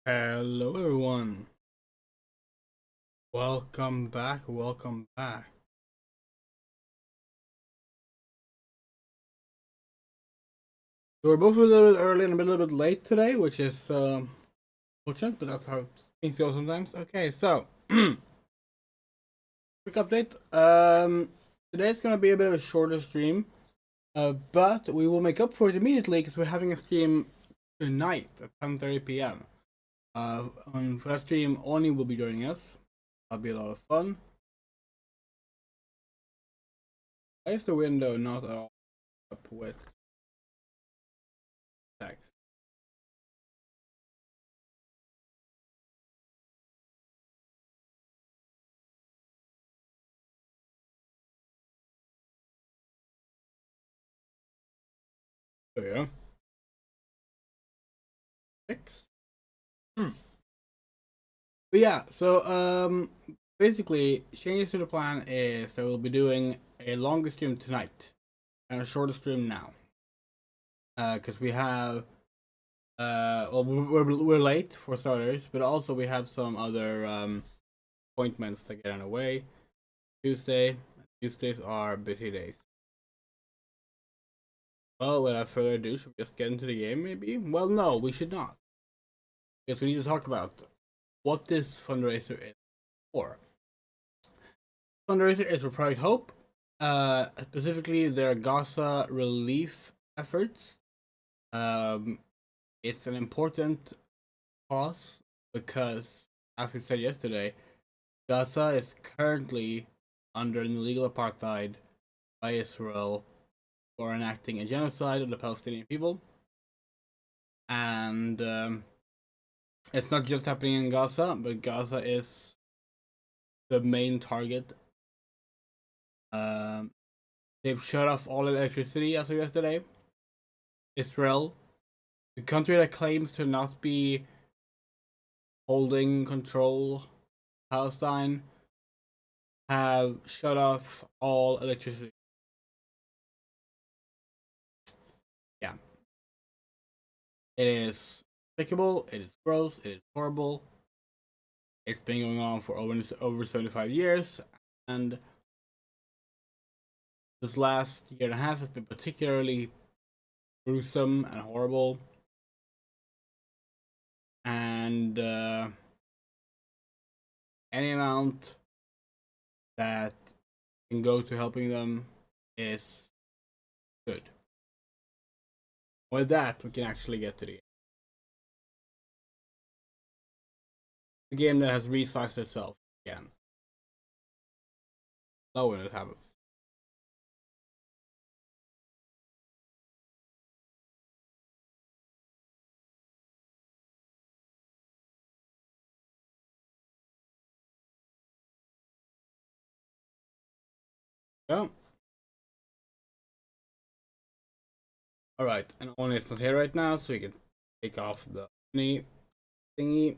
Hello everyone. Welcome back. So we're both a little bit early and a little bit late today, which is fortunate, but that's how things go sometimes. Okay, so quick update. Today's gonna be a bit of a shorter stream, but we will make up for it immediately because we're having a stream tonight at 10:30 p.m. For that stream, Oni will be joining us. That'll be a lot of fun. Why is the window not at all up with text? There we go. 6. But yeah, so basically changes to the plan is that we'll be doing a longer stream tonight and a shorter stream now. Because we have well, we're late for starters, but also we have some other appointments that get in the way. Tuesdays are busy days. Well, without further ado, should we just get into the game maybe? Well, no, we should not. Because we need to talk about what this fundraiser is for. Fundraiser is for Project Hope, specifically their Gaza relief efforts. It's an important cause because, as we said yesterday, Gaza is currently under an illegal apartheid by Israel for enacting a genocide of the Palestinian people. And it's not just happening in Gaza, but Gaza is the main target. They've shut off all electricity as of yesterday. Israel, the country that claims to not be holding control of Palestine, have shut off all electricity. Yeah. It is despicable, it is gross, it is horrible. It's been going on for over 75 years, and this last year and a half has been particularly gruesome and horrible. And any amount that can go to helping them is good. With that, we can actually get to the game that has resized itself again. Love when it happens. Yeah. Alright, and Oni is not here right now, so we can take off the thingy.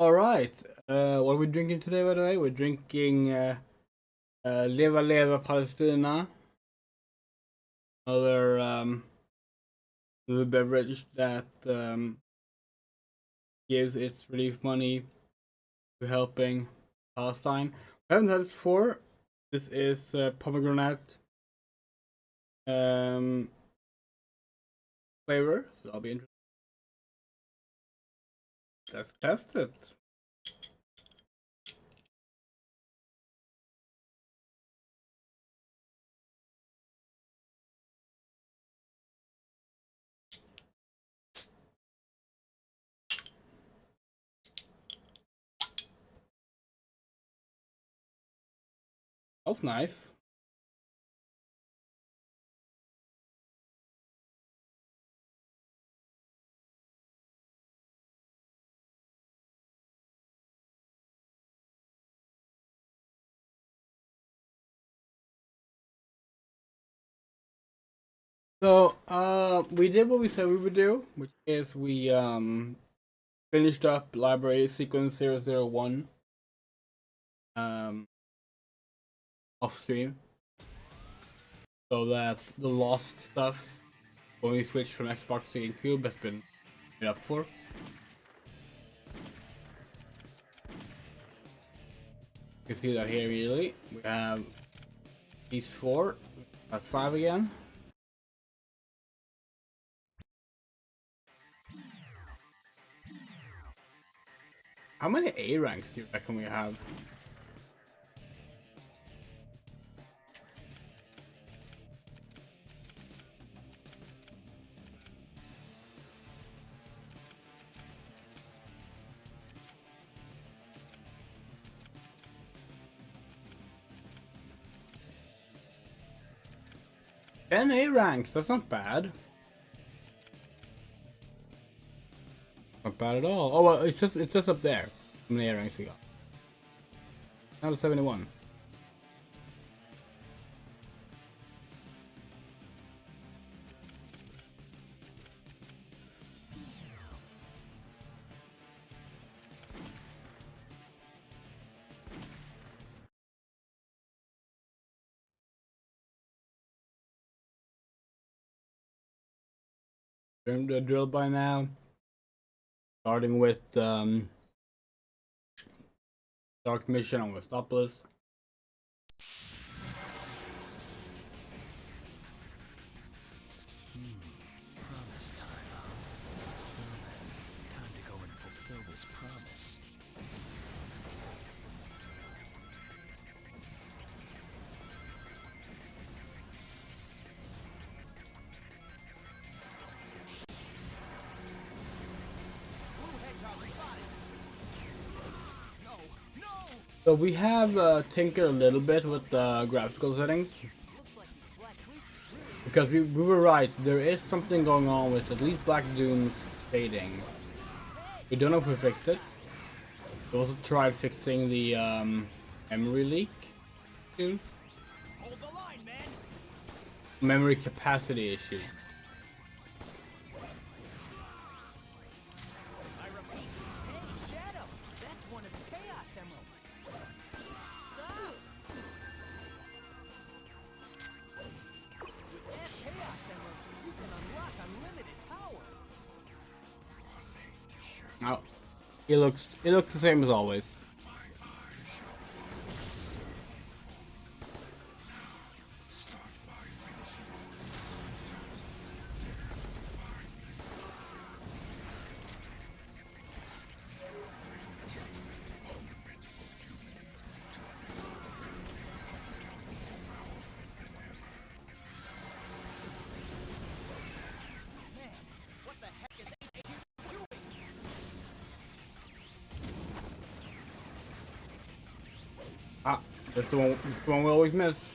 Alright, what are we drinking today, by the way? We're drinking Leva Leva Palestina. Another beverage that gives its relief money to helping Palestine. I haven't had it before. This is pomegranate flavor, so I'll be interested. Let's test it. That's nice. So, we did what we said we would do, which is we finished up library sequence 001 off stream, so that the lost stuff when we switched from Xbox to Gamecube has been made up for. You see that here really. We have these 4. That's 5 again. How many A ranks do you reckon we have? Ten A ranks, that's not bad. Not bad at all. Oh well, it's just up there. How many A ranks we got? Now 71. Learned the drill by now. Starting with Dark Mission on Westopolis. Promise time, huh? Well then, time to go and fulfill this promise. So we have tinkered a little bit with the graphical settings. Because we were right, there is something going on with at least Black Dunes fading. We don't know if we fixed it. We also tried fixing the memory leak issues. Memory capacity issue. I repeat, hey Shadow, that's one of the Chaos Emeralds. Stop! With that Chaos Emerald, you can unlock unlimited power. Oh, it looks the same as always. Ah, that's the one we always miss.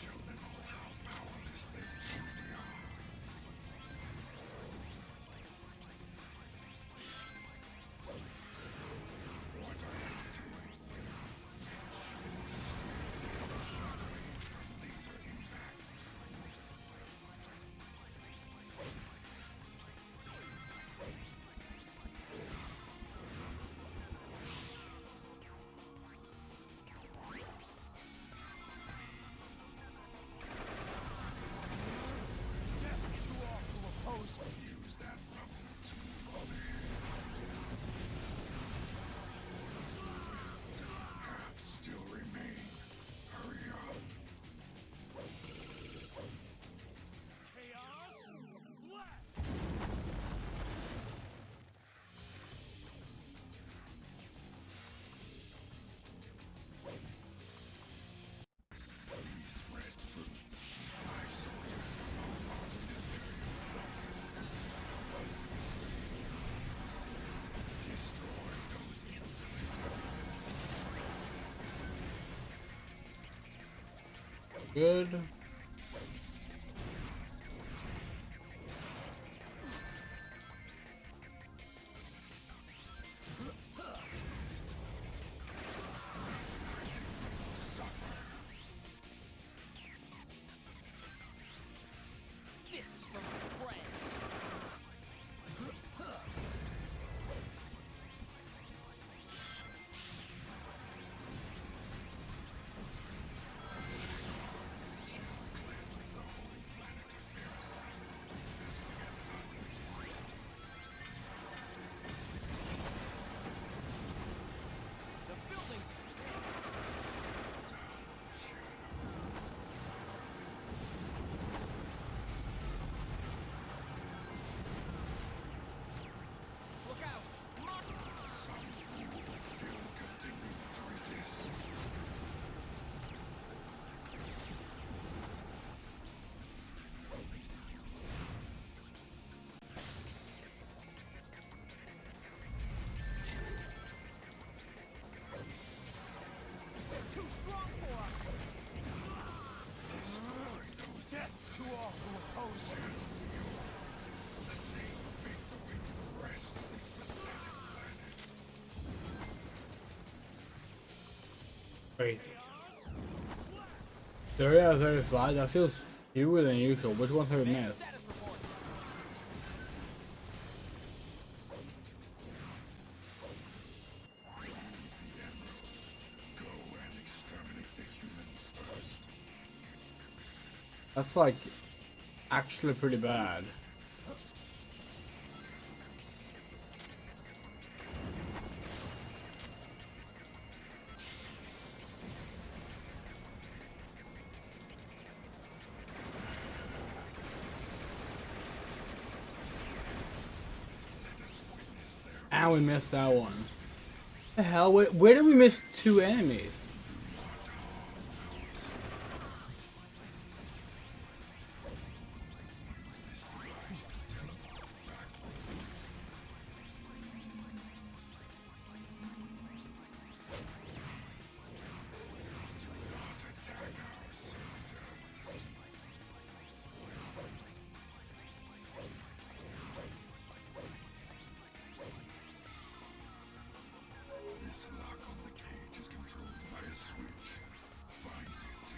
Good. This is for my friend. strong for us. Death to all who oppose me. The same fate awaits the rest of this pathetic planet. Wait. 30 out of 35? That feels fewer than usual. Which ones have we missed? Status report. Go and exterminate the humans first. That's like actually pretty bad. And we missed that one. The hell? Where did we miss 2 enemies? This lock on the cage is controlled by a switch. Find it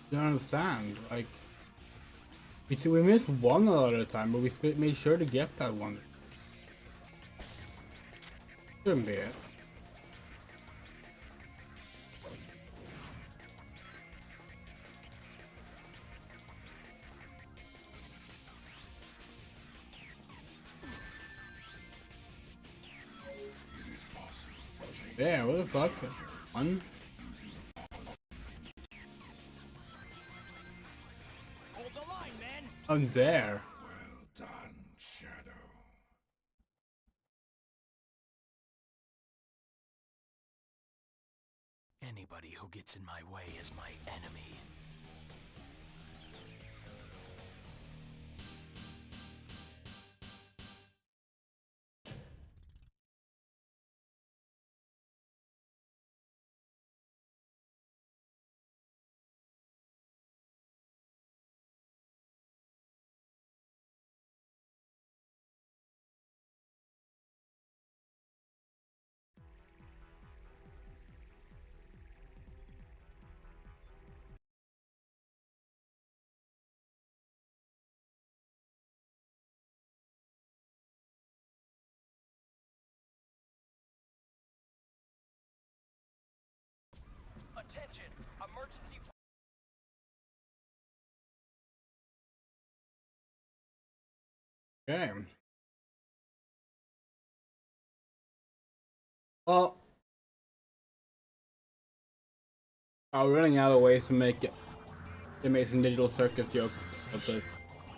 if you Don't understand. Like, we missed one a lot of the time, but we made sure to get that one. Shouldn't be it. Yeah, what the fuck? One? Hold the line, men. I'm there. Well done, Shadow. Anybody who gets in my way is my enemy. Attention, emergency. Okay. Well, I'm running out of ways to make it. They made some digital circus jokes of this.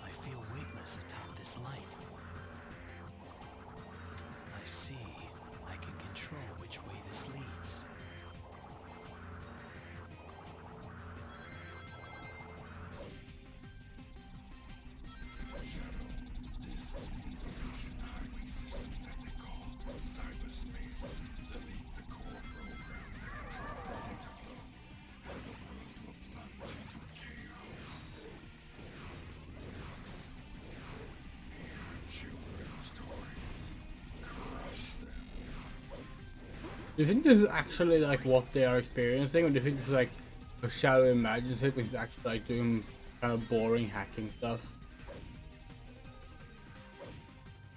I feel weightless atop this light. I see. I can control which way this leads. This is the information highway system that they call cyberspace. Delete the core program that controls the data flow, and the world will plunge into chaos. Hear children's stories. Crush them. Do you think this is actually like what they are experiencing, or do you think this is like a Shadow imagines it, which is actually like doing kind of boring hacking stuff?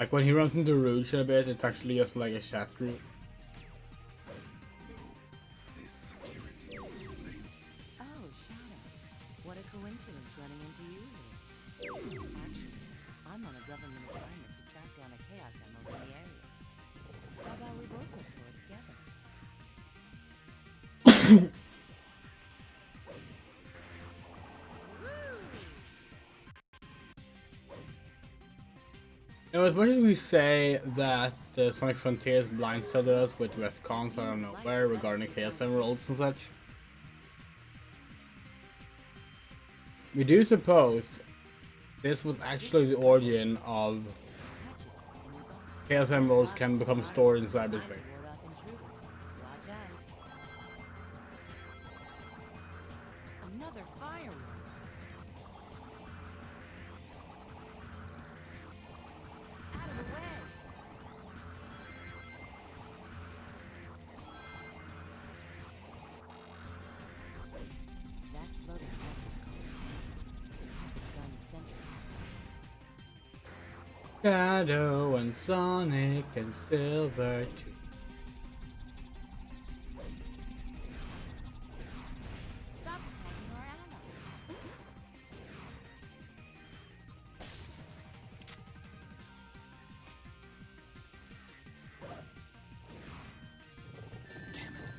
Like when he runs into Rouge a bit, it's actually just like a chat group. This security is related. Oh, Shadow. What a coincidence running into you here. Actually, I'm on a government assignment to track down a Chaos Emerald in the area. How about we both look for it together? You know, as much as we say that the Sonic Frontiers blindsided us with retcons I don't know where regarding Chaos Emeralds and such, we do suppose this was actually the origin of Touch it, and you're gone. Chaos Emeralds can become stored in Time to cyberspace. ward off intruders. Watch out. Another firework. Out of the way. That floating head is called. It's a type of gun sentry. Shadow and Sonic and Silver too. Stop attacking our ally. Damn it.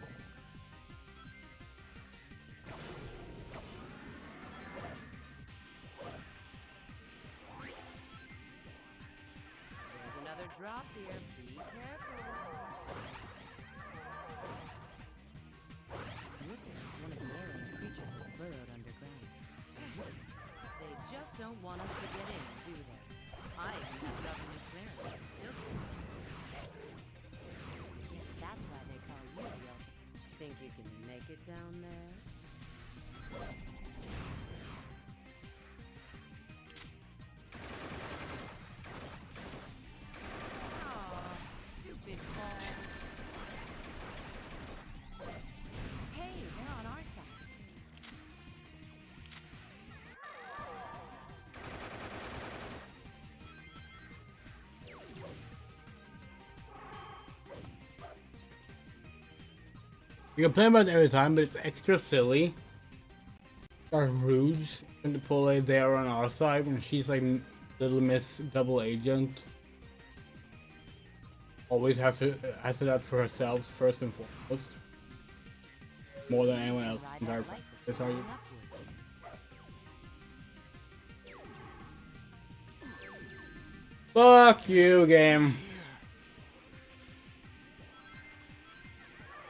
There's another drop here. Be careful. Looks like one of the alien creatures has burrowed underground. They just don't want us to get in, do they? I even have government clearance, but still can't. Guess that's why they call you the ultimate. Think you can make it down there? Aw, stupid ball. Hey, they're on our side. You can play about it every time, but it's extra silly. Our Rouge and to pull a there on our side when she's like Little Miss Double Agent. Always has it out for herself first and foremost. More than anyone else Ride in that our light that's this argument. flying upward. Fuck you, game.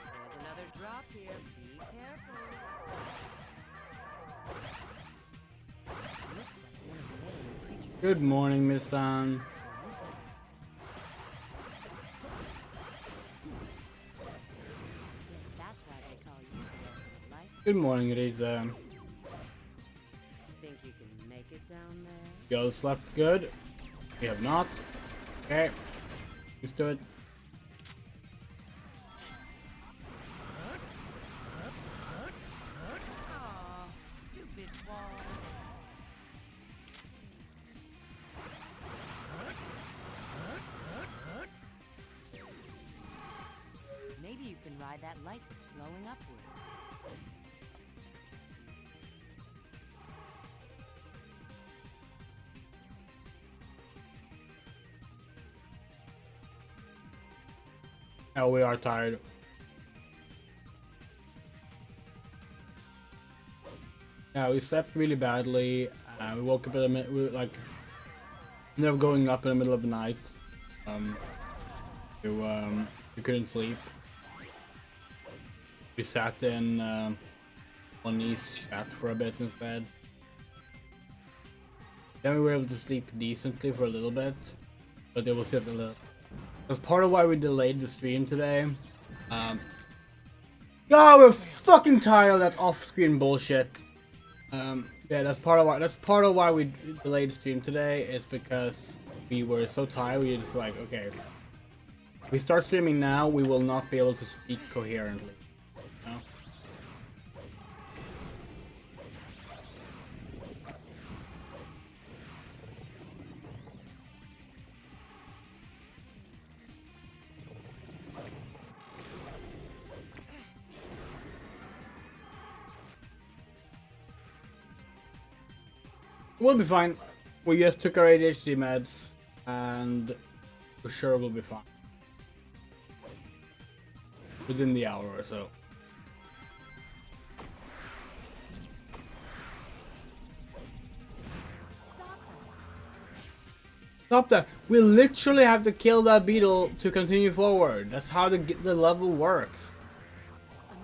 There's another drop here. Be careful. Looks like one of the alien creatures. Good morning, Miss San. Guess that's why they call you the ultimate life. Good morning, it is Think you can make it down there? y'all slept good? We have not. Okay. Used to it. Aw, stupid ball. Maybe you can ride that light that's flowing upward. Oh, we are tired. Yeah, we slept really badly. We woke up in the we were like ended up going up in the middle of the night. We couldn't sleep. We sat in on East chat for a bit instead. Then we were able to sleep decently for a little bit, but it was just a little. That's part of why we delayed the stream today. God, we're fucking tired of that off-screen bullshit. Yeah, that's part of why we delayed the stream today. Is because we were so tired. We were just like, okay, if we start streaming now, we will not be able to speak coherently. You know? We'll be fine. We just took our ADHD meds, and for sure we'll be fine. Within the hour or so. Stop that! We literally have to kill that beetle to continue forward. That's how the level works.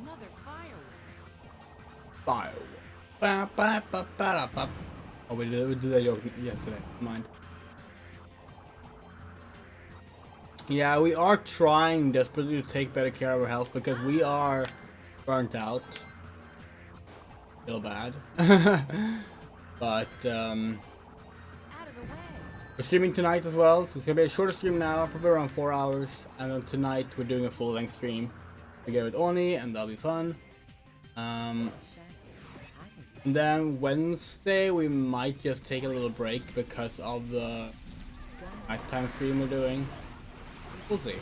Another firework. Fire. Ba, ba, ba, ba, da, ba. Oh, we did that joke yesterday. Mind. Yeah, we are trying desperately to take better care of our health because we are burnt out. Feel bad. But Out of the way. we're streaming tonight as well, so it's gonna be a shorter stream now, probably around 4 hours, and then tonight we're doing a full-length stream together with Oni, and that'll be fun. Shadow, I think you And then Wednesday we might just take a little break because of the nighttime stream we're doing. We'll see.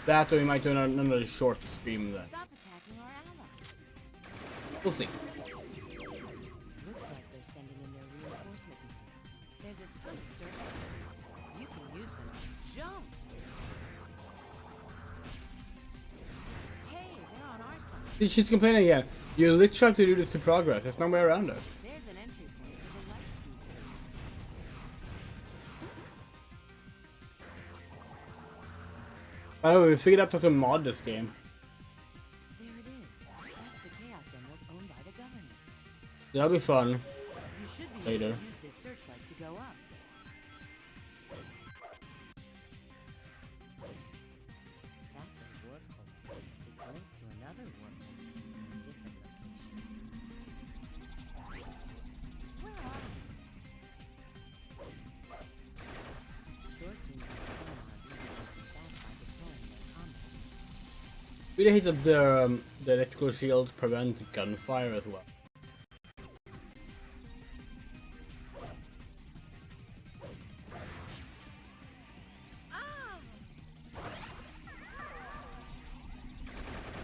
That or we might do another short stream then. stop attacking our ally. We'll see. Looks like they're sending in their reinforcement units. There's a ton of searchlights. You can use them to jump. Hey, they're on our side. She's complaining again. You literally have to do this to progress. There's no way around it. There's an entry point for the light speed search. By the way, we figured out how to mod this game. There it is. That's the Chaos Emerald owned by the government. That'll be fun. You should be Later. able to use this searchlight to go up. That's a warp hole. It's linked to another warp hole in a different location. Where are you? Sure seems like someone are being taken back by deploying their combat. We hate that the electrical shields prevent gunfire as well.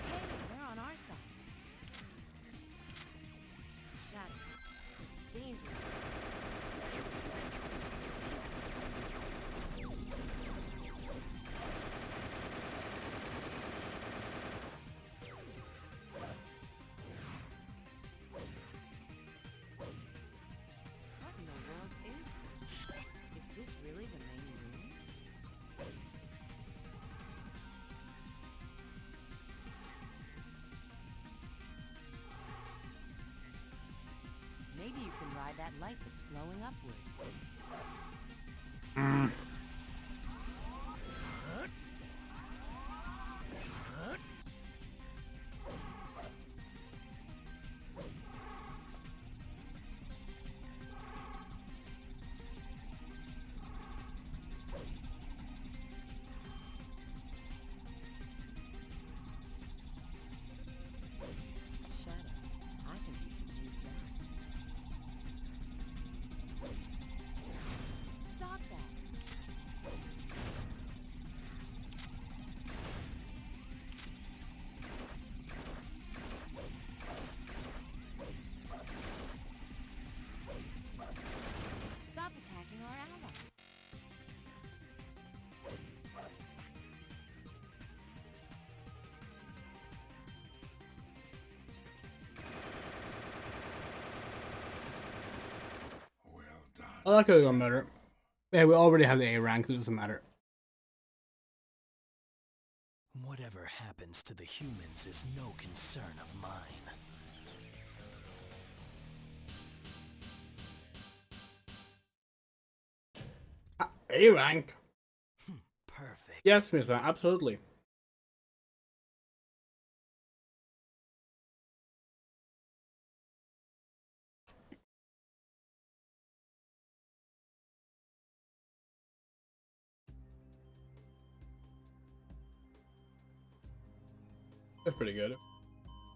Hey, they're on our side. Shadow. Dangerous. What in the world is this? Is this really the main room? Maybe you can ride that light that's flowing upward. Shadow, I think you should use that. Stop that! Stop attacking our allies! Well done. Oh, that could have gone better. Yeah, we already have the A rank, so it doesn't matter. Whatever happens to the humans is no concern of mine. A rank? Perfect. Yes, Mister, absolutely. That's pretty good.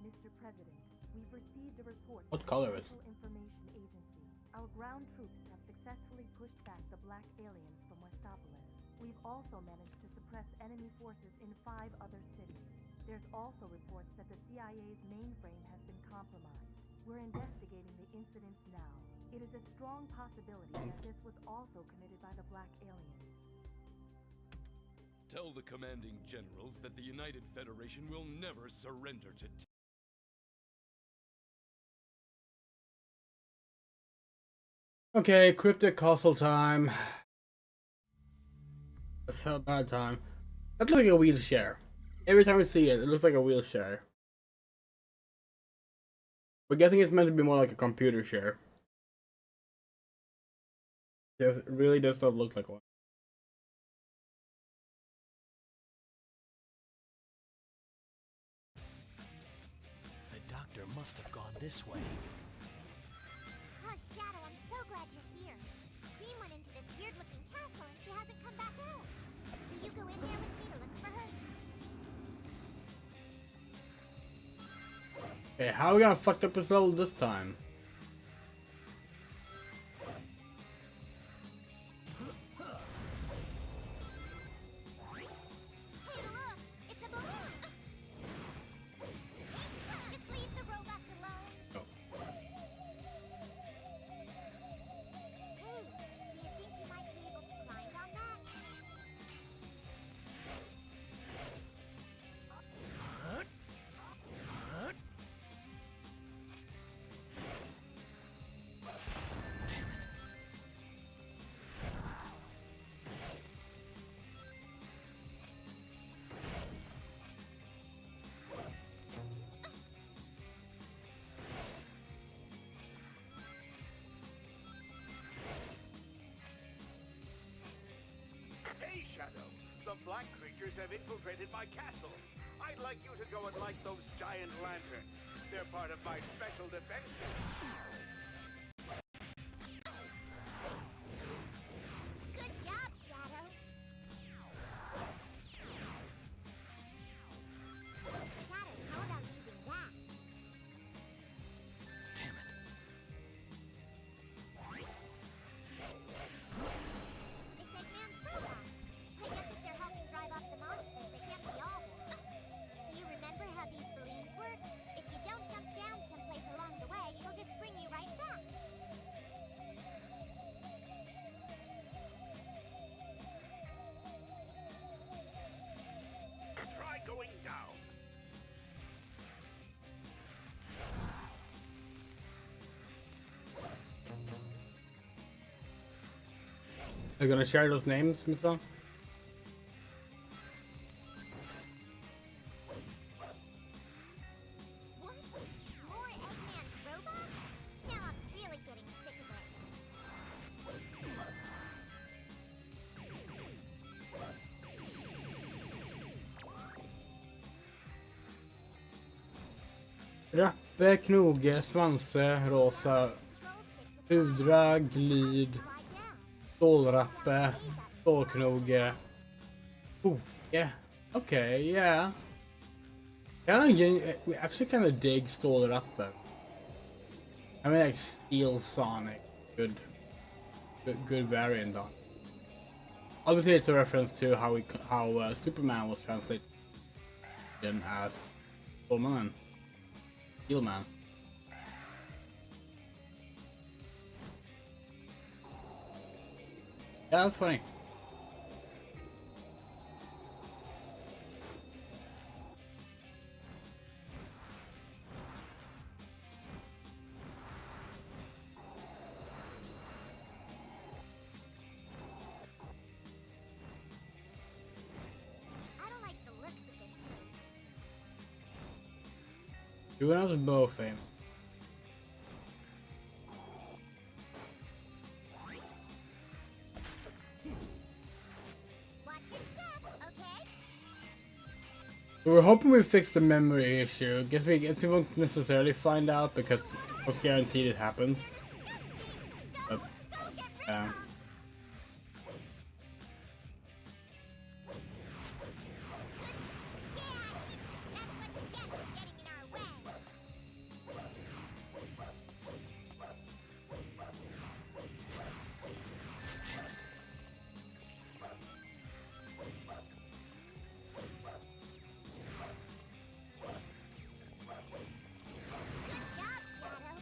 Mr. President, we've received a report What from color the is it? Civil Information Agency. Our ground troops have successfully pushed back the black aliens from Westopolis. We've also managed to suppress enemy forces in 5 other cities. There's also reports that the CIA's mainframe has been compromised. We're investigating the incidents now. It is a strong possibility that this was also committed by the black aliens. Tell the commanding generals that the United Federation will never surrender to Okay, cryptic castle time. That's a bad time. That looks like a wheelchair. Every time we see it, it looks like a wheelchair. We're guessing it's meant to be more like a computer share. It really does not look like one. The doctor must have gone this way. Oh, Shadow, I'm so glad you're here. Cream went into this weird-looking castle and she hasn't come back out. Will you go in there with me to look for her? Okay, how are we gonna fuck up this level this time? Hey, look! It's a balloon! Just leave the robots alone. Oh. Hey, do you think you might be able to climb on that? Hey, Shadow! The black creatures have infiltrated my castle. I'd like you to go and light those giant lanterns. They're part of my special defense system. Good job, Shadow. Shadow, how about using that? Damn it. It's like man's robots. I guess if they're helping drive off the monsters, they can't be all bad. Do you remember how these balloons work? If you don't jump down someplace along the way, it'll just bring you right back. Try going down. Are you gonna share those names, Misa? What? More Eggman's robots? Now I'm really getting sick of it. Rappe, knoge, svanse, rosa, pudra, glid, Lie down. stålrappe, stålknoge, boke. Okay, yeah. We actually kind of dig stålrappe. I mean, like Steel Sonic, good variant on. Obviously, it's a reference to how Superman was translated as Stålman, Steelman. Yeah, that's funny. I don't like the looks of this place. Do another bow fame. Watch your step, okay? We were hoping we fixed the memory issue. Guess we won't necessarily find out because it's guaranteed it happens. But, Go get rid yeah. of them. Yeah, that's what you get for getting in our way. Good job, Shadow.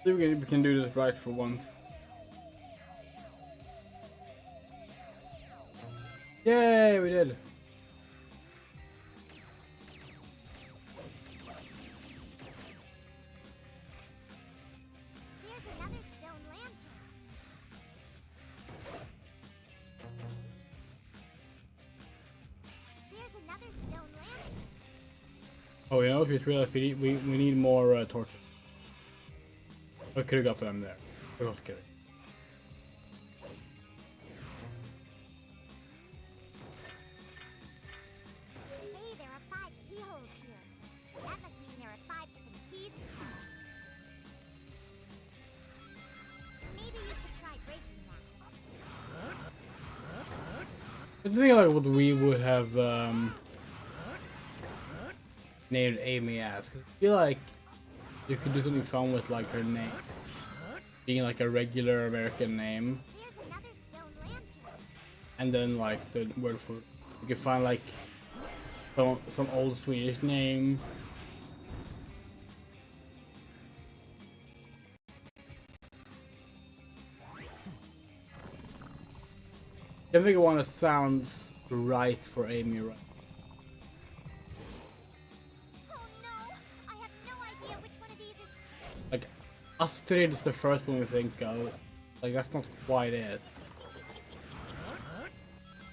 See if we can do this right for once. Yay, we did. There's another stone lantern. There's another stone lantern. Oh, you know, if you realize we need more torches. I could have got them there. I was kidding. Hey, there are 5 keyholes here. That must mean there are 5 different keys to find. Maybe you should try breaking that. I think like what we would have named Amy as. 'Cause I feel like you could do something fun with like her name being like a regular American name, There's another stone lantern. and then like the word for you could find like some old Swedish name. I think one that sounds right for Amy, right? Oh no! I have no idea which one of these is Like Astrid is the first one we think of. Like that's not quite it.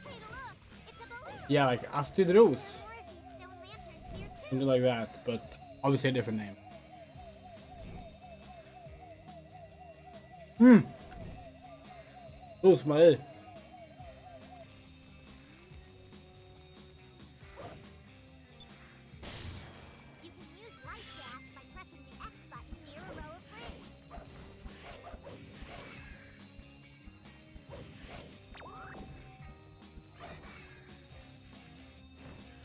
Hey, look! It's a balloon! Yeah, like Astrid Rose, More of these stone lanterns here too. something like that, but obviously a different name. Rosmarie. You can use light dash by pressing the X button near a row of rings.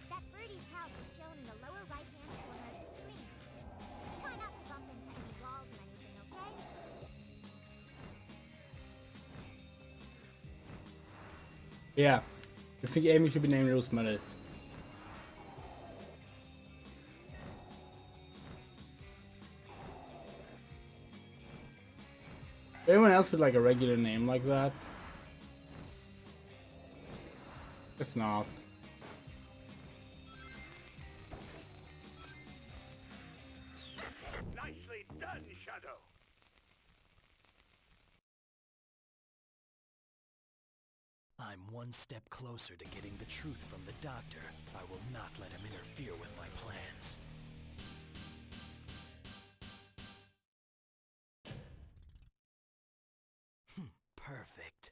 That birdie's health is shown in the lower right-hand corner of the screen. Try not to bump into any walls or anything, okay? Yeah, I think Amy should be named Rosmarie. Anyone else with like a regular name like that? It's not. Nicely done, Shadow. I'm one step closer to getting the truth from the doctor. I will not let him interfere with my plans. Perfect.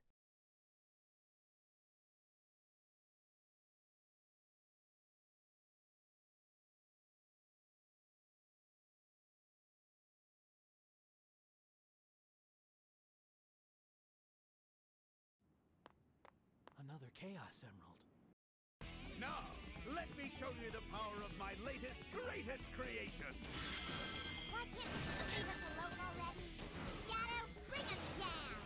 Another Chaos Emerald. Now, let me show you the power of my latest, greatest creation. Why can't you leave us alone already? Shadow, bring him down!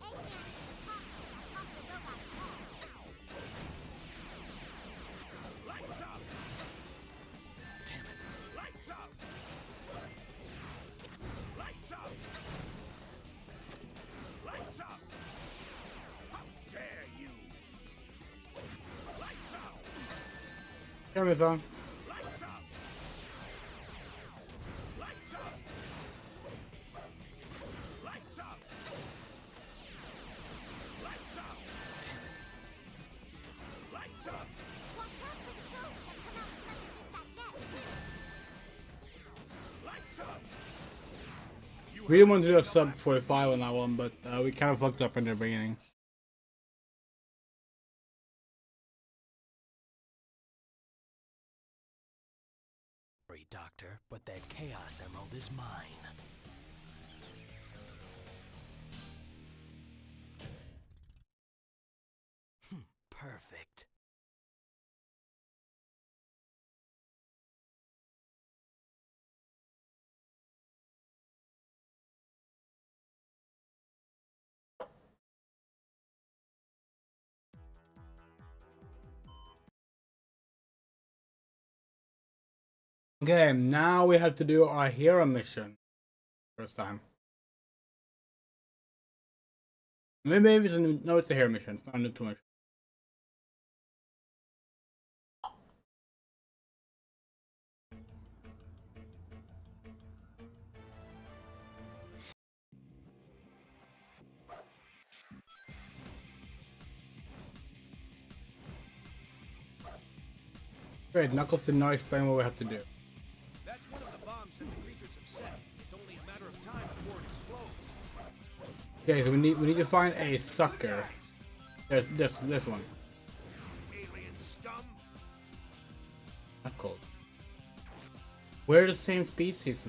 Eggman is talking on top of the robot's head. Lights up! Damn it. Lights up! Lights up! Lights up! How dare you! Lights up! Camera's on. Lights up! Lights up! Lights up! Lights up! Lights up! Watch out for the ghosts that come out from underneath that net, too! Lights up! We didn't want to do a sub 45 on that one, but we kind of fucked up in the beginning. Sorry, Doctor, but that Chaos Emerald is mine. Perfect. Okay, now we have to do our hero mission. First time. Maybe it's a new, no, it's a hero mission. It's not a new mission. Great, Knuckles did not explain what we have to do. That's one of the bombs that the creatures have set. It's only a matter of time before it explodes. Okay, so we need to find a sucker. There's this one. Alien scum. Knuckles. We're the same species.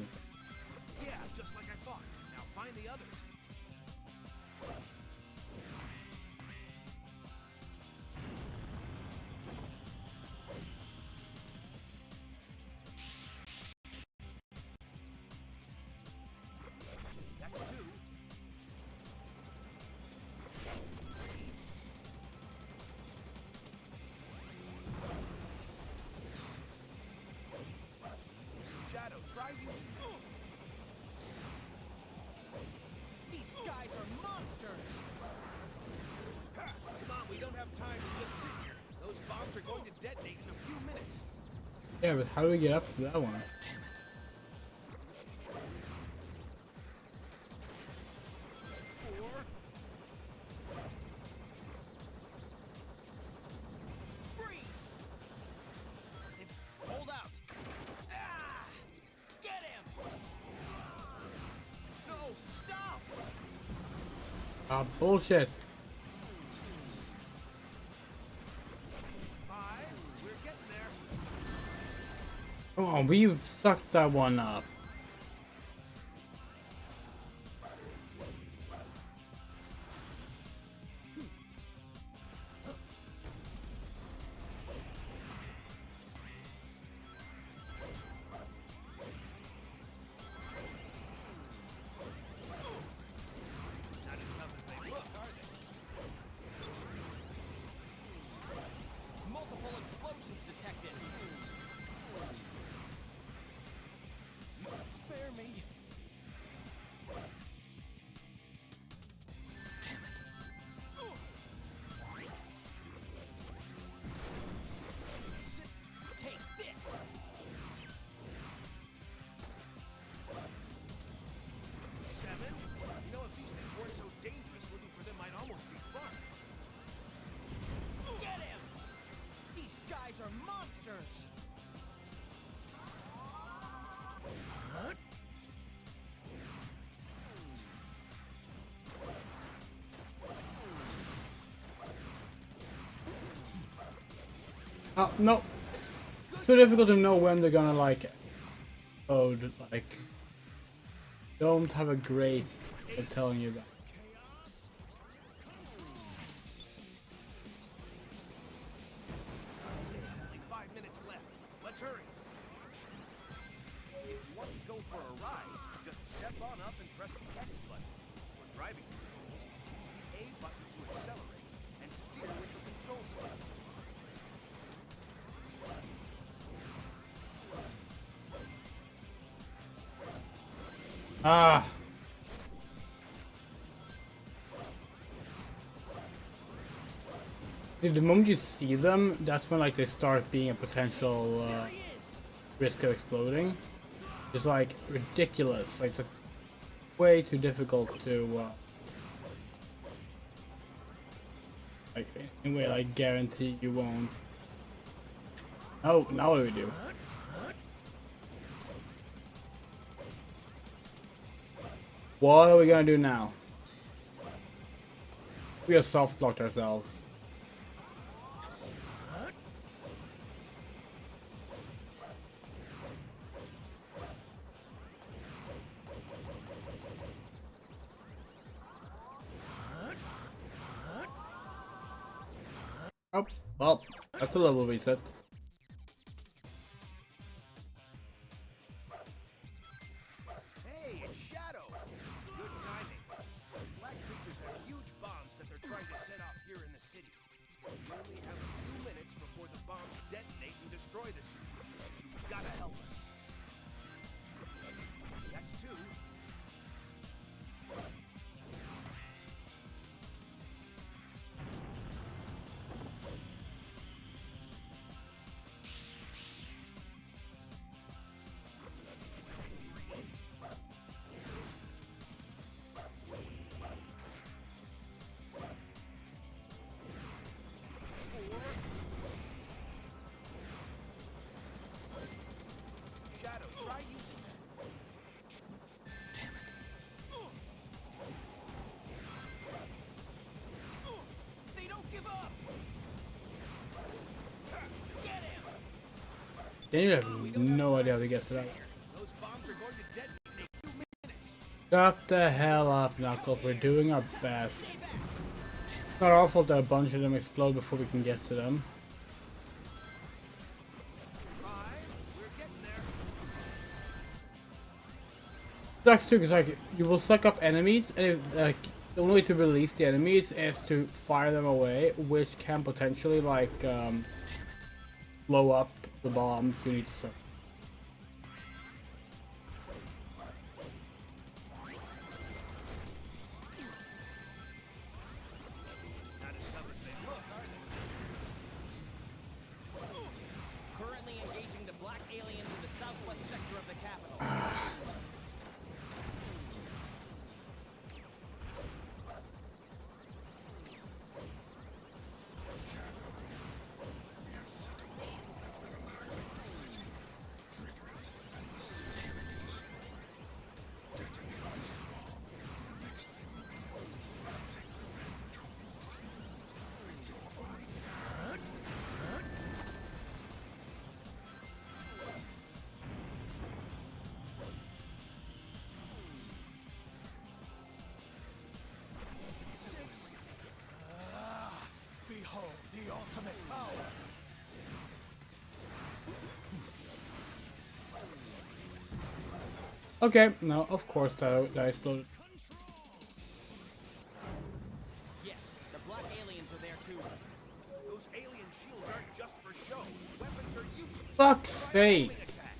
Yeah, just like I thought. Now find the others. That's two. Shadow, try using. These guys are monsters! Ha! Come on, we don't have time to just sit here. Those bombs are going to detonate in a few minutes. Yeah, but how do we get up to that one? Four. Freeze! Hold out. Ah! Get him! No, stop! Ah, bullshit. Five. We're getting there. Come on, we sucked that one up. Not as tough as they look, are they? Multiple explosions detected. Spare me. Damn it. Take this. Seven. You know, if these things weren't so dangerous, looking for them might almost be fun. Get him! These guys are monsters! Oh, no. It's so difficult to know when they're gonna like load, like don't have a great at telling you that. Only 5 minutes left. Let's hurry. If you want to go for a ride, just step on up and press the X button. For driving controls, use the A button to accelerate and steer with the control stick. Ah. Dude, the moment you see them, that's when like they start being a potential risk of exploding. It's like ridiculous. Like it's way too difficult to like anyway. Like guarantee you won't. Oh, now what do we do? What are we gonna do now? We have soft locked ourselves. Oh, well, that's a level reset. Hey, it's Shadow! Good timing. Black creatures have huge bombs that they're trying to set off here in the city. We only have a few minutes before the bombs detonate and destroy the city. You've gotta help us. Then you have no idea how to get to that. Those bombs are going to detonate in a few minutes. Shut the hell up, Knuckles. We're doing our best. It's not our fault that a bunch of them explode before we can get to them. We're getting there. Sucks too, because like you will suck up enemies, and if, like the only way to release the enemies is to fire them away, which can potentially like blow up the bombs you need to suck. Not as tough as they look, are they? Currently engaging the black aliens in the southwest sector of the capital. We have set a bomb that will annihilate the city, trigger it, and the city will be destroyed. Detonate this bomb in the next few minutes, and take revenge on these humans with your own hands. Behold the ultimate power. Okay, no, of course that exploded. Yes, the black aliens are there too. Those alien shields aren't just for show. Weapons are useless. Fuck's sake! Attack.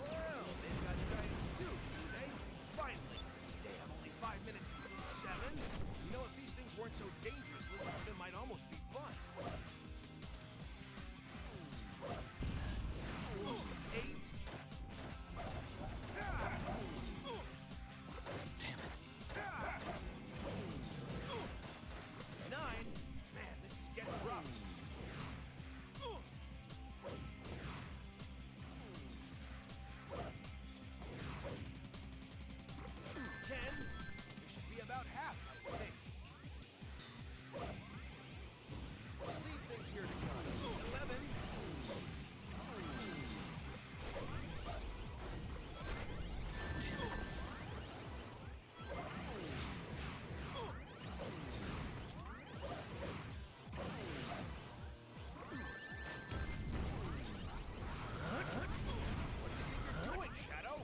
Well, they've got giants too, do they? Finally! Damn, only 5 minutes. 7? You know, if these things weren't so dangerous, they might almost be fun. 8. Damn it. 9. Man, this is getting rough. 10. This should be about half, I think. Leave things here to God. 11. What are you doing, Shadow?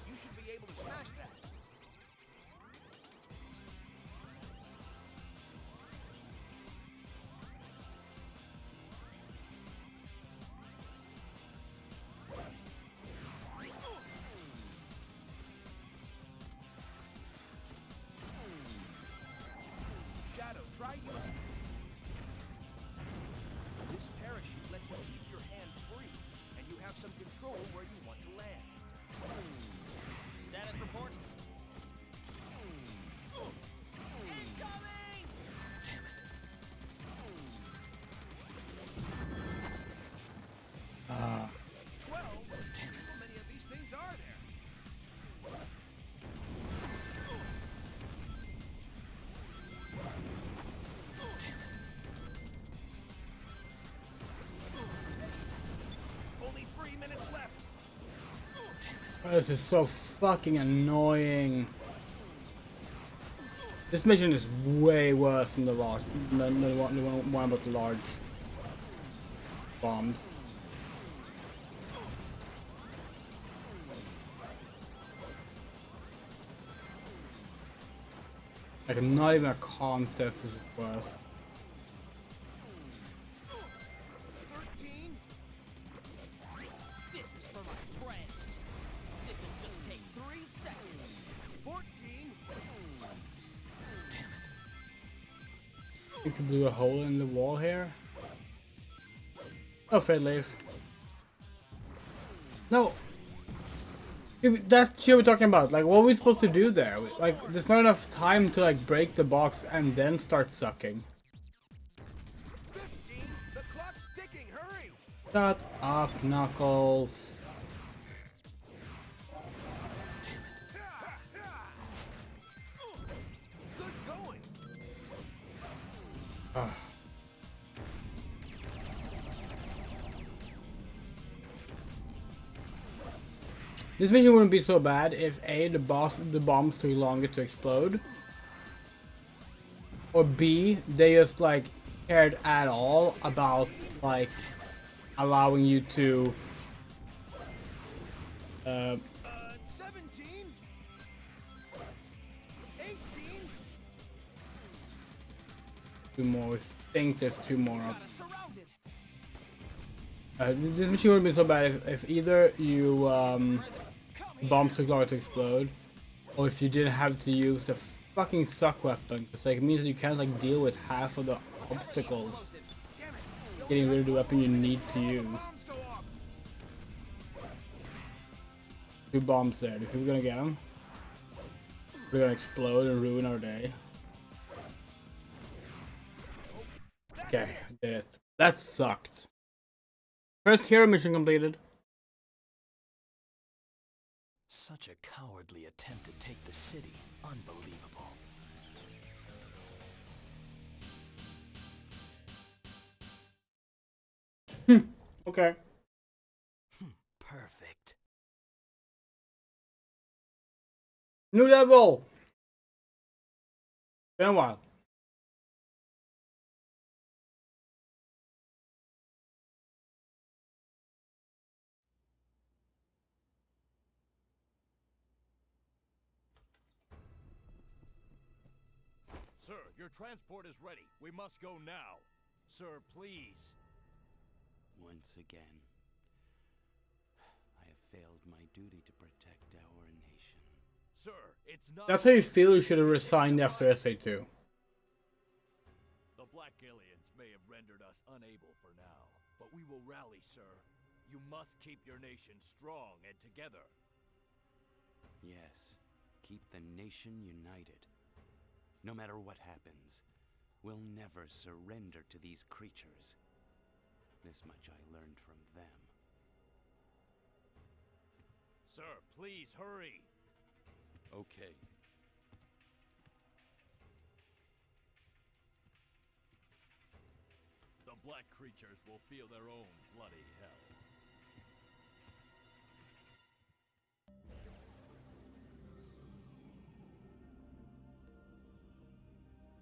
You should be able to smash that. Shadow, try using this parachute lets you keep your hands free, and you have some control where you want to land. Status report. Incoming! Damn it. Uh, 12? Damn it. How many of these things are there? Only 3 minutes left. this is so fucking annoying. This mission is way worse than the last, than the one about the large bombs. Like, not even a contest is worth. 13? This is for my friends. This'll just take 3 seconds. 14? You can blew a hole in the wall here. Oh, Fred leave. No! That's shit we're talking about. Like, what are we supposed to do there? Like, there's not enough time to, like, break the box and then start sucking. 15? The clock's ticking, hurry! Shut up, Knuckles. Good going. This mission wouldn't be so bad if A, the bombs took longer to explode, or B, they just like cared at all about like allowing you to 17, 18. two more. I think there's two more up. Surrounded. This machine would be so bad if either you bombs took longer to explode, or if you didn't have to use the fucking suck weapon. Because like, it means that you can't like deal with half of the obstacles getting rid of the weapon you need to use. Two bombs there. Do you think we're gonna get them? We're gonna explode and ruin our day. Okay, did it. That sucked. First hero mission completed. Such a cowardly attempt to take the city. Unbelievable. Okay. Perfect. New level! Been a while. Sir, your transport is ready. We must go now. Sir, please. Once again, I have failed my duty to protect our nation. Sir, it's not... That's how you feel you should have resigned after SA2. The Black Aliens may have rendered us unable for now, but we will rally, sir. You must keep your nation strong and together. Yes, keep the nation united. No matter what happens, we'll never surrender to these creatures. This much I learned from them. Sir, please hurry. Okay. The black creatures will feel their own bloody hell.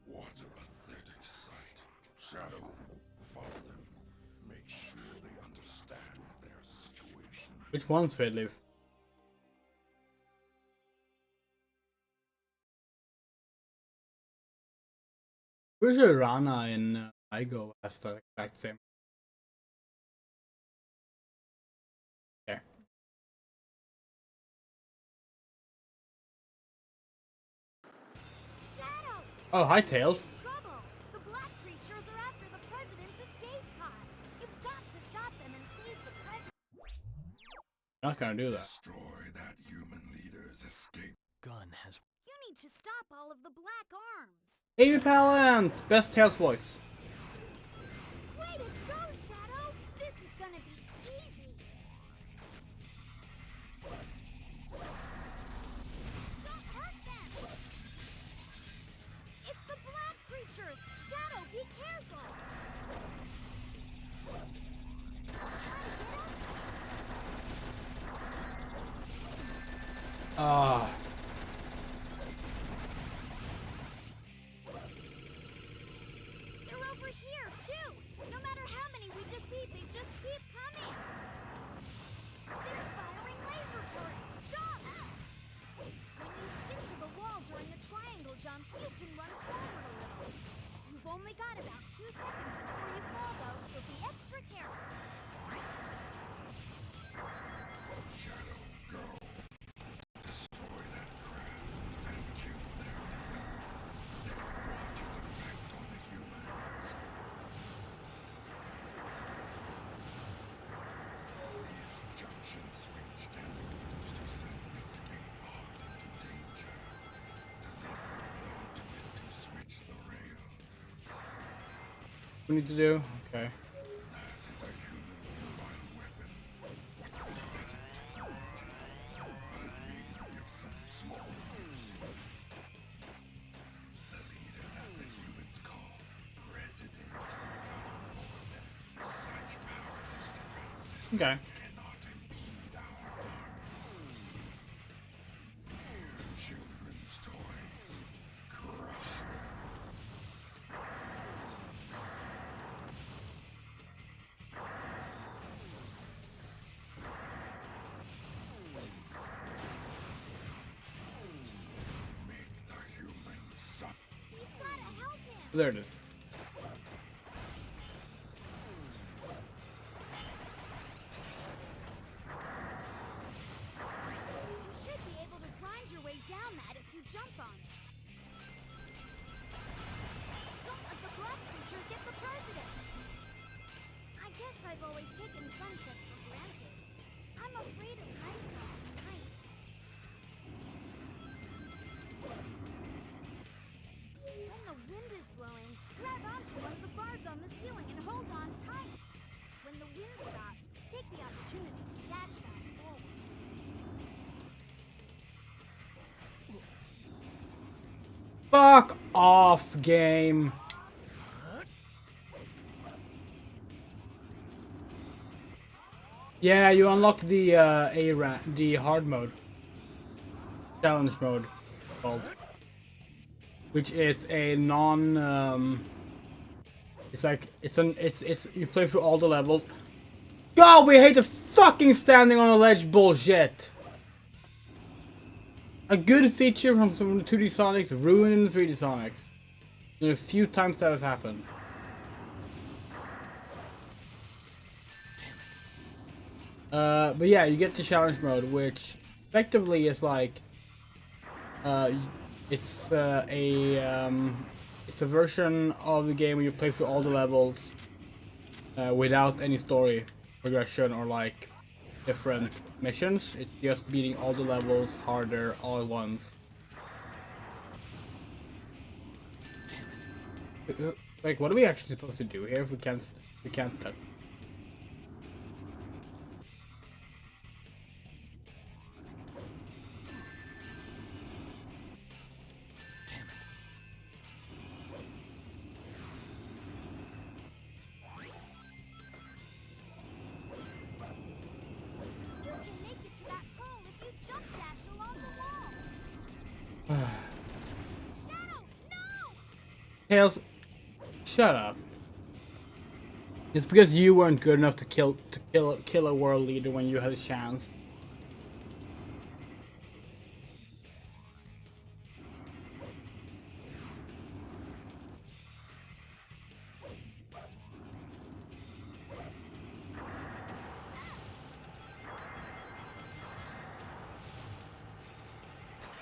What a pathetic sight. Shadow, follow them. Make sure they understand their situation. Which one's Red Leaf? Where's your Rana in Igo as the exact same? Okay. Shadow! Oh, hi Tails. Trouble! The black creatures are after the president's escape pod. You've got to stop them and save the president. Not gonna do that. Destroy that human leader's escape. Gun has... You need to stop all of the black arms. Amy Pallant! Best Tails voice. Way to go, Shadow! This is gonna be easy. Don't hurt them! It's the black creatures! Shadow, be careful! Ah. They're over here, too! No matter how many we defeat, they just keep coming! They're firing laser turrets! Jump! When you stick to the wall during the triangle jump, you can run forward a little. You've only got about 2 seconds before you fall, though, so be extra careful. Shadow, go. Destroy that craft and kill their leader. Then watch its effect on the humans. This junction switch can be used to send the escape pod into danger. Deliver a blow to it to switch the rail. What do we need to do? Okay. That is a human robot Okay. Cannot impede our armor. Children's toys. Crush them. Make the humans suck. We've gotta help him. There it is. You should be able to grind your way down that if you jump on it. Don't let the black creatures get the president. I guess I've always taken sunsets for granted. I'm afraid of nightfall tonight. When the wind is blowing, grab onto one of the bars on the ceiling and hold on tight. When the wind stops, take the opportunity to dash back forward. Fuck off, game. Yeah, you unlock the the hard mode, challenge mode, called, which is a non. It's like it's you play through all the levels. God, we hate the fucking standing on a ledge bullshit. A good feature from some of the 2D Sonics ruined in the 3D Sonics. There are a few times that has happened. But yeah, you get the challenge mode, which effectively is like, it's a version of the game where you play through all the levels without any story progression or like different missions. It's just beating all the levels harder all at once. Like, what are we actually supposed to do here if we can't touch? Tails, shut up. It's because you weren't good enough to kill a world leader when you had a chance.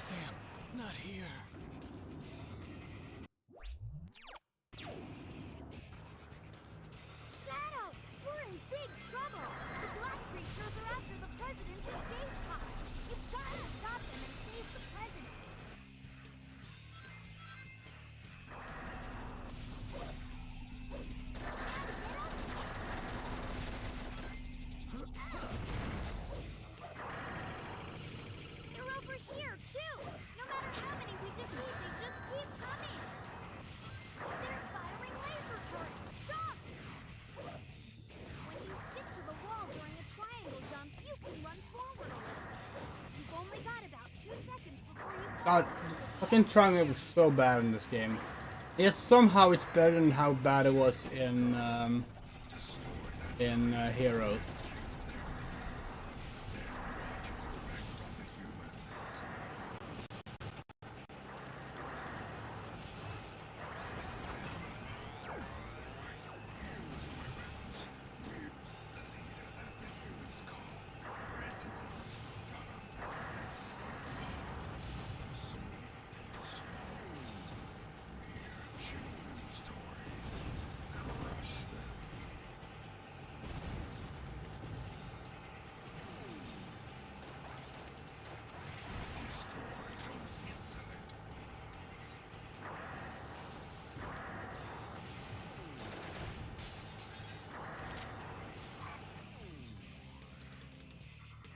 Damn, not here. Shadow, we're in big trouble. The black creatures are after the president's escape pod. You've got to stop them and save the president. They're over here, too. No matter how many we defeat, they just keep coming. They're firing laser turrets. Jump! When you stick to the wall during a triangle jump, you can run forward a little. You've only got about 2 seconds before you God, fucking triangle was so bad in this game. Yet somehow it's better than how bad it was in Heroes.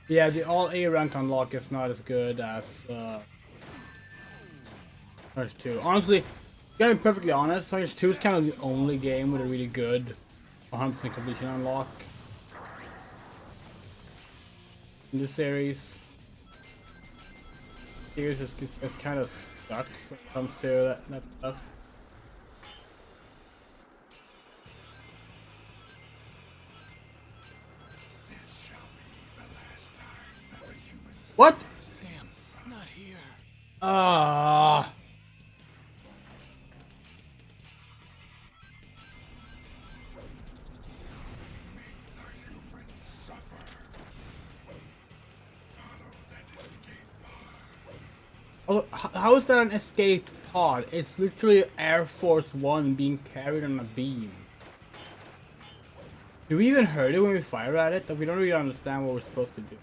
Yeah, the all A rank unlock is not as good as Sonic 2. Honestly, gotta be perfectly honest, Sonic 2 is kind of the only game with a really good 100% completion unlock. in this series. Series just kind of sucks when it comes to that stuff. This shall be the last time that the humans What? Sam, not here. Ah. make the humans suffer. Follow that escape pod. Oh, how is that an escape pod? It's literally Air Force One being carried on a beam. Do we even heard it when we fire at it? That we don't really understand what we're supposed to do.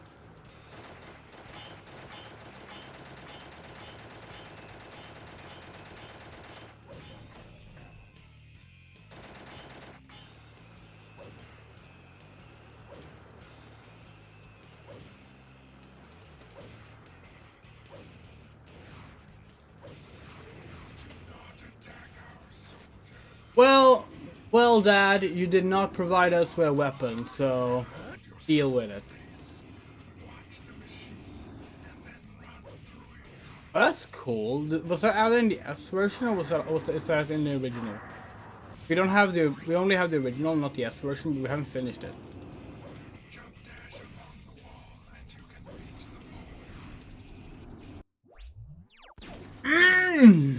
Well, Dad, you did not provide us with a weapon, so deal with it. Oh, that's cool. Was that out in the S version, or is that in the original? We only have the original, not the S version, but we haven't finished it. Jump dash along the wall and you can reach the ball.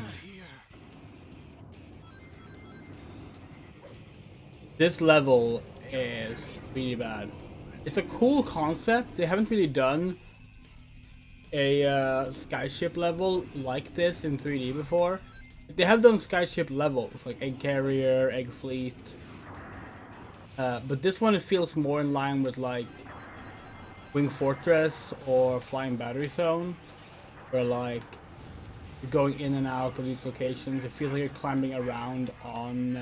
This level is really bad. It's a cool concept. They haven't really done a skyship level like this in 3D before. They have done skyship levels like Egg Carrier, Egg Fleet, but this one it feels more in line with like Wing Fortress or Flying Battery Zone, where like you're going in and out of these locations. It feels like you're climbing around on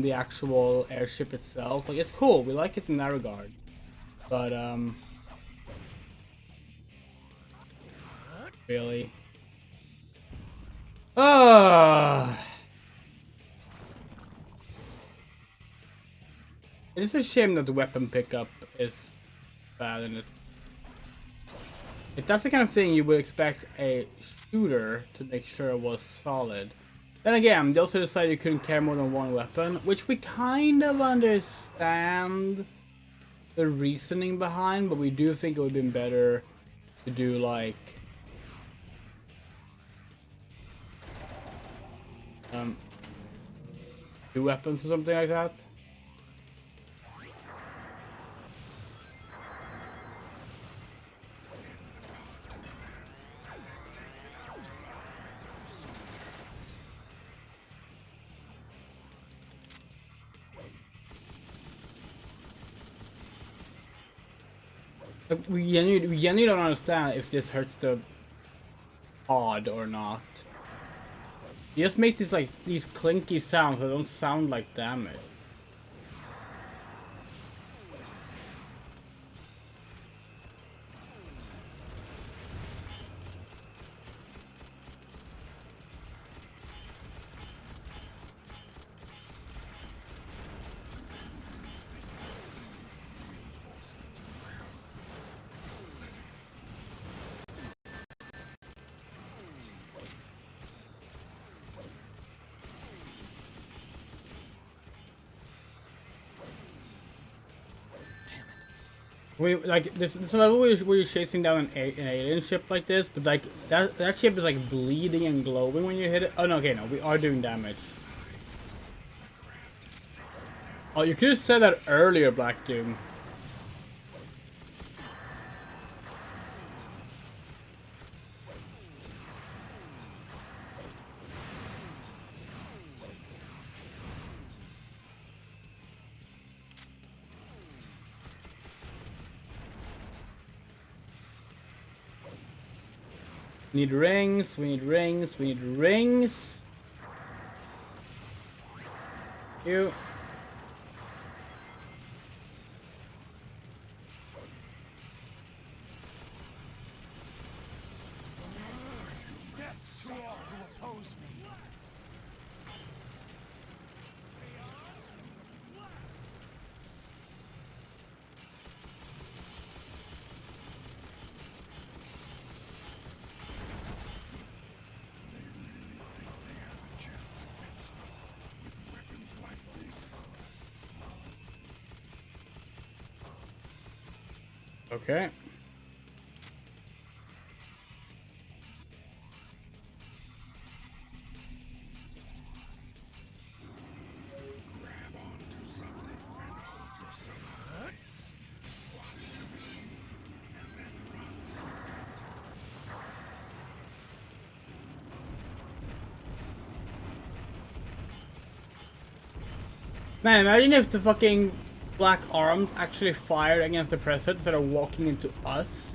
the actual airship itself. Like, it's cool. We like it in that regard. But really. It is a shame that the weapon pickup is bad in this. If that's the kind of thing you would expect a shooter to make sure it was solid. Then again, they also decided you couldn't carry more than one weapon, which we kind of understand the reasoning behind, but we do think it would have been better to do like two weapons or something like that. We genuinely don't understand if this hurts the pod or not. You just make these these clinky sounds that don't sound like damage. We like this level where you're chasing down an alien ship like this, but like that ship is like bleeding and glowing when you hit it. Oh no, okay, no, we are doing damage. Oh, you could have said that earlier, Black Doom. We need rings, we need rings, we need rings. You. Death to all who oppose me. Okay. Grab onto something and hold yourself in place. Watch the machine and then run through it. Man, imagine if the fucking black arms actually fired against the president instead of walking into us.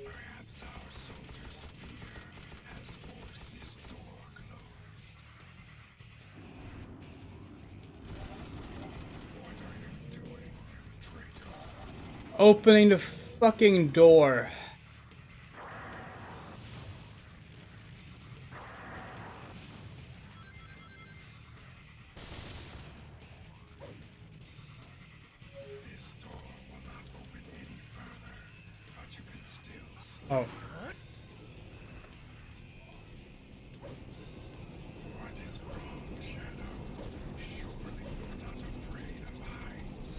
Perhaps our soldiers' fear has forced this door closed. What are you doing, you traitor? Opening the fucking door. This door will not open any further, but you can still slip. Oh. What is wrong, Shadow? Surely you're not afraid of heights.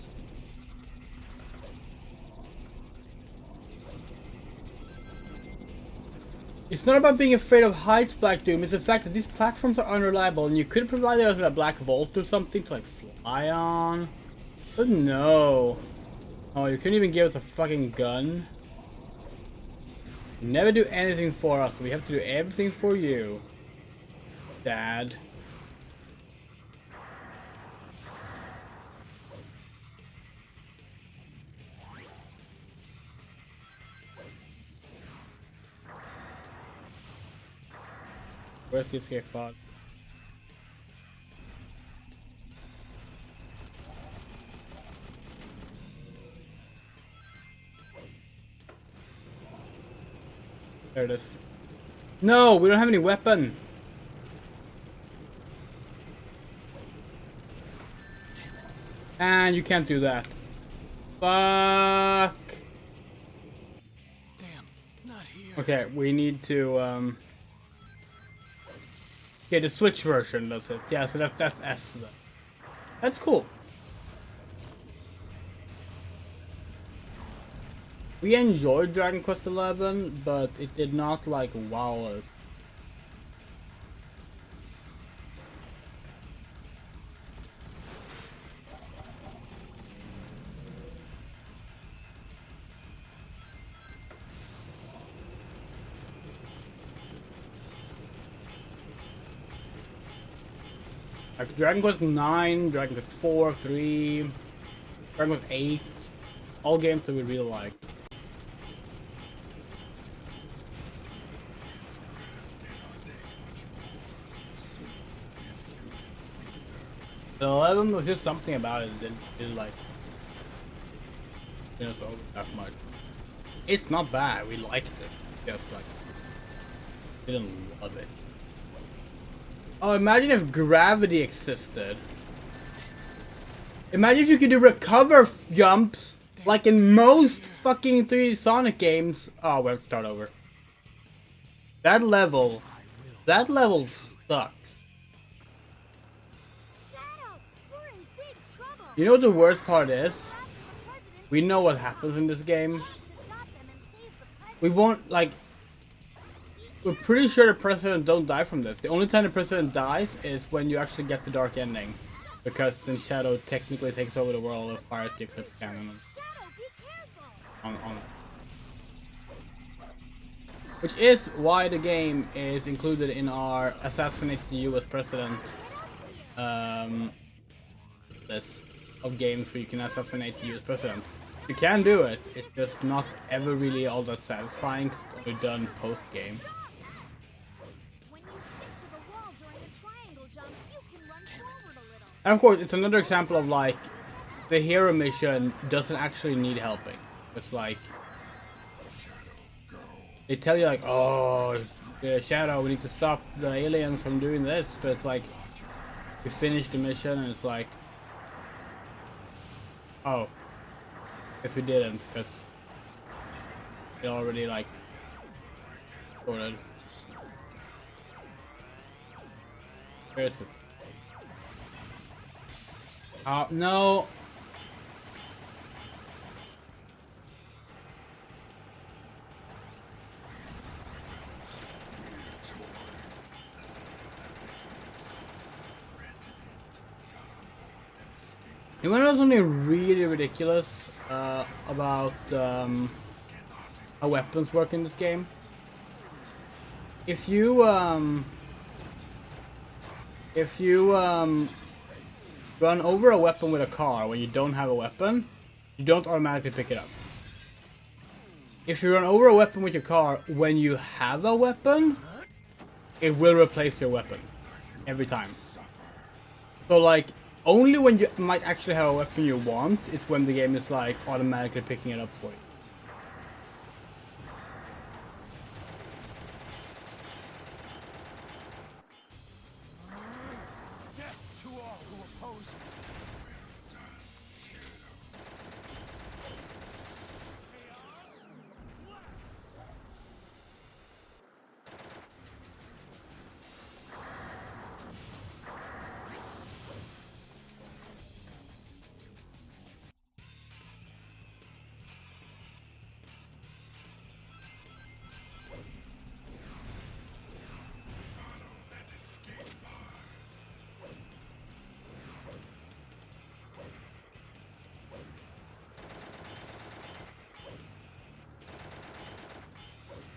It's not about being afraid of heights, Black Doom. It's the fact that these platforms are unreliable, and you could provide us with a black vault or something to like fly on. But no. Oh, you couldn't even give us a fucking gun. You never do anything for us, but we have to do everything for you, Dad. Where's the escape pod? There it is. No, we don't have any weapon. And you can't do that. Fuck. Damn, not here. Okay, we need to okay, the Switch version does it. Yeah, so that's S then. That's cool. We enjoyed Dragon Quest XI, but it did not like wow us. Like Dragon Quest 9, Dragon Quest 4, 3, Dragon Quest 8, all games that we really like. The 11 was just something about it that didn't like us over that much. It's not bad, we liked it, just like didn't love it. Oh, imagine if gravity existed. Imagine if you could do recover jumps like in most fucking 3D Sonic games. Oh, we'll start over. That level sucks. Shadow, we're in big trouble. You know what the worst part is? We know what happens in this game. We won't, like... We're pretty sure the president don't die from this. The only time the president dies is when you actually get the dark ending. Because then Shadow technically takes over the world and fires the Eclipse Cannon. On. Which is why the game is included in our Assassinate the US President list of games where you can assassinate the US President. You can do it, it's just not ever really all that satisfying because it's only done post-game. And of course, it's another example of like, the hero mission doesn't actually need helping. It's like, they tell you like, oh, Shadow, we need to stop the aliens from doing this, but it's like, you finish the mission and it's like, oh, if we didn't, because it already like sorted. Where is it? Oh no. You want to know something really ridiculous about how weapons work in this game? If you run over a weapon with a car when you don't have a weapon, you don't automatically pick it up. If you run over a weapon with your car when you have a weapon, it will replace your weapon every time. So like, only when you might actually have a weapon you want is when the game is like automatically picking it up for you. Death to all who oppose me.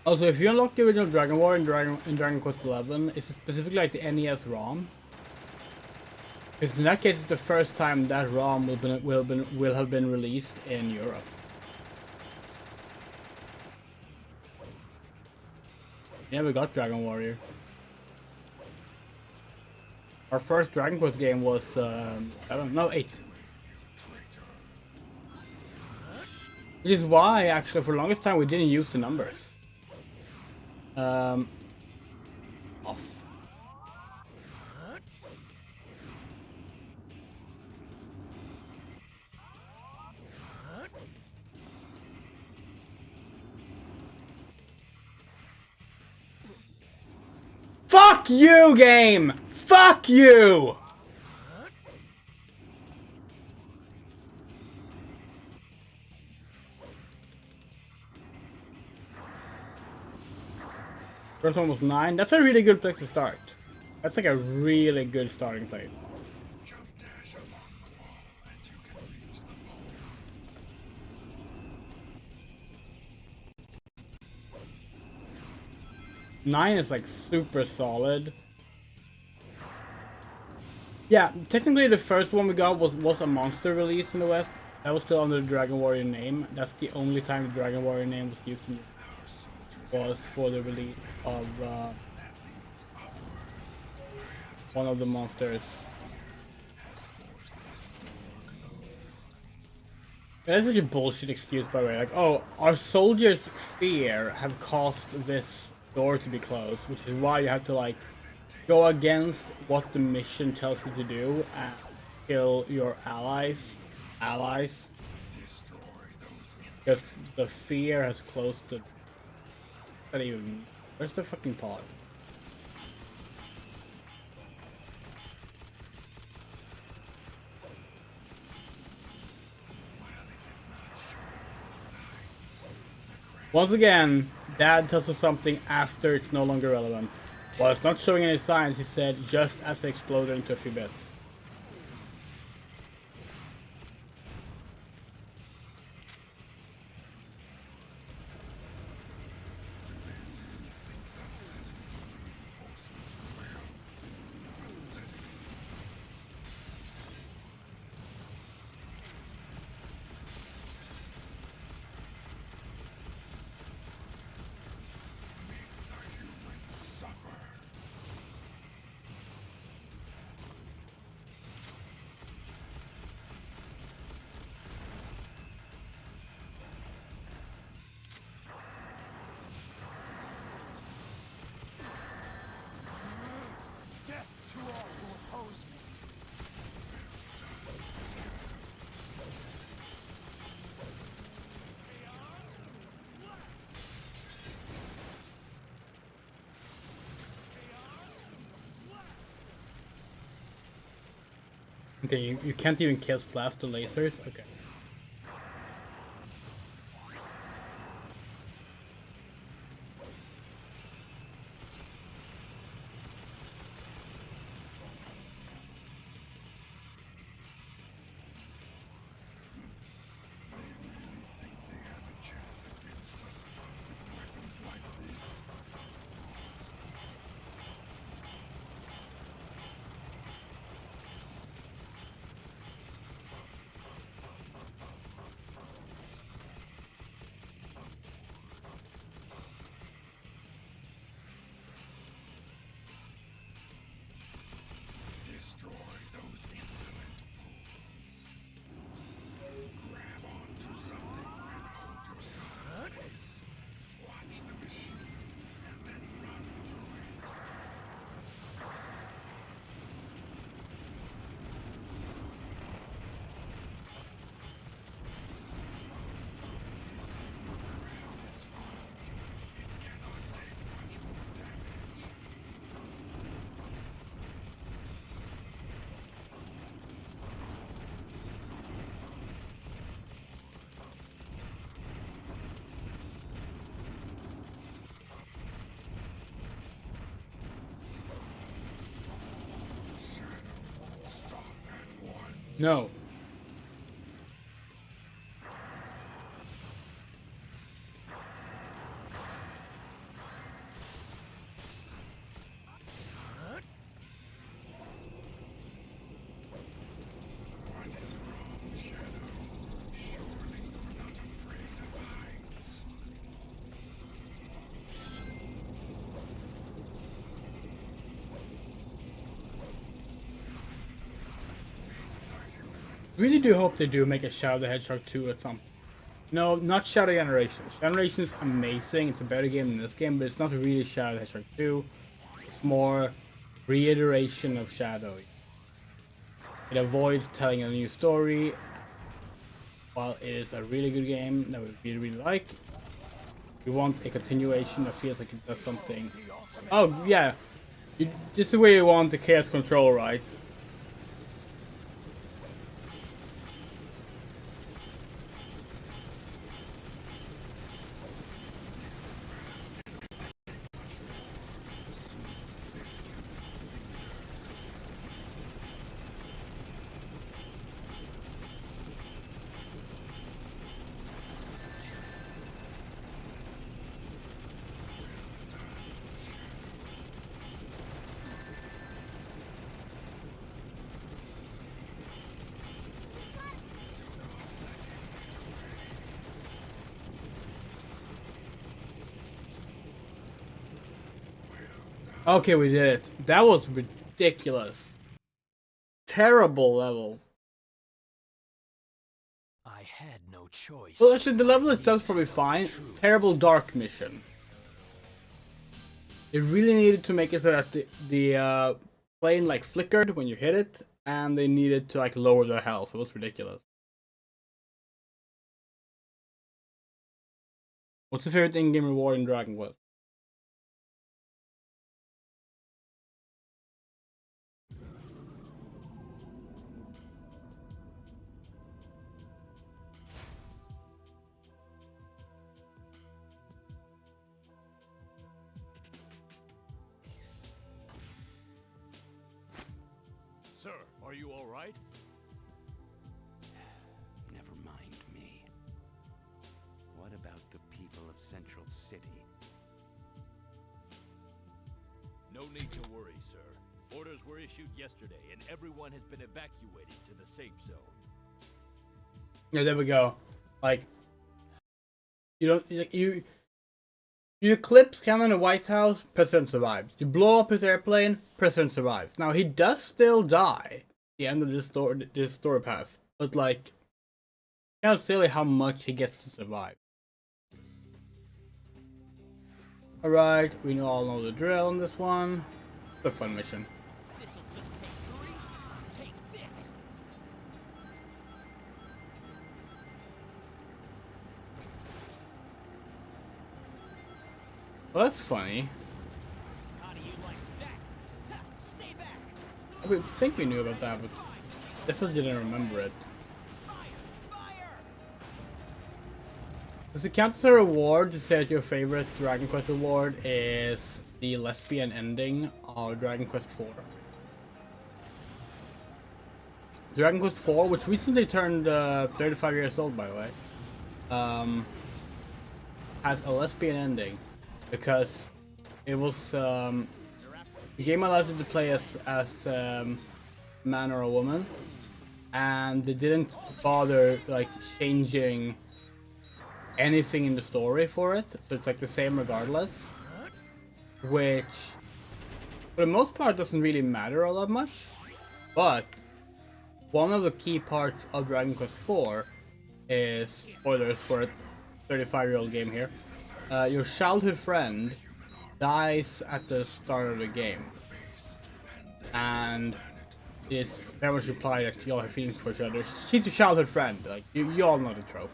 Also, if you unlock the original Dragon War in Dragon Quest XI, it's specifically like the NES ROM. Because in that case, it's the first time that ROM will have been released in Europe. Yeah, we got Dragon Warrior. Our first Dragon Quest game was 7, no 8. Which is why, actually, for the longest time we didn't use the numbers. Off. Fuck you, game! Fuck you! First one was 9. That's a really good place to start. That's like a really good starting place. Jump dash along the wall and you can reach the moon. 9 is like super solid. Yeah, technically the first one we got was a monster release in the West. That was still under the Dragon Warrior name. That's the only time the Dragon Warrior name was used in was for the release of one of the monsters. That's such a bullshit excuse, by the way. Like, oh, our soldiers' fear have caused this door to be closed, which is why you have to like go against what the mission tells you to do and kill your allies. Because the fear has closed the. Not even. Where's the fucking pod? Once again, Dad tells us something after it's no longer relevant. Well, it's not showing any signs, he said, just as it exploded into a few bits. Okay, you can't even cast blast the lasers? Okay. Destroy those insolent fools. Grab onto something and hold yourself in place. Watch the machine and then run through it. This super crowd is fun. It cannot take much more damage. Stop at once. No. What is wrong, Shadow? Surely you're not afraid of heights. Really do hope they do make a Shadow the Hedgehog 2 at some. No, not Shadow Generations. Generations is amazing. It's a better game than this game, but it's not really Shadow the Hedgehog 2. It's more reiteration of Shadow. It avoids telling a new story. While it is a really good game that we really like, we want a continuation that feels like it does something. Oh yeah, this is the way you want the chaos control, right? Okay, we did it. That was ridiculous. Terrible level. I had no choice. Well, actually, the level itself is probably fine. Terrible dark mission. They really needed to make it so that the plane like flickered when you hit it, and they needed to like lower the health. It was ridiculous. What's your favorite in-game reward in Dragon Quest? Sir, are you all right? Never mind me. What about the people of Central City? No need to worry, sir. Orders were issued yesterday, and everyone has been evacuated to the safe zone. Yeah, there we go. Like, you eclipse Cannon in the White House, President survives. You blow up his airplane, President survives. Now he does still die at the end of this story path, but like, kind of silly how much he gets to survive. All right, we all know the drill on this one. It's a fun mission. This'll just take 3. Take this. Well, that's funny. How do you like that? Ha, stay back. I would think we knew about that, but definitely didn't remember it. Does it count as a reward to say that your favorite Dragon Quest reward is the lesbian ending of Dragon Quest IV? Dragon Quest IV, which recently turned 35 years old, by the way, has a lesbian ending because it was the game allows you to play as a man or a woman, and they didn't bother like changing anything in the story for it, so it's like the same regardless, which for the most part doesn't really matter all that much. But one of the key parts of Dragon Quest IV is, spoilers for a 35-year-old game here, your childhood friend dies at the start of the game, and is very much implied that you all have feelings for each other. She's your childhood friend, like you all know the trope.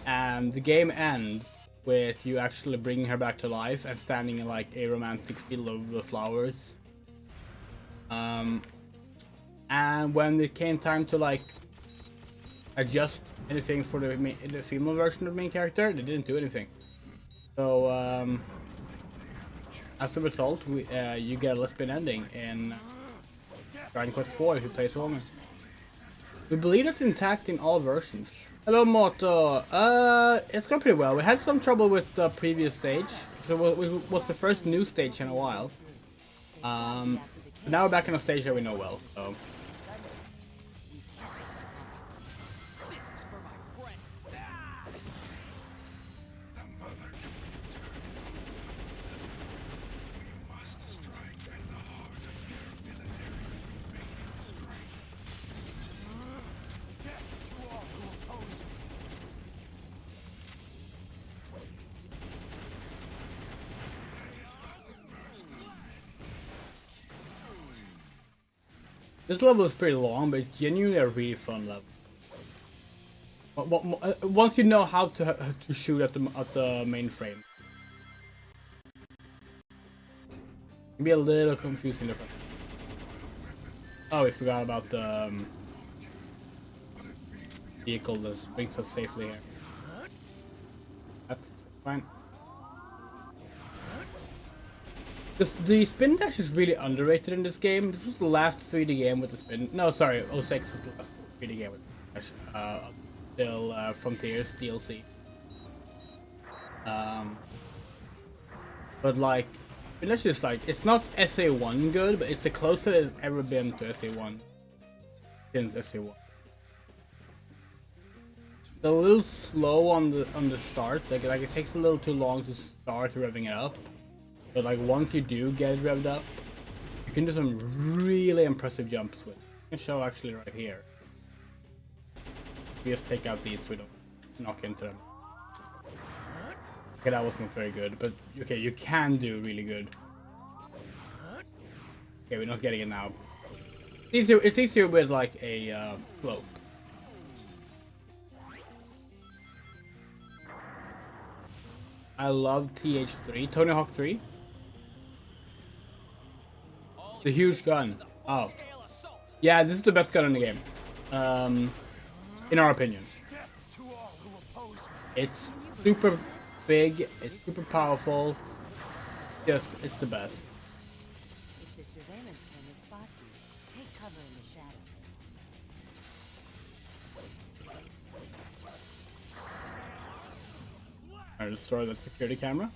And the game ends with you actually bringing her back to life and standing in like a romantic field of flowers. And when it came time to like adjust anything for the female version of the main character, they didn't do anything. So as a result, you get a lesbian ending in Dragon Quest IV if you play as a woman. We believe it's intact in all versions. Hello Moto, it's going pretty well. We had some trouble with the previous stage, so it was the first new stage in a while. But now we're back on a stage that we know well, so. This level is pretty long, but it's genuinely a really fun level. Once you know how to shoot at the main frame, it can be a little confusing. Oh, we forgot about the vehicle that brings us safely here. That's fine. The spin dash is really underrated in this game. This was the last 3D game with the spin. No, sorry, 06 was the last 3D game with the dash. Till Frontiers DLC. But like, spin dash is like, it's not SA1 good, but it's the closest it's ever been to SA1 since SA1. It's a little slow on the start. Like it takes a little too long to start revving it up. But like once you do get it revved up, you can do some really impressive jumps with it. I can show actually right here. We just take out these, we don't knock into them. Okay, that was not very good, but okay, you can do really good. Okay, we're not getting it now. It's easier with like a float. I love TH3, Tony Hawk 3. The huge gun. Oh. Yeah, this is the best gun in the game. In our opinion. It's super big, it's super powerful. Just, it's the best. If the surveillance camera spots you, take cover in the shadow. I destroy that security camera.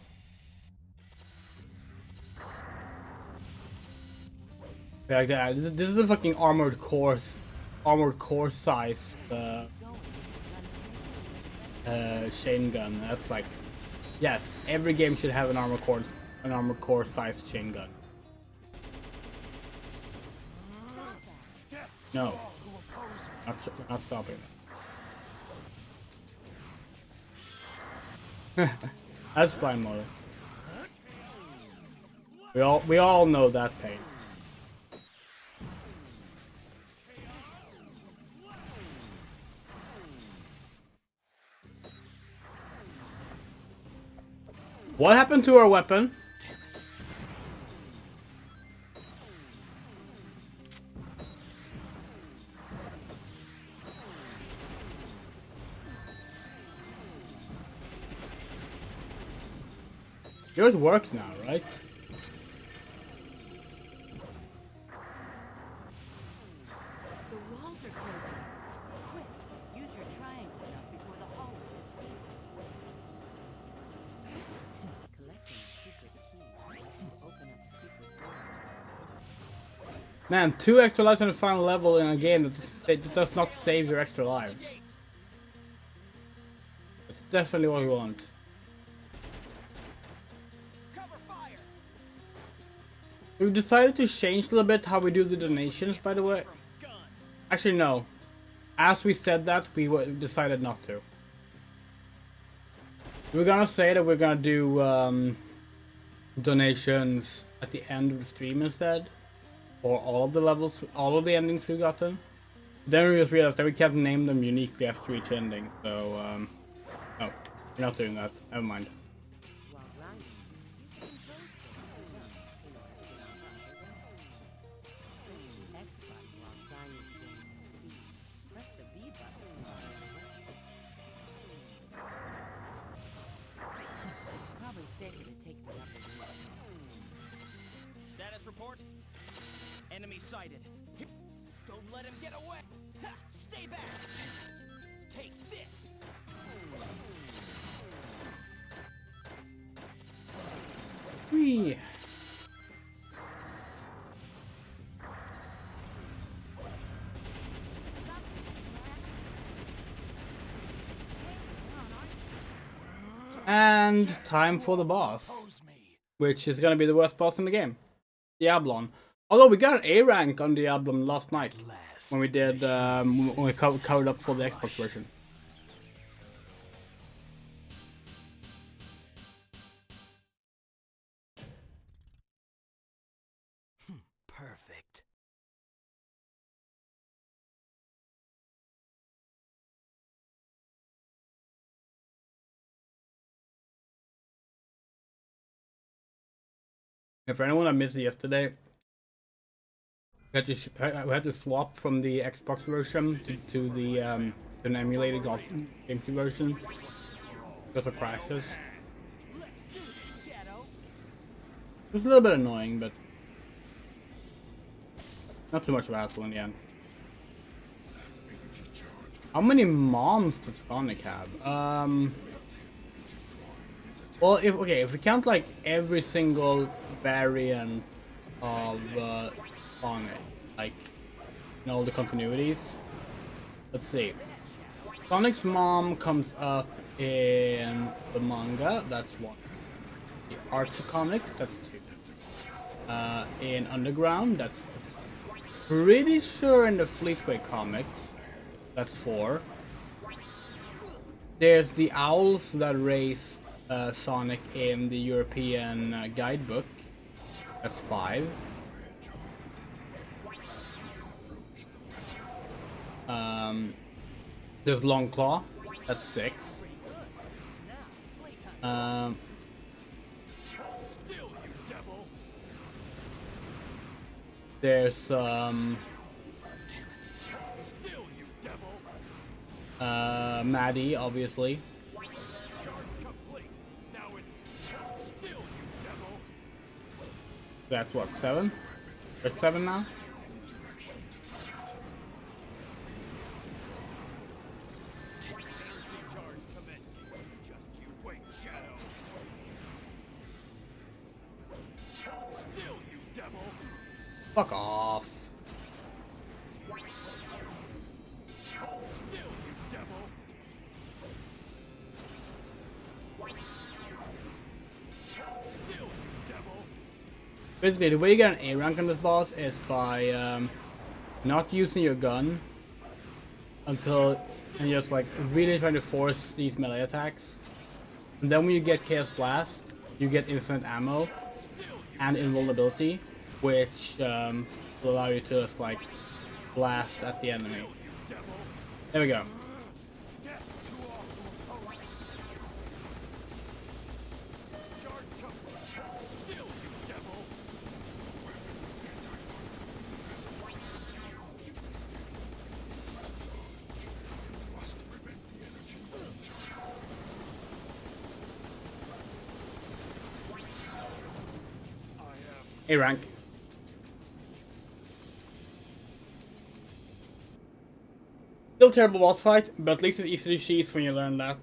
Like that. This is a fucking armored core size chain gun. That's like, yes, every game should have an armored core size chain gun. No, not stopping that. That's fine, Mother. We all know that pain. What happened to our weapon? You're at work now, right? The walls are closing. Quick, use your triangle jump before the hallway is sealed. Collecting secret keys will open up secret doors. Man, 2 extra lives on the final level in a game that does not save your extra lives. It's definitely what we want. We decided to change a little bit how we do the donations, by the way. Actually, no. As we said that, we decided not to. We're gonna say that we're gonna do donations at the end of the stream instead. For all of the levels, all of the endings we've gotten. Then we just realized that we can't name them uniquely after each ending, so no, we're not doing that. Never mind. While grinding, use the control stick to jump in order to get on top of them. Press the X button while grinding to gain some speed. Press the B button while on the way. It's probably safer to take the upper route. Status report. Enemy sighted. Don't let him get away. Ha! Stay back. Take this. Whee! And time for the boss, which is gonna be the worst boss in the game, Diablon. Although we got an A rank on Diablon last night when we did when we covered up for the Xbox version. Perfect. And for anyone that missed it yesterday, we had to swap from the Xbox version to the an emulated Gamecube version because of crashes. Let's do this, Shadow. It was a little bit annoying, but not too much of a hassle in the end. How many moms does Sonic have? Well, if we count like every single variant of Sonic, like in all the continuities. Let's see. Sonic's mom comes up in the manga. That's 1. The Archie comics. That's 2. In Underground. That's 3. Pretty sure in the Fleetway comics. That's 4. There's the owls that raised Sonic in the European guidebook. That's 5. There's Longclaw. That's 6. There's Maddie, obviously. That's what, 7? There's 7 now? Fuck off. Basically, the way you get an A rank on this boss is by not using your gun until and just like really trying to force these melee attacks. And then when you get Chaos Blast, you get infinite ammo and invulnerability, which will allow you to just like blast at the enemy. There we go. A rank. Still terrible boss fight, but at least it's easy to cheese when you learn that.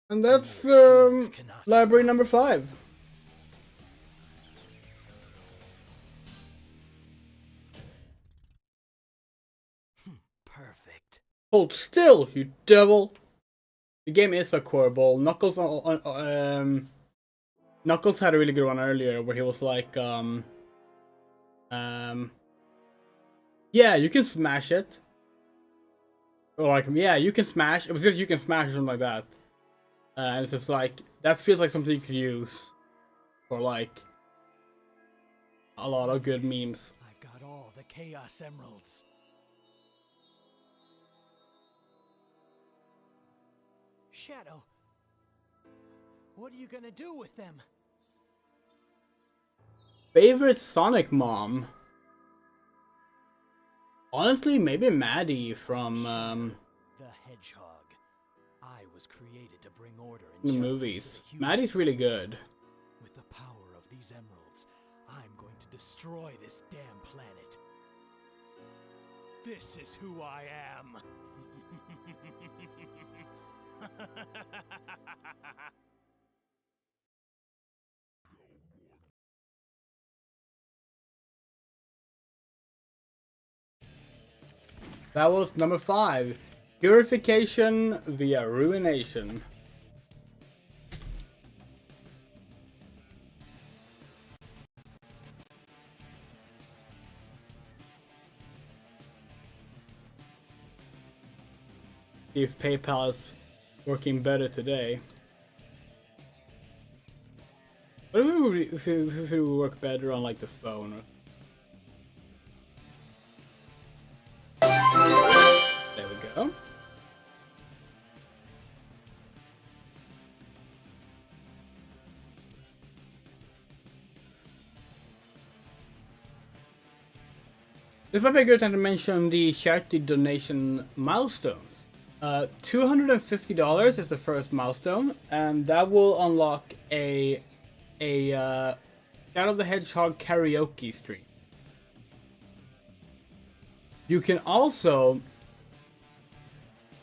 And that's library number 5. Perfect. Hold still, you devil! The game is a core ball. Knuckles Knuckles had a really good one earlier where he was like, yeah, you can smash it. Or like, yeah, you can smash. It was just you can smash or something like that. And it's just like, that feels like something you could use for like a lot of good memes. I've got all the Chaos Emeralds. Shadow, what are you gonna do with them? Favorite Sonic mom? Honestly, maybe Maddie from The Hedgehog. I was created to bring order the and movies. justice to the Maddie's humans. really good. With the power of these emeralds, I'm going to destroy this damn planet. This is who I am. That was number 5. Purification via ruination. See if PayPal is working better today. What if it would work better on like the phone? There we go. This might be a good time to mention the charity donation milestones. $250 is the first milestone, and that will unlock a Shadow the Hedgehog karaoke stream. You can also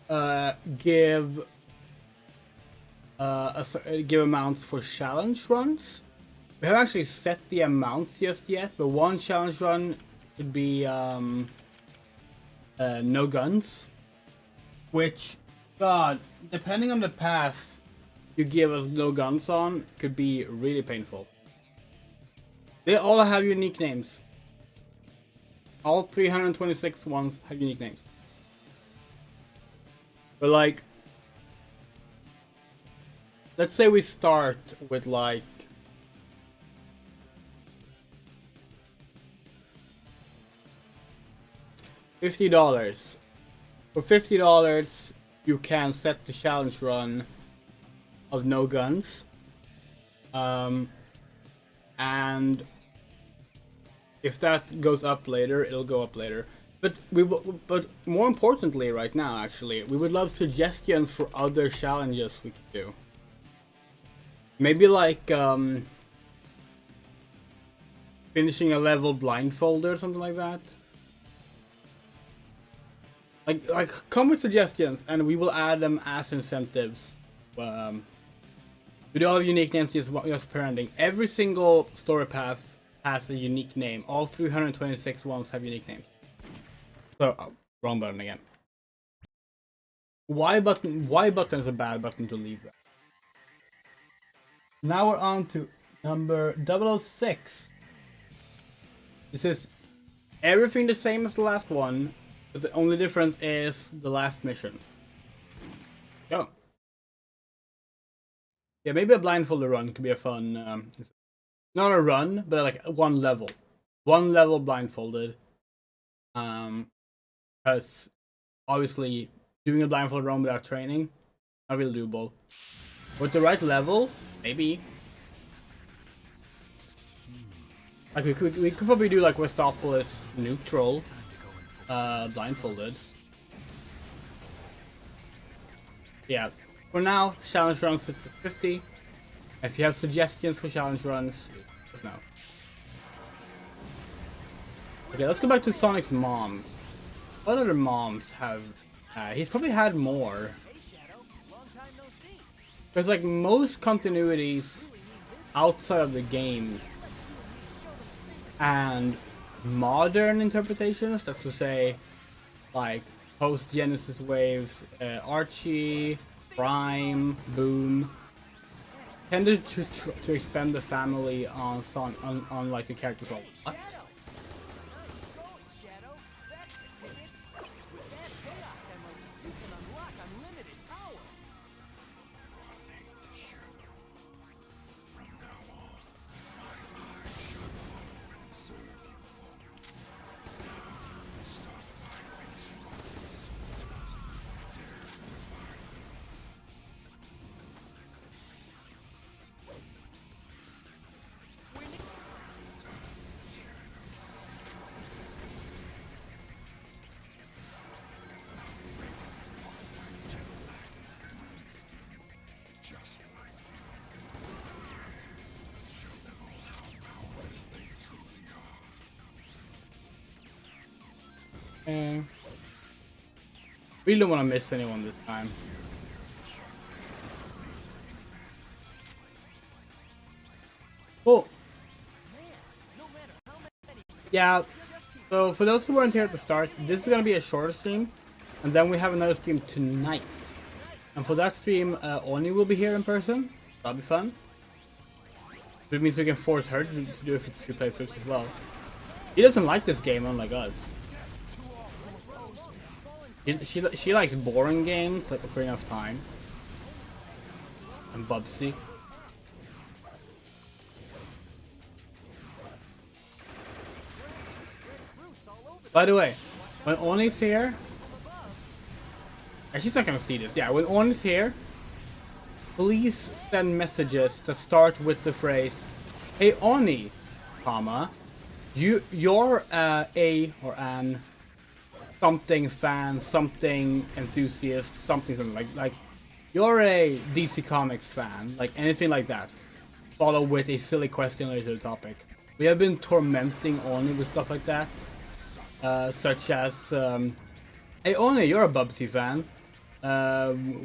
give amounts for challenge runs. We haven't actually set the amounts just yet, but one challenge run could be no guns, which, God, depending on the path you give us no guns on, could be really painful. They all have unique names. All 326 ones have unique names. But like, let's say we start with like $50. For $50, you can set the challenge run of no guns. And if that goes up later, it'll go up later. But but more importantly, right now, actually, we would love suggestions for other challenges we could do. Maybe like finishing a level blindfolded or something like that. Like come with suggestions, and we will add them as incentives. We do all have unique names, just per ending. Every single story path has a unique name. All 326 ones have unique names. So, wrong button again. Y button is a bad button to leave. Now we're on to number 006. This is everything the same as the last one, but the only difference is the last mission. Go. Yeah, maybe a blindfolded run could be a fun, not a run, but like one level. One level blindfolded. Because obviously doing a blindfolded run without training, not really doable. With the right level, maybe. Like we could probably do like Westopolis neutral, blindfolded. Yeah. For now, challenge run 50. If you have suggestions for challenge runs, just know. Okay, let's go back to Sonic's moms. What other moms have... he's probably had more. Hey, Shadow. Long time no see. Because like most continuities outside of the games and modern interpretations, that's to say like post-Genesis waves, Archie, Prime, Boom, tended to expand the family on like the characters like what? Nice going, Shadow. That's the ticket. With that Chaos Emerald, you can unlock unlimited power. From now on, my eyes shut up and serve you folks. Stop by these fucking soldiers. Dare to defy them. Just like show them all how powerless they truly are. Really don't want to miss anyone this time. Well, yeah, so for those who weren't here at the start, this is going to be a shorter stream, and then we have another stream tonight. And for that stream, Oni will be here in person. That'll be fun. It means we can force her to do a few playthroughs as well. He doesn't like this game, unlike us. She likes boring games like Ocarina of Time and Bubsy. By the way, when Oni's here, she's not gonna see this. Yeah, when Oni's here, please send messages that start with the phrase, "Hey Oni, comma, you're a or an something fan, something enthusiast, something like you're a DC Comics fan, like anything like that." Follow with a silly question related to the topic. We have been tormenting Oni with stuff like that, such as, "Hey Oni, you're a Bubsy fan.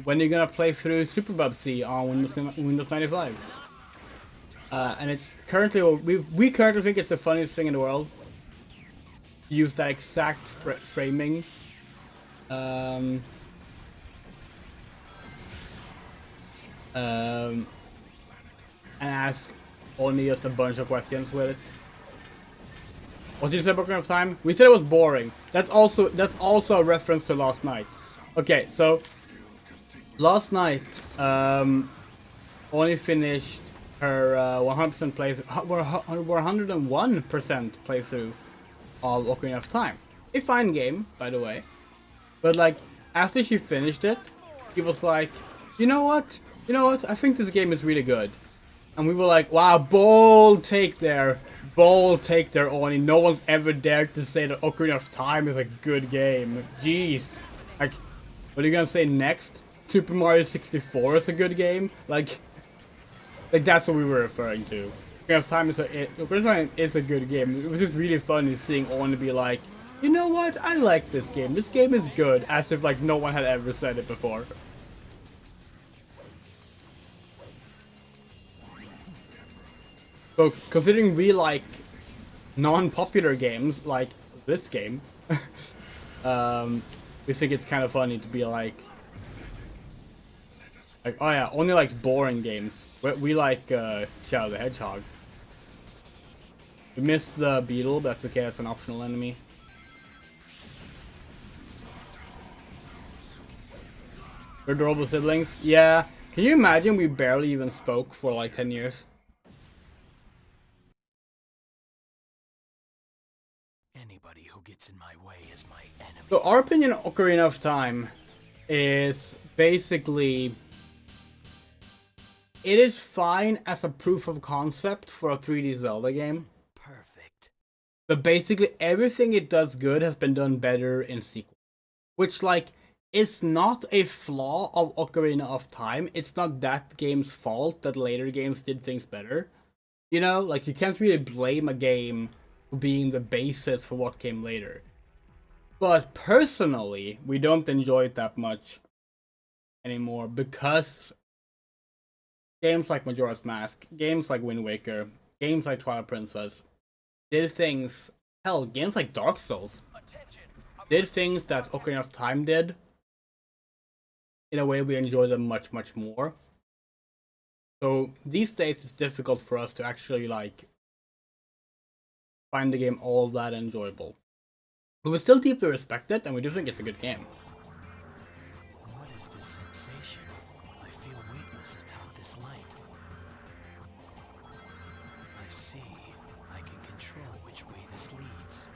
When are you gonna play through Super Bubsy on Windows 95?" And it's currently, we currently think it's the funniest thing in the world. Use that exact framing. And ask only just a bunch of questions with it. What did you say about Ocarina of Time? We said it was boring. That's also a reference to last night. Okay, so last night, Oni finished her 100% playthrough, 101% playthrough of Ocarina of Time. A fine game, by the way. But like, after she finished it, she was like, you know what? I think this game is really good. And we were like, wow, bold take there, Oni. No one's ever dared to say that Ocarina of Time is a good game. Jeez. Like, what are you gonna say next? Super Mario 64 is a good game? Like that's what we were referring to. Ocarina of Time is a good game. It was just really funny seeing Oni be like, you know what? I like this game. This game is good. As if like no one had ever said it before. So considering we like non-popular games like this game, we think it's kind of funny to be like, oh yeah, Oni likes boring games. We like Shadow the Hedgehog. We missed the beetle, but that's okay, that's an optional enemy. We're adorable siblings? Yeah. Can you imagine we barely even spoke for like 10 years? Anybody who gets in my way is my enemy. So our opinion on Ocarina of Time is basically, it is fine as a proof of concept for a 3D Zelda game. Perfect. But basically everything it does good has been done better in sequel. Which like, it's not a flaw of Ocarina of Time. It's not that game's fault that later games did things better. You know, like you can't really blame a game for being the basis for what came later. But personally, we don't enjoy it that much anymore because games like Majora's Mask, games like Wind Waker, games like Twilight Princess did things. Hell, games like Dark Souls did things that Ocarina of Time did. In a way, we enjoy them much, much more. So these days, it's difficult for us to actually like find the game all that enjoyable. But we still deeply respect it, and we do think it's a good game. What is this sensation? I feel weightless atop this light. I see. I can control which way this leads.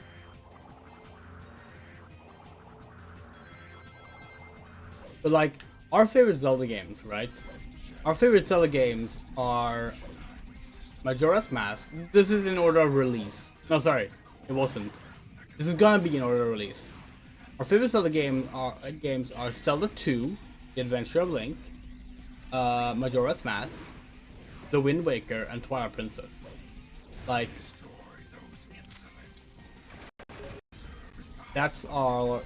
But like, our favorite Zelda games, right? Our favorite Zelda games are Majora's Mask. This is in order of release. No, sorry, it wasn't. This is gonna be in order of release. Our favorite Zelda games are Zelda 2, The Adventure of Link, Majora's Mask, The Wind Waker, and Twilight Princess. Like, that's our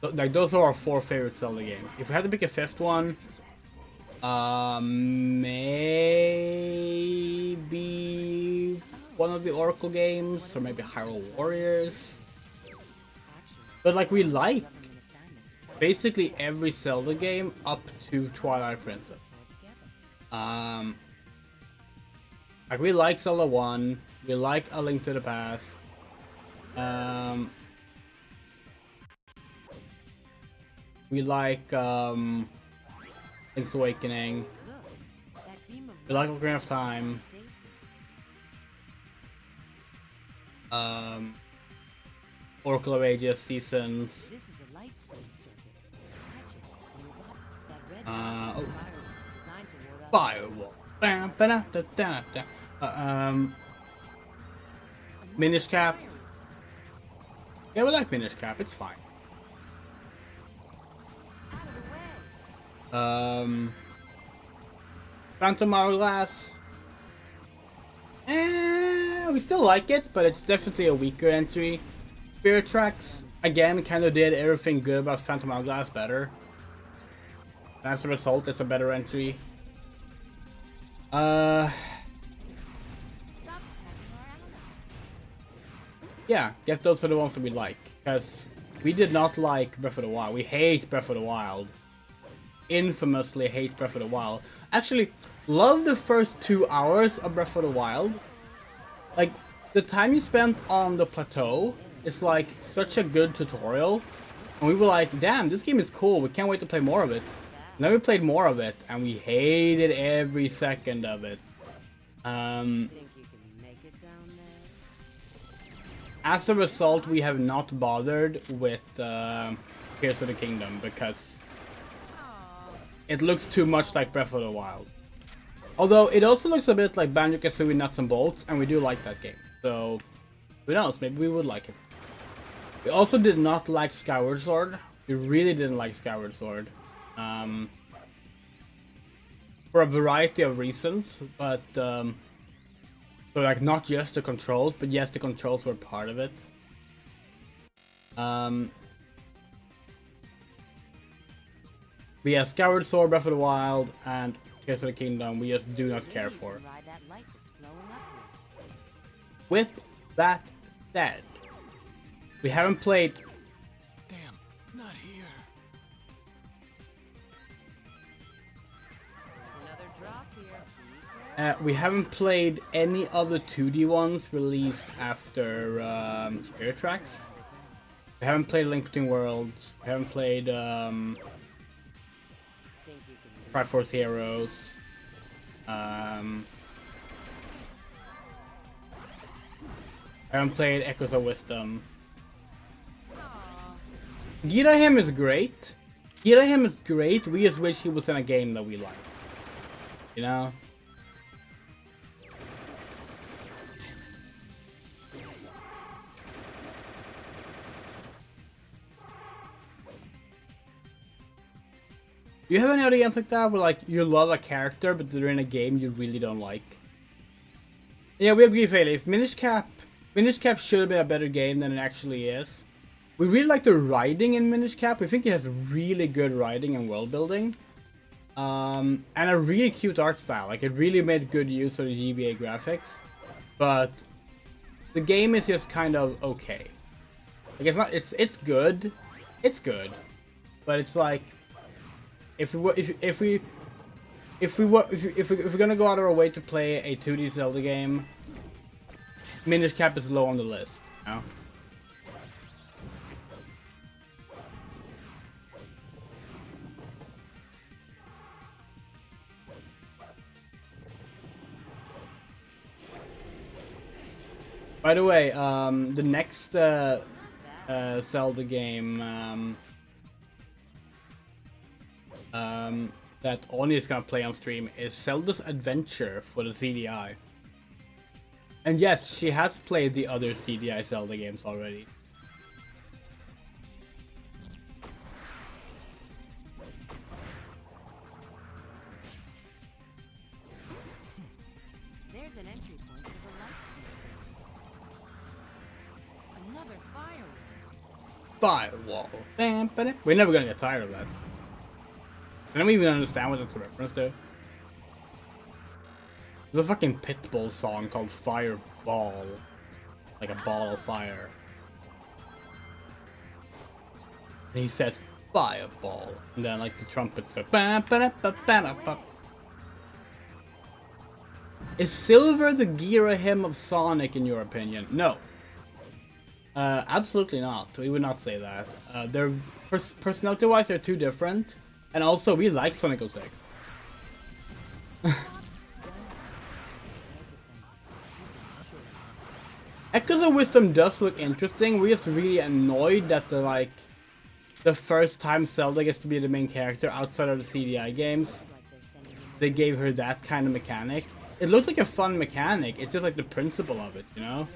like those are our 4 favorite Zelda games. If we had to pick a 5th one, maybe one of the Oracle games, or maybe Hyrule Warriors. But like, we like basically every Zelda game up to Twilight Princess. Like, we like Zelda 1, we like A Link to the Past. We like Link's Awakening. We like Ocarina of Time. Oracle of Ages, Seasons. This is a light speed circuit. Touch it, and you got that red Oh. designed to ward off Firewall. Minish Cap. Yeah, we like Minish Cap, it's fine. Phantom Hourglass. We still like it, but it's definitely a weaker entry. Spirit Tracks, again, kind of did everything good about Phantom Hourglass better. And as a result, it's a better entry. Yeah, guess those are the ones that we like. Because we did not like Breath of the Wild. We hate Breath of the Wild. Infamously hate Breath of the Wild. Actually, love the first 2 hours of Breath of the Wild. Like, the time you spent on the plateau is like such a good tutorial. And we were like, damn, this game is cool. We can't wait to play more of it. And then we played more of it, and we hated every second of it. Think you can make it down there? As a result, we have not bothered with Tears of the Kingdom because it looks too much like Breath of the Wild. Although it also looks a bit like Banjo-Kazooie Nuts and Bolts, and we do like that game. So, who knows, maybe we would like it. We also did not like Skyward Sword. We really didn't like Skyward Sword. For a variety of reasons, but so like not just the controls, but yes, the controls were part of it. But yeah, Skyward Sword, Breath of the Wild, and Tears of the Kingdom, we just do not care for. Ride that light that's flowing up here. With that said, we haven't played. Damn, not here. Another drop here. We haven't played any of the 2D ones released after Spirit Tracks. We haven't played Link Between Worlds. We haven't played Triforce Heroes. I haven't played Echoes of Wisdom. Girahim is great. Girahim is great. We just wish he was in a game that we like. You know? Do you have any other games like that where like you love a character but they're in a game you really don't like? Yeah, we agree, Faye. If Minish Cap should have been a better game than it actually is. We really like the writing in Minish Cap. We think it has really good writing and world building. And a really cute art style. Like, it really made good use of the GBA graphics. But the game is just kind of okay. Like, it's not, it's good. It's good. But it's like, if we're gonna go out of our way to play a 2D Zelda game, Minish Cap is low on the list, you know? By the way, the next Zelda game that Oni is gonna play on stream is Zelda's Adventure for the CDI. And yes, she has played the other CDI Zelda games already. There's an entry point to the lights feature. Another firewall. Firewall. We're never gonna get tired of that. I don't even understand what that's a reference to. There's a fucking Pitbull song called Fireball. Like a ball of fire. And he says, Fireball. And then like the trumpets go, ba ba ba ba ba. Is Silver the Gira hymn of Sonic in your opinion? No. Absolutely not. We would not say that. They're personality-wise, they're too different. And also, we like Sonic 06. Echoes of Wisdom does look interesting. We're just really annoyed that the first time Zelda gets to be the main character outside of the CDI games, they gave her that kind of mechanic. It looks like a fun mechanic. It's just like the principle of it, you know?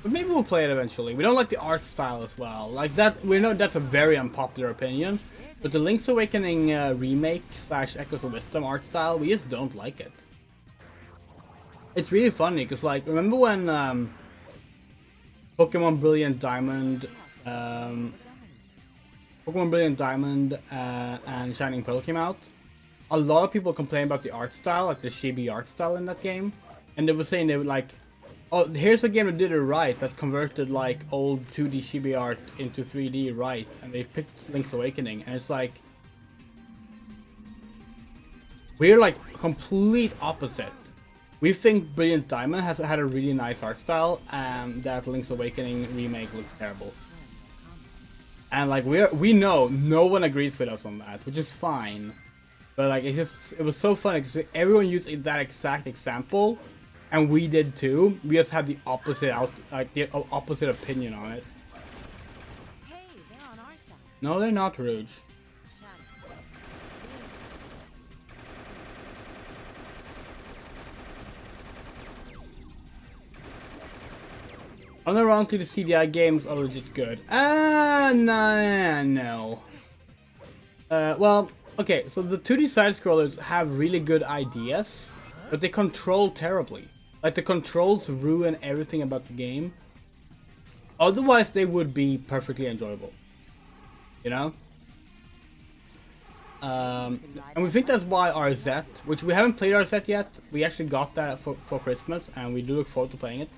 But maybe we'll play it eventually. We don't like the art style as well. Like that, we know that's a very unpopular opinion. But the Link's Awakening remake / Echoes of Wisdom art style, we just don't like it. It's really funny because, like, remember when Pokemon Brilliant Diamond, and Shining Pearl came out? A lot of people complained about the art style, like the chibi art style in that game, and they were saying they would like, oh, here's a game that did it right, that converted like old 2D chibi art into 3D right, and they picked Link's Awakening, and it's like, we're like complete opposite. We think Brilliant Diamond has had a really nice art style, and that Link's Awakening remake looks terrible. And like we know no one agrees with us on that, which is fine. But like it was so funny because everyone used that exact example. And we did too. We just had the opposite opposite opinion on it. Hey, they're on our side. No, they're not, Rouge. Unironically, the CDI games are legit good. No. Well, okay, so the 2D side-scrollers have really good ideas, but they control terribly. Like, the controls ruin everything about the game. Otherwise, they would be perfectly enjoyable. You know? And we think that's why RZ, which we haven't played RZ yet, we actually got that for Christmas, and we do look forward to playing it.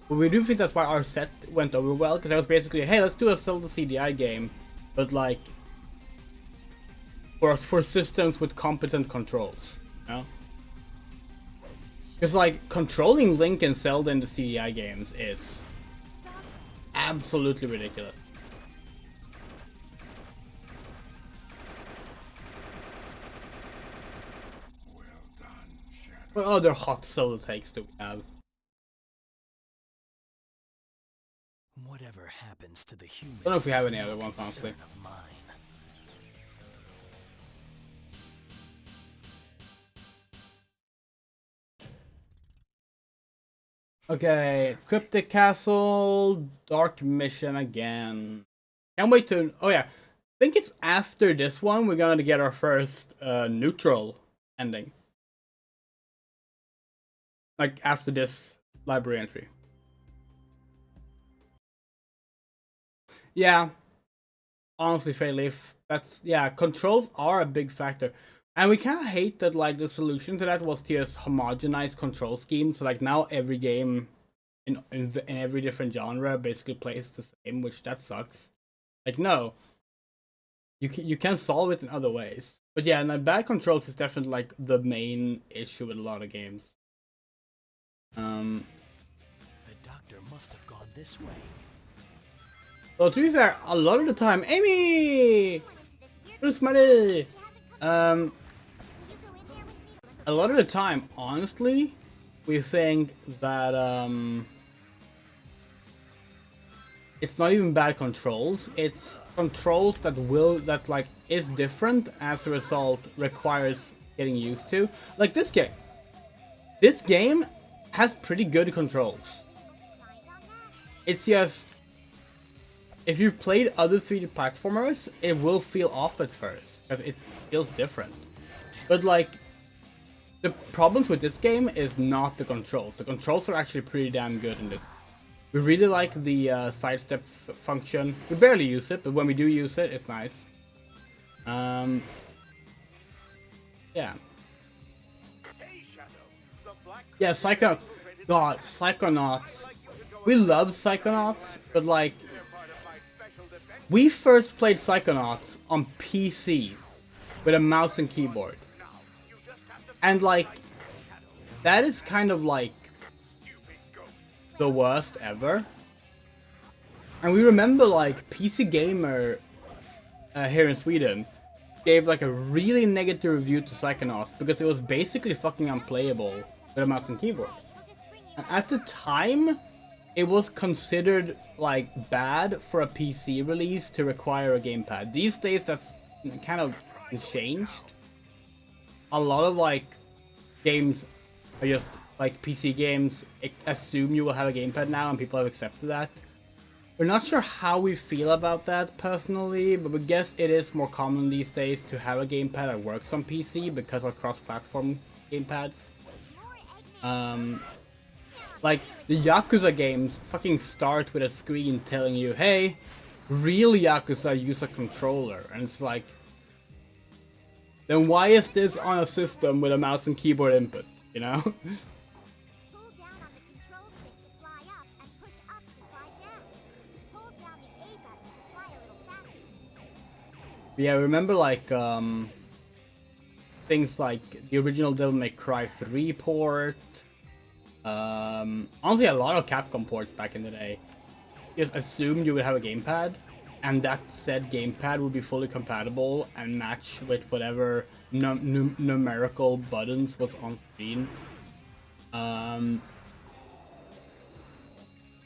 But we do think that's why RZ went over well, because I was basically, hey, let's do a Zelda CDI game, but like, for systems with competent controls, you know? Because, like, controlling Link and Zelda in the CDI games is absolutely ridiculous. Well done, Shadow. What other hot solo takes do we have? Whatever happens to the humans, I don't know if we have any other ones, honestly. of mine. Okay, Cryptic Castle, Dark Mission again. Can't wait to. Oh yeah, I think it's after this one we're gonna get our first neutral ending. Like after this library entry. Yeah, honestly, Fayleaf, that's yeah. Controls are a big factor, and we kind of hate that like the solution to that was to just homogenize control schemes. So like now every game in every different genre basically plays the same, which that sucks. Like no, you can solve it in other ways. But yeah, and bad controls is definitely like the main issue with a lot of games. The doctor must have gone this way. So to be fair, a lot of the time, Amy, Bruce money. A lot of the time, honestly, we think that it's not even bad controls. It's controls that like is different as a result requires getting used to. Like this game. This game has pretty good controls. It's just if you've played other 3D platformers, it will feel off at first because it feels different. But like the problems with this game is not the controls. The controls are actually pretty damn good in this. We really like the sidestep function. We barely use it, but when we do use it, it's nice. Yeah. Yeah, Psychonauts. God, Psychonauts. We love Psychonauts, but like we first played Psychonauts on PC with a mouse and keyboard. And like that is kind of like the worst ever. And we remember like PC Gamer here in Sweden gave like a really negative review to Psychonauts because it was basically fucking unplayable with a mouse and keyboard. And at the time, it was considered like bad for a PC release to require a gamepad. These days, that's kind of changed. A lot of like games are just like PC games assume you will have a gamepad now, and people have accepted that. We're not sure how we feel about that personally, but we guess it is more common these days to have a gamepad that works on PC because of cross-platform gamepads. Like the Yakuza games fucking start with a screen telling you, hey, real Yakuza use a controller, and it's like, then why is this on a system with a mouse and keyboard input, you know? Yeah, remember like things like the original Devil May Cry 3 port. Honestly, a lot of Capcom ports back in the day. Just assumed you would have a gamepad, and that said gamepad would be fully compatible and match with whatever numerical buttons was on screen.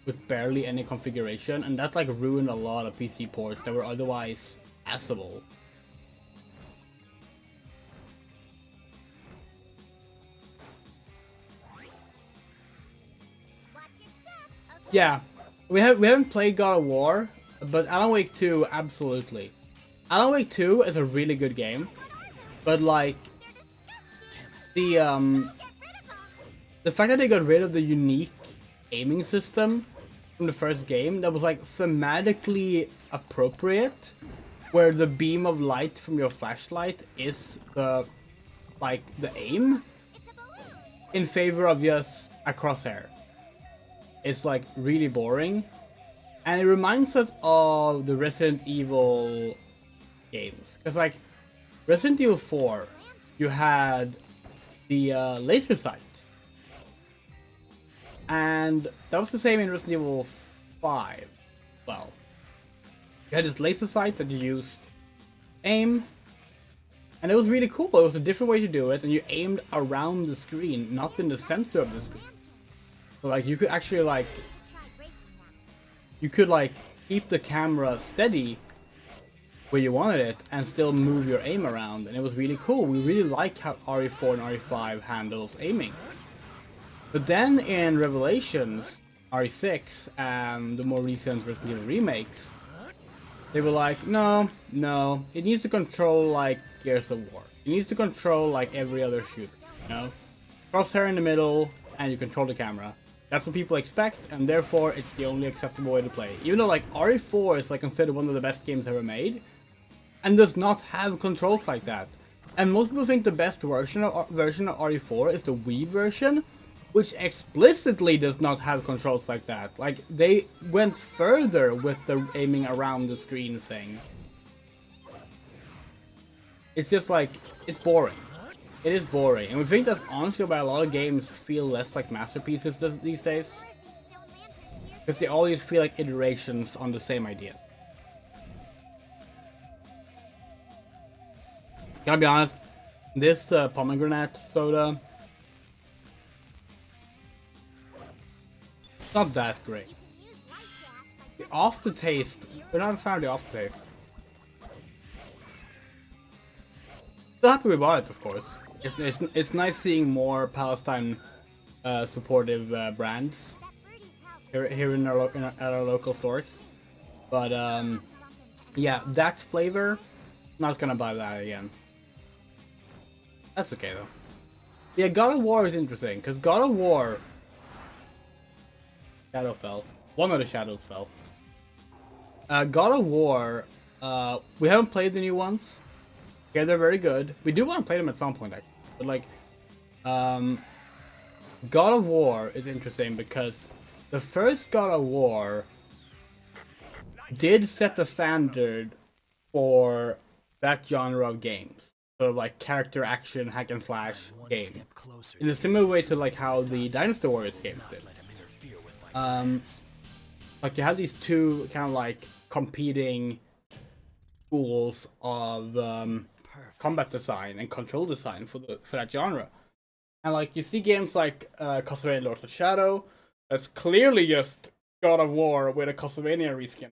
With barely any configuration, and that like ruined a lot of PC ports that were otherwise passable. Yeah, we haven't played God of War, but Alan Wake 2 absolutely. Alan Wake 2 is a really good game, but like the fact that they got rid of the unique aiming system from the first game that was like thematically appropriate, where the beam of light from your flashlight is the aim in favor of just a crosshair. It's like really boring, and it reminds us of the Resident Evil games, because like Resident Evil 4 you had the laser sight, and that was the same in Resident Evil 5. Well, you had this laser sight that you used aim, and it was really cool. It was a different way to do it, and you aimed around the screen, not in the center of the screen. So like you could actually like keep the camera steady where you wanted it and still move your aim around, and it was really cool. We really like how RE4 and RE5 handles aiming. But then in Revelations, RE6, and the more recent Resident Evil remakes, they were like, no, it needs to control like Gears of War. It needs to control like every other shooter, you know? Crosshair in the middle, and you control the camera. That's what people expect, and therefore it's the only acceptable way to play. Even though like RE4 is like considered one of the best games ever made, and does not have controls like that. And most people think the best version of RE4 is the Wii version, which explicitly does not have controls like that. Like, they went further with the aiming around the screen thing. It's just like, it's boring. It is boring. And we think that's honestly why a lot of games feel less like masterpieces these days. Because they always feel like iterations on the same idea. Gotta be honest, this pomegranate soda, not that great. The aftertaste, we're not a fan of the aftertaste. Still happy we bought it, of course. It's nice seeing more Palestine supportive brands here in at our local stores. But yeah, that flavor, not gonna buy that again. That's okay though. Yeah, God of War is interesting because God of War. Shadow fell. One of the shadows fell. God of War, we haven't played the new ones. Yeah, they're very good. We do want to play them at some point, actually. But like, God of War is interesting because the first God of War did set the standard for that genre of games. Sort of like character action hack and slash game. In a similar way to like how the Dynasty Warriors games did. Like you had these two kind of like competing schools of combat design and control design for that genre. And like you see games like Castlevania Lords of Shadow, that's clearly just God of War with a Castlevania reskin,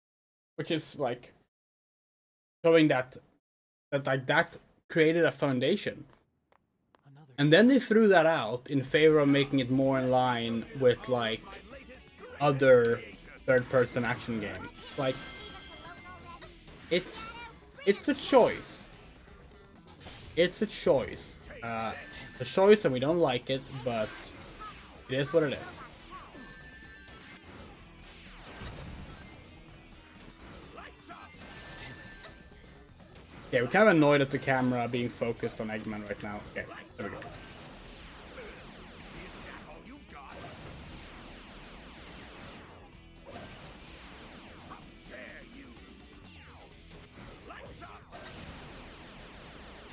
which is like showing that created a foundation. And then they threw that out in favor of making it more in line with like other third-person action games. Like, it's a choice. It's a choice. A choice, and we don't like it, but it is what it is. Yeah, we're kind of annoyed at the camera being focused on Eggman right now. Okay, there we go.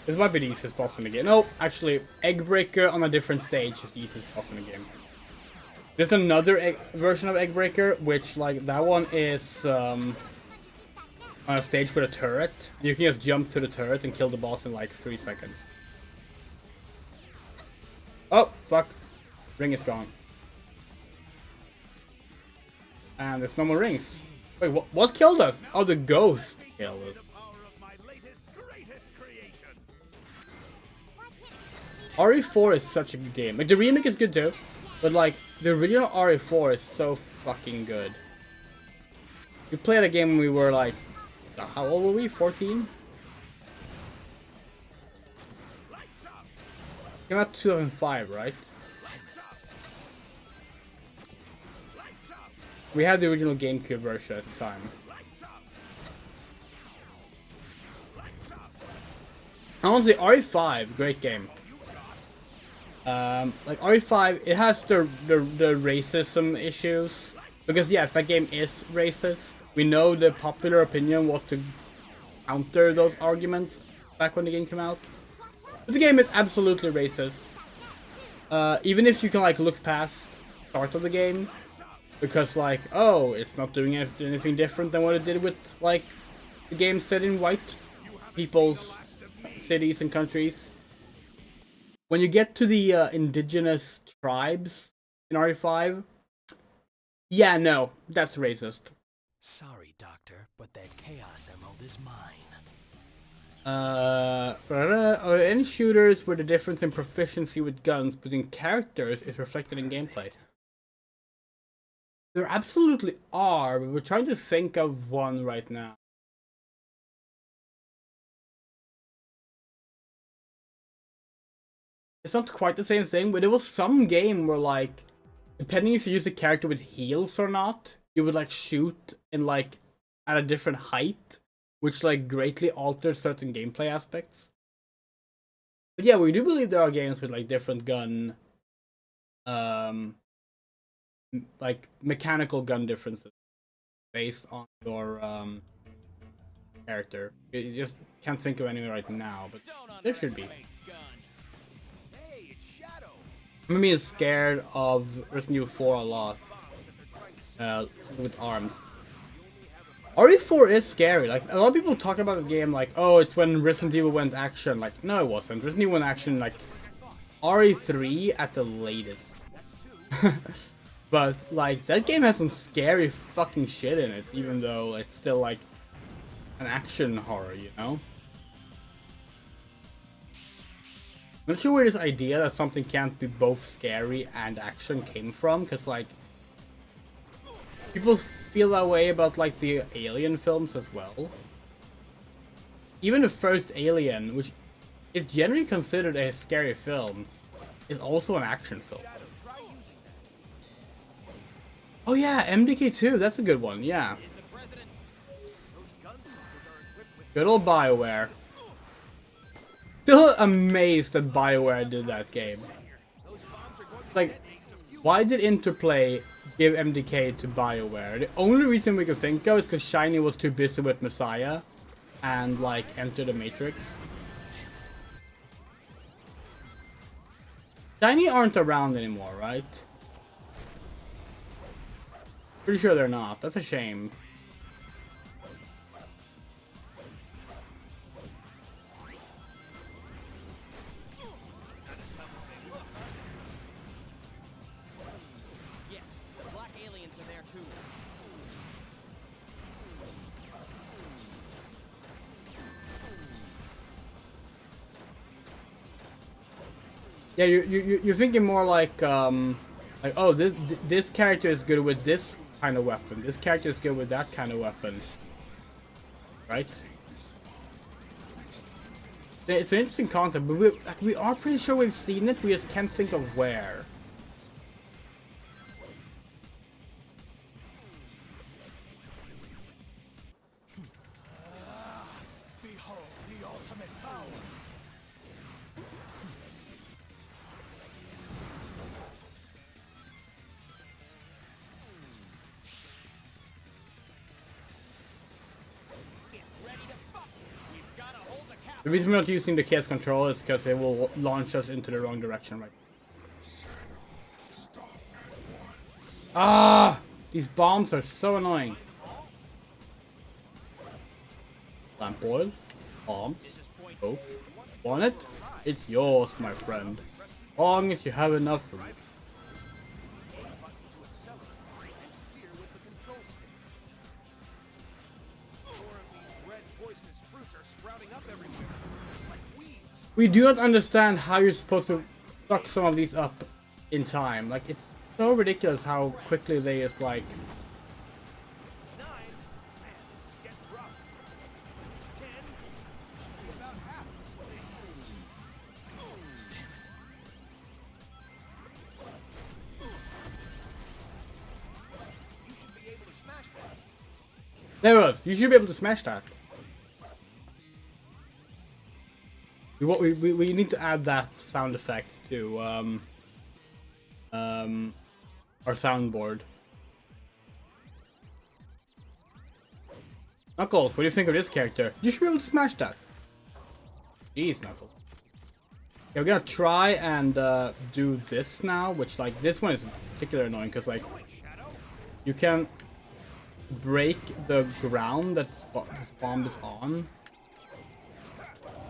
This might be the easiest boss in the game. No, actually, Eggbreaker on a different stage is the easiest boss in the game. There's another version of Eggbreaker, which, like, that one is on a stage with a turret. You can just jump to the turret and kill the boss in, like, 3 seconds. Oh, fuck. Ring is gone. And there's no more rings. Wait, what killed us? Oh, the ghost killed us. RE4 is such a good game. Like, the remake is good too, but like, the original RE4 is so fucking good. We played a game when we were like, how old were we? 14? Came out 2005, right? We had the original Gamecube version at the time. Honestly, RE5, great game. Like RE5, it has the racism issues, because yes, that game is racist. We know the popular opinion was to counter those arguments back when the game came out. But the game is absolutely racist. Even if you can like look past the start of the game, because like, oh, it's not doing anything different than what it did with like the game set in white people's cities and countries. When you get to the indigenous tribes in RE5, yeah, no, that's racist. Sorry, Doctor, but that Chaos Emerald is mine. Are there any shooters where the difference in proficiency with guns between characters is reflected in gameplay? There absolutely are, but we're trying to think of one right now. It's not quite the same thing, but there was some game where, like, depending if you use the character with heals or not, you would like shoot in like at a different height, which like greatly alters certain gameplay aspects. But yeah, we do believe there are games with like different gun, like mechanical gun differences based on your character. You just can't think of any right now, but there should be. Hey, it's Shadow. I'm being scared of Resident Evil 4 a lot. With arms. RE4 is scary. Like, a lot of people talk about the game like, oh, it's when Resident Evil went action. Like, no, it wasn't. Resident Evil went action like RE3 at the latest. But like, that game has some scary fucking shit in it, even though it's still like an action horror, you know? I'm not sure where this idea that something can't be both scary and action came from, because like, people feel that way about like the Alien films as well. Even the first Alien, which is generally considered a scary film, is also an action film. Oh yeah, MDK2, that's a good one, yeah. Good old BioWare. Still amazed that BioWare did that game. Like, why did Interplay give MDK to BioWare? The only reason we can think of is because Shiny was too busy with Messiah and like Enter the Matrix. Shiny aren't around anymore, right? Pretty sure they're not. That's a shame. Yes, the black aliens are there too. Yeah, you're thinking more like oh, this character is good with this kind of weapon. This character is good with that kind of weapon, right? It's an interesting concept, but we are pretty sure we've seen it. We just can't think of where. Behold the ultimate power. The reason we're not using the chaos control is because it will launch us into the wrong direction, right? Ah! These bombs are so annoying. Lamp oil. Bombs. Oh. Want it? It's yours, my friend. As long as you have enough room. We do not understand how you're supposed to suck some of these up in time. Like, it's so ridiculous how quickly they just like... There it was. You should be able to smash that. We need to add that sound effect to our soundboard. Knuckles, what do you think of this character? You should be able to smash that. Jeez, Knuckles. Okay, we're gonna try and do this now, which like this one is particularly annoying because like you can break the ground that this bomb is on.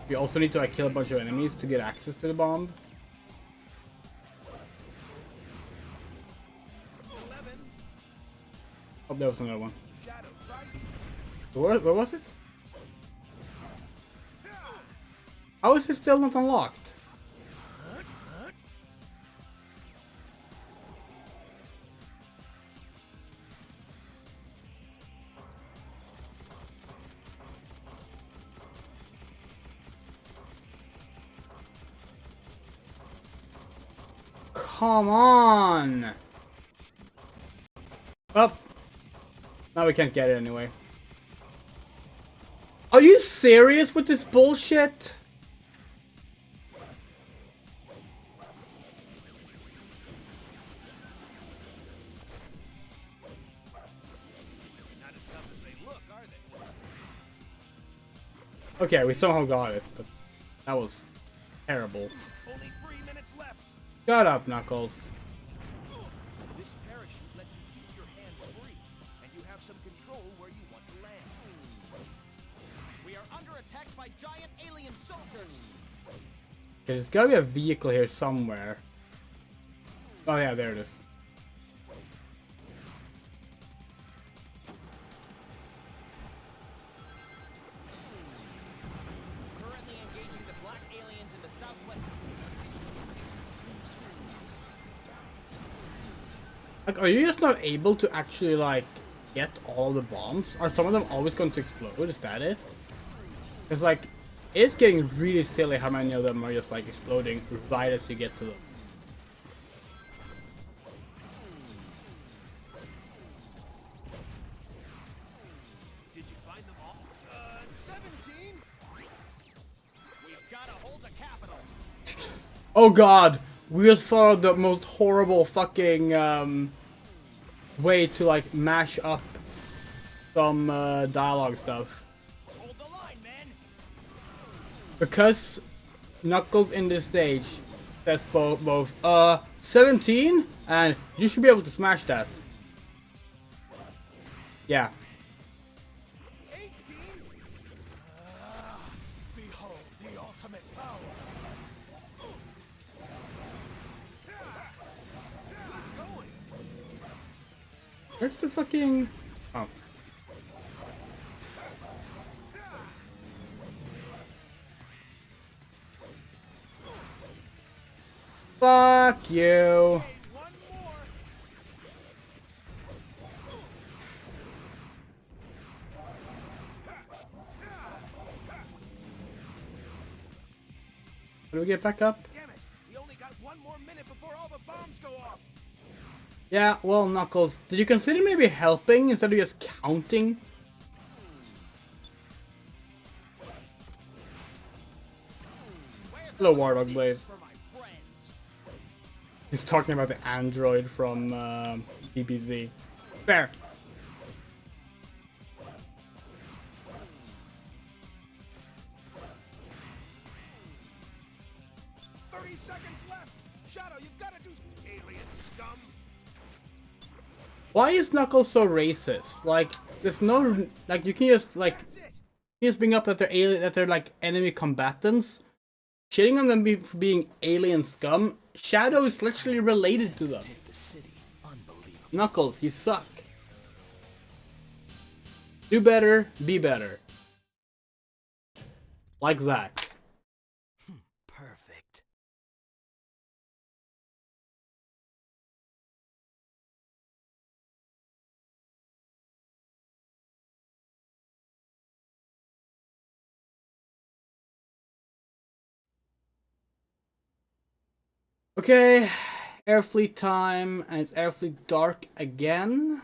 We also need to like kill a bunch of enemies to get access to the bomb. Oh, there was another one. Where was it? How is it still not unlocked? Come on! Well, now we can't get it anyway. Are you serious with this bullshit? Not as tough as they look, are they? Okay, we somehow got it, but that was terrible. Only 3 minutes left. Shut up, Knuckles. This parachute lets you keep your hands free, and you have some control where you want to land. We are under attack by giant alien soldiers. Okay, there's gotta be a vehicle here somewhere. Oh yeah, there it is. Currently engaging the black aliens in the southwest. Like, are you just not able to actually, like, get all the bombs? Are some of them always going to explode? Is that it? It's like, it's getting really silly how many of them are just, like, exploding right as you get to them. Did you find them all? 17? We've got to hold the capital. Oh god! We just thought of the most horrible fucking, way to, like, mash up some, dialogue stuff. Hold the line, man. Because Knuckles in this stage says both 17 and you should be able to smash that. Yeah. 18? Behold the ultimate power. Good going. Where's the fucking... Oh. Fuck you. One more. How do we get back up? Damn it. We only got 1 more minute before all the bombs go off. Yeah, well, Knuckles, did you consider maybe helping instead of just counting? Hello, Warlock Blaze. For my friends. He's talking about the android from DBZ. Fair. Shadow, you've got to do alien scum. Why is Knuckles so racist? Like, there's no, like, you can just, like, you just bring up that they're alien, that they're, like, enemy combatants. Shitting on them for being alien scum. Shadow is literally related to them. Take the city. Unbelievable. Knuckles, you suck. Do better, be better. Like that. Perfect. Okay, Airfleet time, and it's Airfleet dark again.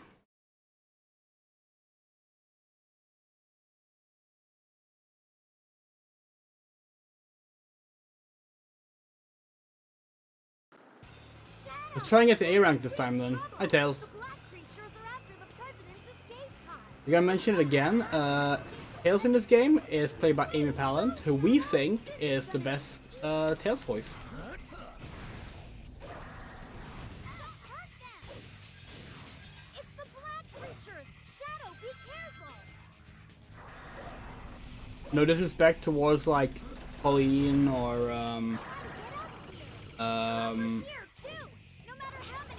Let's try and get the A rank this time then. Hi Tails. We gotta mention it again. Tails in this game is played by Amy Pallant, who we think is the best Tails voice. No disrespect towards like Pauline or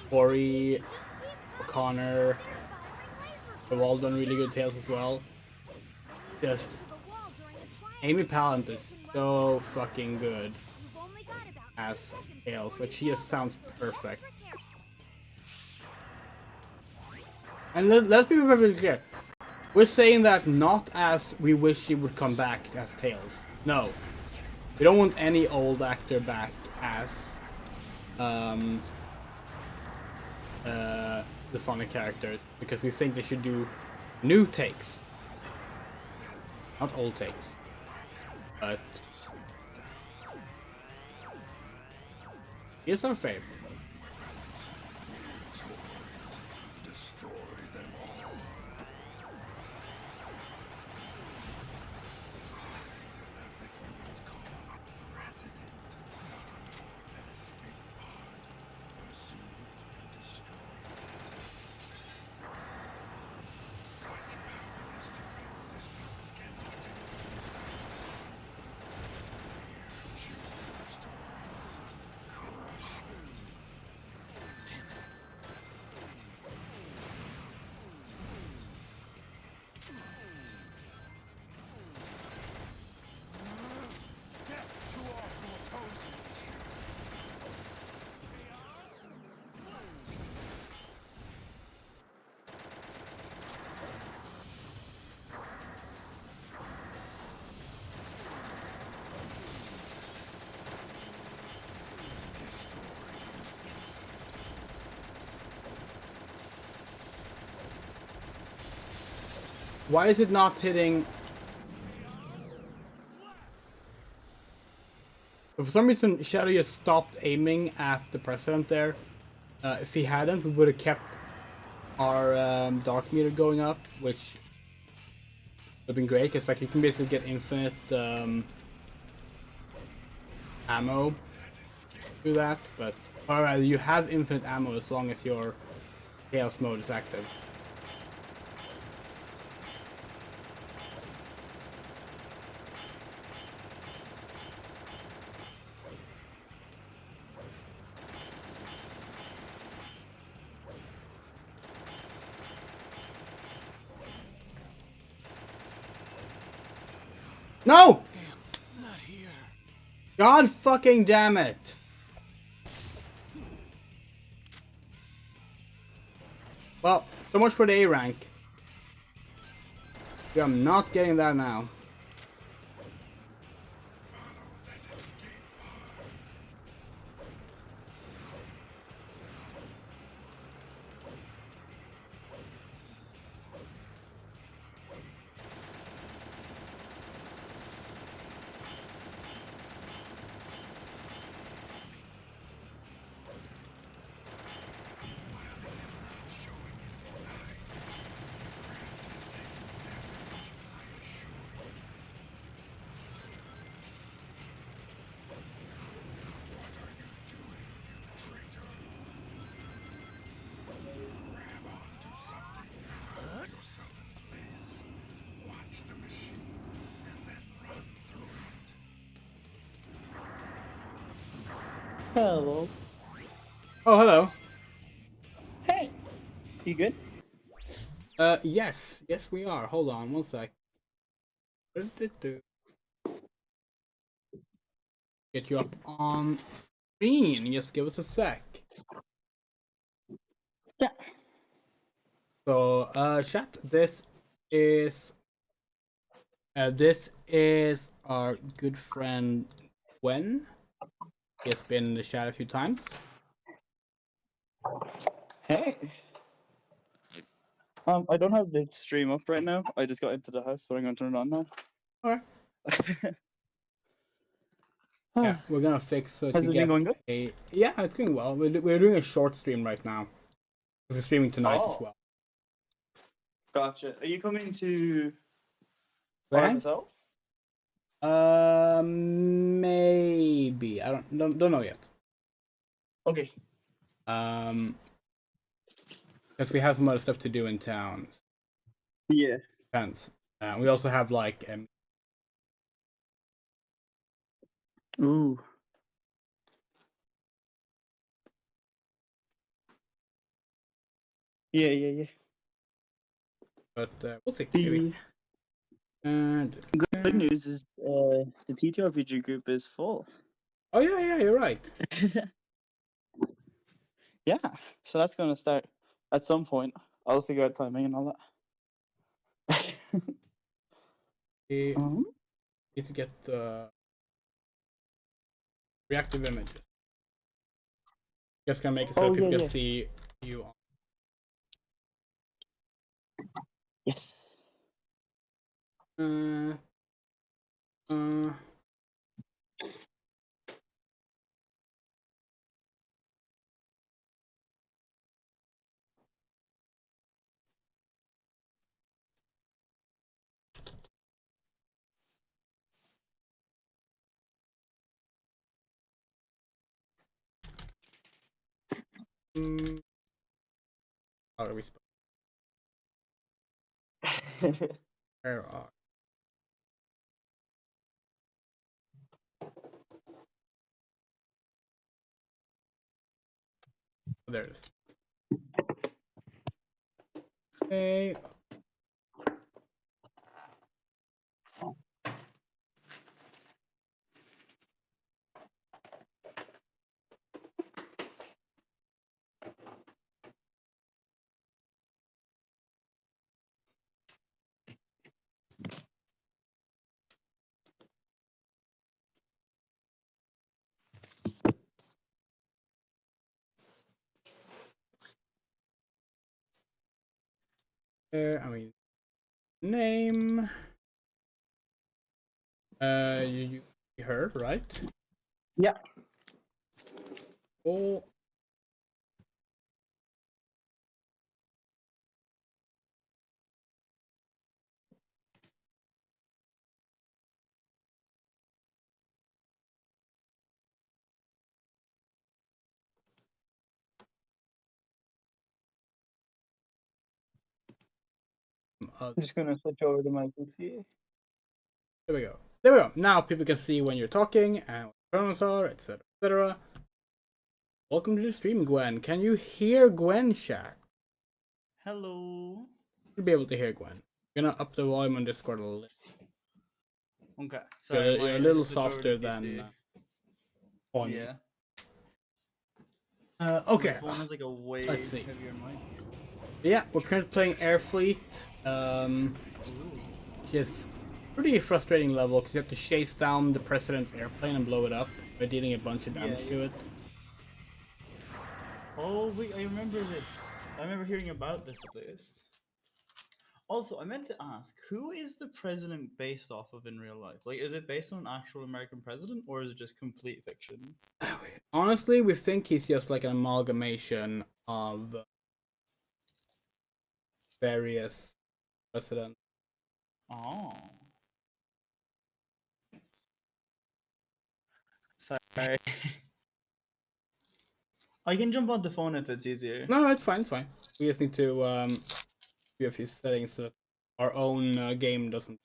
Corey, O'Connor. They've all done really good Tails as well. Just Amy Pallant is so fucking good You've only got about as 2 seconds Tails. before Like, you she just blow. sounds Be perfect. extra careful. And let's be perfectly clear. We're saying that not as we wish she would come back as Tails. No. We don't want any old actor back as the Sonic characters, because we think they should do new takes. Not old takes. But here's our favorite. Destroy them all. The humans call resident. An escape pod. Pursue and destroy it. Such powerless defense systems cannot impede that. Hear children's stories. Crush them. Death to all who oppose me. Why is it not hitting? So for some reason, Shadow just stopped aiming at the president there. If he hadn't, we would have kept our dark meter going up, which would have been great, because like you can basically get infinite ammo through that. But or you have infinite ammo as long as your chaos mode is active. No! Not here. God fucking damn it! Well, so much for the A rank. I'm not getting that now. Hello. Oh, hello. Hey. You good? Yes. Yes, we are. Hold on one sec. Get you up on screen. Just give us a sec. Yeah. So, chat, this is our good friend Gwen. He has been in the chat a few times. Hey. I don't have the stream up right now. I just got into the house, but I'm gonna turn it on now. Alright. Yeah, we're gonna fix so Has to it get been going good? a. Yeah, it's going well. We're doing a short stream right now. We're streaming tonight as well. Gotcha. Are you coming to Right? RFSL? Maybe I don't know yet. Okay. Because we have some other stuff to do in town. Yeah. Depends. We also have like Ooh. Yeah. but we'll see. Maybe. And Good news is the TTRPG group is full. oh yeah, you're right. Yeah, so that's going to start at some point. I'll figure out timing and all that. We Um, need to get the reactive images. Just gonna make it so Oh, people yeah, can yeah. see you. Yes. Uh, uh, how do we spell? Where are? Oh, there it is. Okay. I mean, name. You heard right? Yeah. Oh. I'm just going to switch over to my PC. There we go. There we go. Now people can see when you're talking and what the pronouns are, etc., etc. Welcome to the stream, Gwen. Can you hear Gwen chat? Hello. You'll be able to hear Gwen. I'm gonna up the volume on Discord a little. Okay. Sorry, You're a little softer than on. Yeah. Okay. My phone has like a way Let's see. heavier mic. Yeah, we're currently playing Air Fleet. Which is pretty frustrating level because you have to chase down the president's airplane and blow it up by dealing a bunch of damage to it. Oh wait, I remember this. I remember hearing about this at least. Also, I meant to ask, who is the president based off of in real life? Like, is it based on an actual American president, or is it just complete fiction? Honestly, we think he's just like an amalgamation of various presidents. Oh. Sorry. I can jump on the phone if it's easier. No, it's fine, it's fine. We just need to do a few settings so that our own game doesn't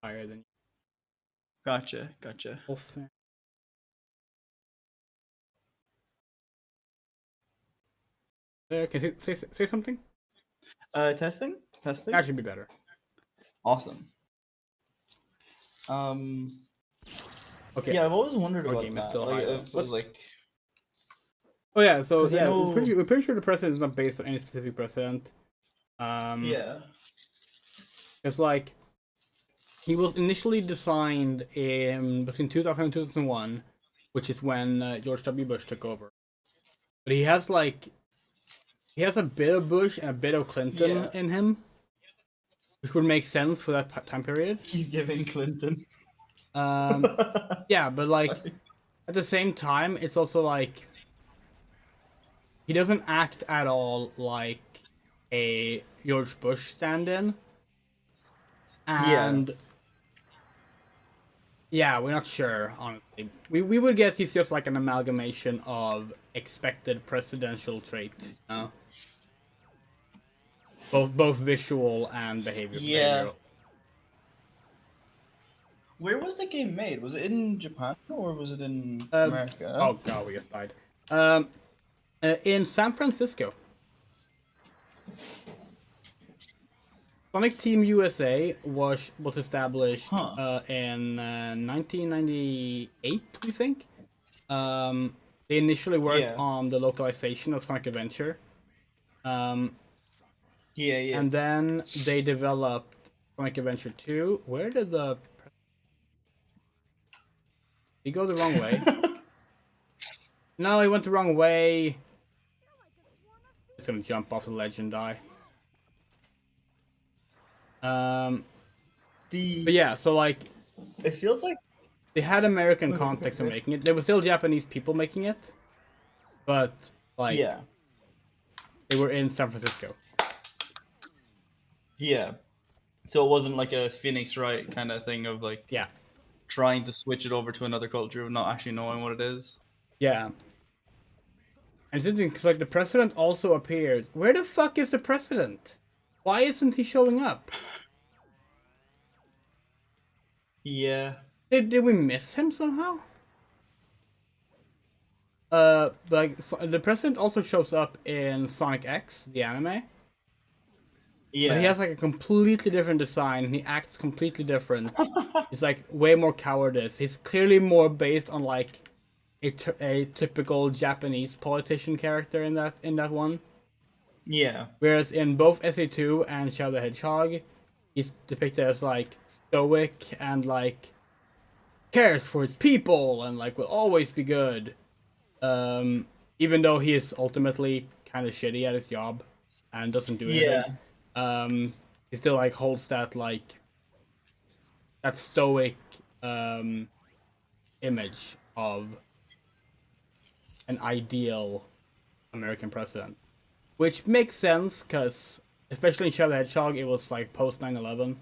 higher than Gotcha. off. Can you say something? Testing? That should be better. Awesome. Okay. Yeah, I've always wondered Our about game is that. still Like, high, it was like... Oh yeah, so 'Cause I yeah, know- we're pretty sure the president is not based on any specific president. Yeah. It's like he was initially designed in between 2000 and 2001, which is when George W. Bush took over. But he has a bit of Bush and a bit of Clinton in him, which would make sense for that time period. He's giving Clinton. Yeah, but like at the same time, it's also like he doesn't act at all like a George Bush stand-in. And yeah, we're not sure, honestly. We would guess he's just like an amalgamation of expected presidential traits, you know? Both visual and behavioral. Where was the game made? Was it in Japan or was it in America? Oh god, we just died. In San Francisco. Sonic Team USA was established Huh. in 1998, we think. They initially worked Yeah. on the localization of Sonic Adventure. Yeah, yeah. And then they developed Sonic Adventure 2. Where did the... He go the wrong way? No, he went the wrong way. He's gonna jump off the ledge and die. But yeah, so like... It feels like... They had American Okay, context in okay. making it. There were still Japanese people making it. But, like... Yeah. They were in San Francisco. Yeah. So it wasn't like a Phoenix Wright kind of thing of like... Yeah. Trying to switch it over to another culture of not actually knowing what it is. Yeah. And it's interesting because, like, the president also appears. Where the fuck is the president? Why isn't he showing up? Yeah. Did we miss him somehow? Like, so the president also shows up in Sonic X, the anime. Yeah. But he has, like, a completely different design, and he acts completely different. He's, like, way more cowardice. He's clearly more based on, like, a typical Japanese politician character in that one. Yeah. Whereas in both SA2 and Shadow the Hedgehog, he's depicted as, like, stoic and, like, cares for his people and, like, will always be good. Even though he is ultimately kind of shitty at his job and doesn't do anything. He still, like, holds that, like, that stoic image of an ideal American president. Which makes sense, because, especially in Shadow the Hedgehog, it was, like, post 9/11.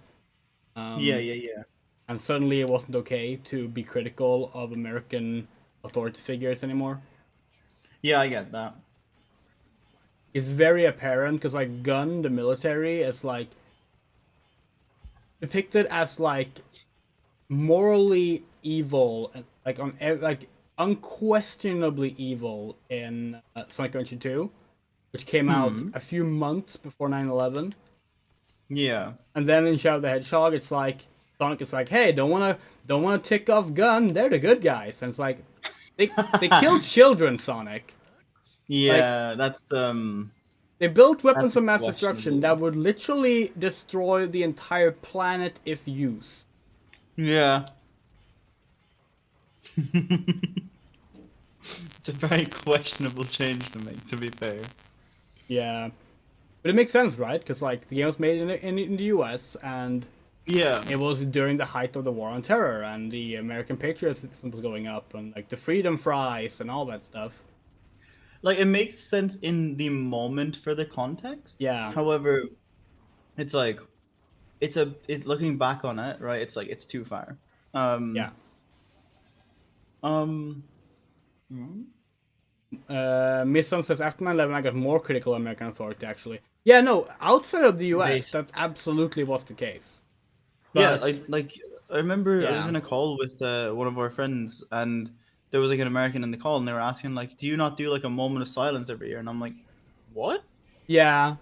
Yeah. And suddenly it wasn't okay to be critical of American authority figures anymore. Yeah, I get that. It's very apparent, because, like, Gun, the military, is, like, depicted as, like, morally evil, and, like, unquestionably evil in Sonic Adventure 2, which came out a few months before 9/11. Yeah. And then in Shadow the Hedgehog, it's like Sonic is like, "Hey, don't wanna tick off Gun? They're the good guys." And it's like, they kill children, Sonic. Yeah, like, that's They built weapons that's of mass destruction that would literally destroy the entire planet if used. Yeah. It's a very questionable change to make, to be fair. Yeah, but it makes sense, right? Because, like, the game was made in the US, and yeah, it was during the height of the War on Terror, and the American patriotism was going up, and, like, the freedom fries and all that stuff. Like, it makes sense in the moment for the context. Yeah. However, it's like, looking back on it, right? It's like, it's too far. Yeah. Miss Sun says, after 9/11, I got more critical American authority, actually. Yeah, no, outside of the US, that absolutely was the case. But, yeah, like I remember I was Yeah. in a call with one of our friends, and there was, like, an American in the call, and they were asking, like, do you not do, like, a moment of silence every year? And I'm like, what? Yeah.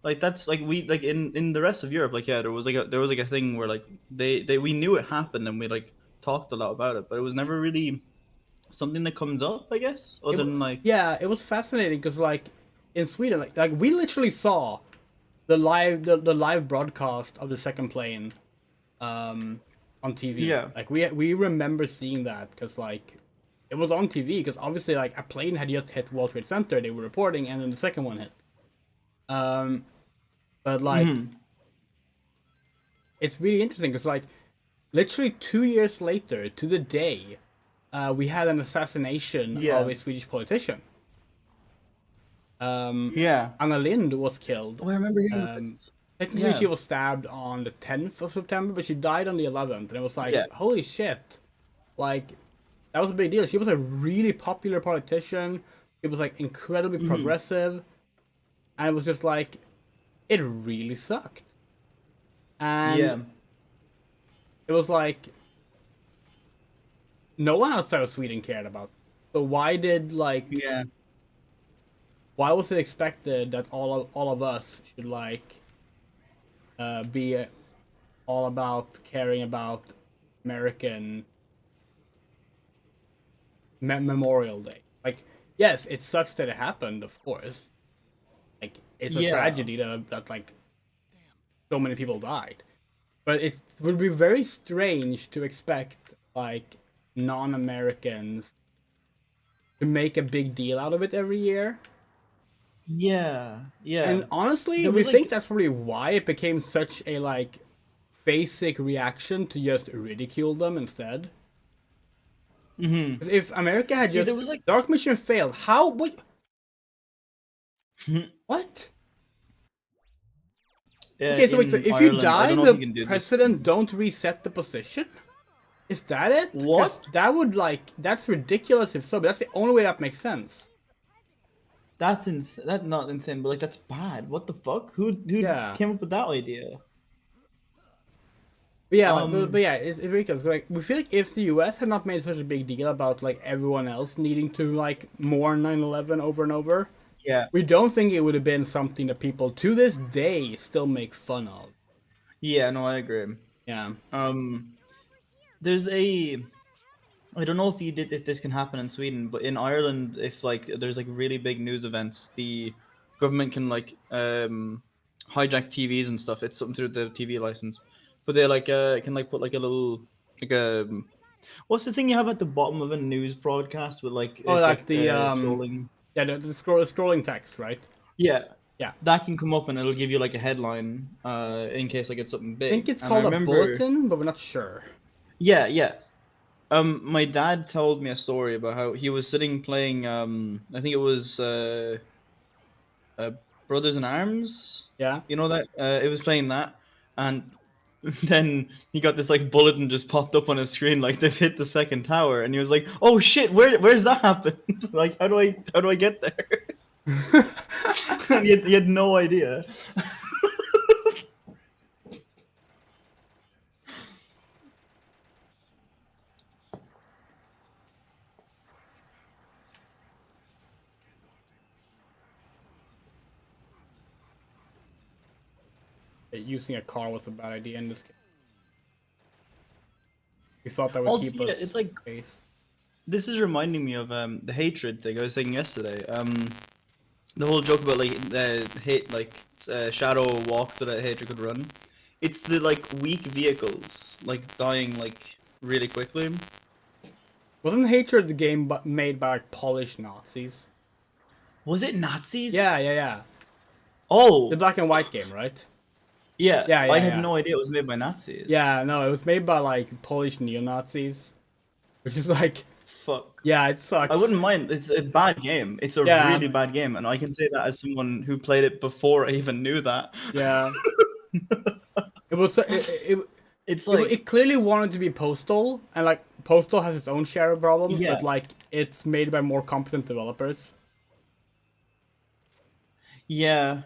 Like, that's, like, we, like, in the rest of Europe, like, yeah, there was, like, a thing where, like, we knew it happened, and we, like, talked a lot about it, but it was never really something that comes up, I guess, other than, like... Yeah, it was fascinating, because, like, in Sweden, like we literally saw the live broadcast of the second plane on TV. Yeah. Like, we remember seeing that, because, like, it was on TV, because obviously, like, a plane had just hit World Trade Center, they were reporting, and then the second one hit. But, like, it's really interesting, because, like, literally 2 years later, to the day, we had an assassination of a Swedish politician. Anna Lindh was killed. Oh, I remember hearing this. Technically, she was stabbed on the 10th of September, but she died on the 11th, and it was like, holy shit. Like, that was a big deal. She was a really popular politician. It was, like, incredibly progressive. And it was just like, it really sucked. And it was like, no one outside of Sweden cared about it. So why did, like... Why was it expected that all of us should, like, be all about caring about American Memorial Day. Like, yes, it sucks that it happened, of course. Like, it's a Yeah. tragedy that like so many people died. But it would be very strange to expect like non-Americans to make a big deal out of it every year. Yeah. Yeah. And honestly, There we was think like that's probably why it became such a like basic reaction to just ridicule them instead. mhm. 'Cause if America had See, there just was like Dark Mission failed, how what what? Okay, so wait, so in if you Ireland, I die, don't know if you the can do this. president don't reset the position? Is that it? 'Cause What? that would like that's ridiculous if so, but that's the only way that makes sense. That's That's not insane, but like that's bad. What the fuck? Who Yeah. came up with that idea? But yeah, but Um. yeah, it's ridiculous. Like we feel like if the US had not made such a big deal about like everyone else needing to like mourn 9/11 over and over, Yeah. we don't think it would have been something that people to this day still make fun of. Yeah. No, I agree. Yeah. There's a. I don't know if this can happen in Sweden, but in Ireland, if like there's like really big news events, the government can like hijack TVs and stuff. It's something through the TV license, but they like can like put like a little like a what's the thing you have at the bottom of a news broadcast with like Oh, it's like like the scrolling. yeah, the scrolling text, right? Yeah, Yeah. that can come up and it'll give you like a headline in case like it's something I big. think it's And called a remember, bulletin, but we're not sure. Yeah, yeah. My dad told me a story about how he was sitting playing. I think it was Brothers in Arms. Yeah. You know that it was playing that, and then he got this like bulletin just popped up on his screen like they've hit the second tower, and he was like, "Oh shit, where's that happen? Like how do I get there?" And he had no idea. Using a car was a bad idea in this case. We thought that would Also, keep yeah, us it's like safe. this is reminding me of the hatred thing I was saying yesterday. The whole joke about like hate like Shadow walked so that hatred could run. It's the like weak vehicles like dying like really quickly. Wasn't Hatred the game made by like Polish Nazis? Was it Nazis? Yeah, yeah, yeah. Oh, The black and white game, right? yeah. Yeah, yeah, I had yeah. no idea it was made by Nazis. Yeah, no, it was made by like Polish neo-Nazis, which is like, Fuck. yeah, it sucks. I wouldn't mind. It's a bad game. It's a Yeah. really bad game, and I can say that as someone who played it before I even knew that. Yeah. It was. It's like it clearly wanted to be Postal, and like Postal has its own share of problems, Yeah. but like it's made by more competent developers. yeah.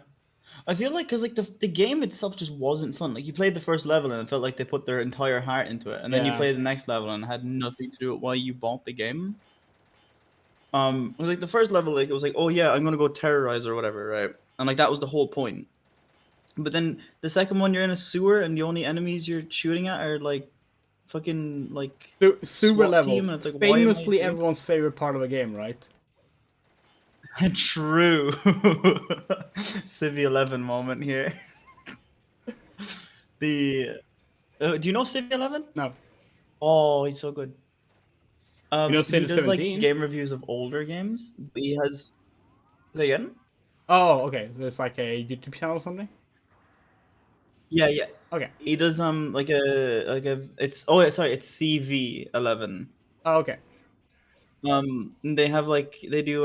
I feel like because like the game itself just wasn't fun. Like you played the first level and it felt like they put their entire heart into it, and then you Yeah. played the next level and it had nothing to do with why you bought the game. It was like the first level, like it was like, oh yeah, I'm gonna go terrorize or whatever, right? And like that was the whole point. But then the second one, you're in a sewer and the only enemies you're shooting at are like fucking like Sewer SWAT levels, team, and it's like, why am I famously doing- everyone's favorite part of a game, right? True. Civ 11 moment here. The do you know Civ 11? No. Oh, he's so good. You know He Civ does like 17? game reviews of older games. But he has. Say again? Oh, okay. So it's like a YouTube channel or something. Yeah, yeah. Okay. He does like a it's oh yeah, sorry, it's CV 11. Oh, okay. And they have like they do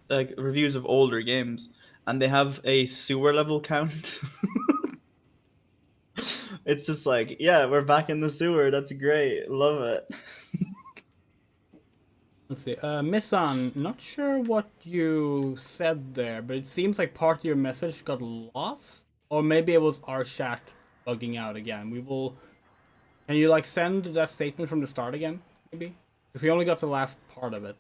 like reviews of older games, and they have a sewer level count. It's just like, yeah, we're back in the sewer. That's great. Love it. Let's see. Missan, not sure what you said there, but it seems like part of your message got lost, or maybe it was our chat bugging out again. We will. Can you like send that statement from the start again, maybe? If we only got the last part of it.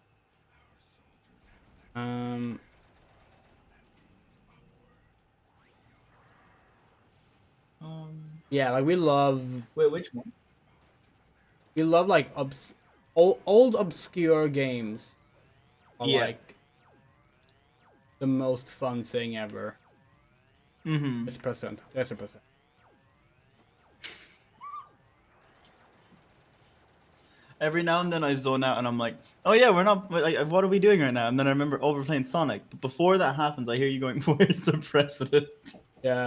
Yeah, like we love Wait, which one? like old obscure games are Yeah. like the most fun thing ever. Mm-hmm. It's percent. There's a percent. Every now and then I zone out and I'm like, oh yeah, we're not. Like, what are we doing right now? And then I remember, oh, we're playing Sonic. But before that happens, I hear you going, "Where's the president?" Yeah.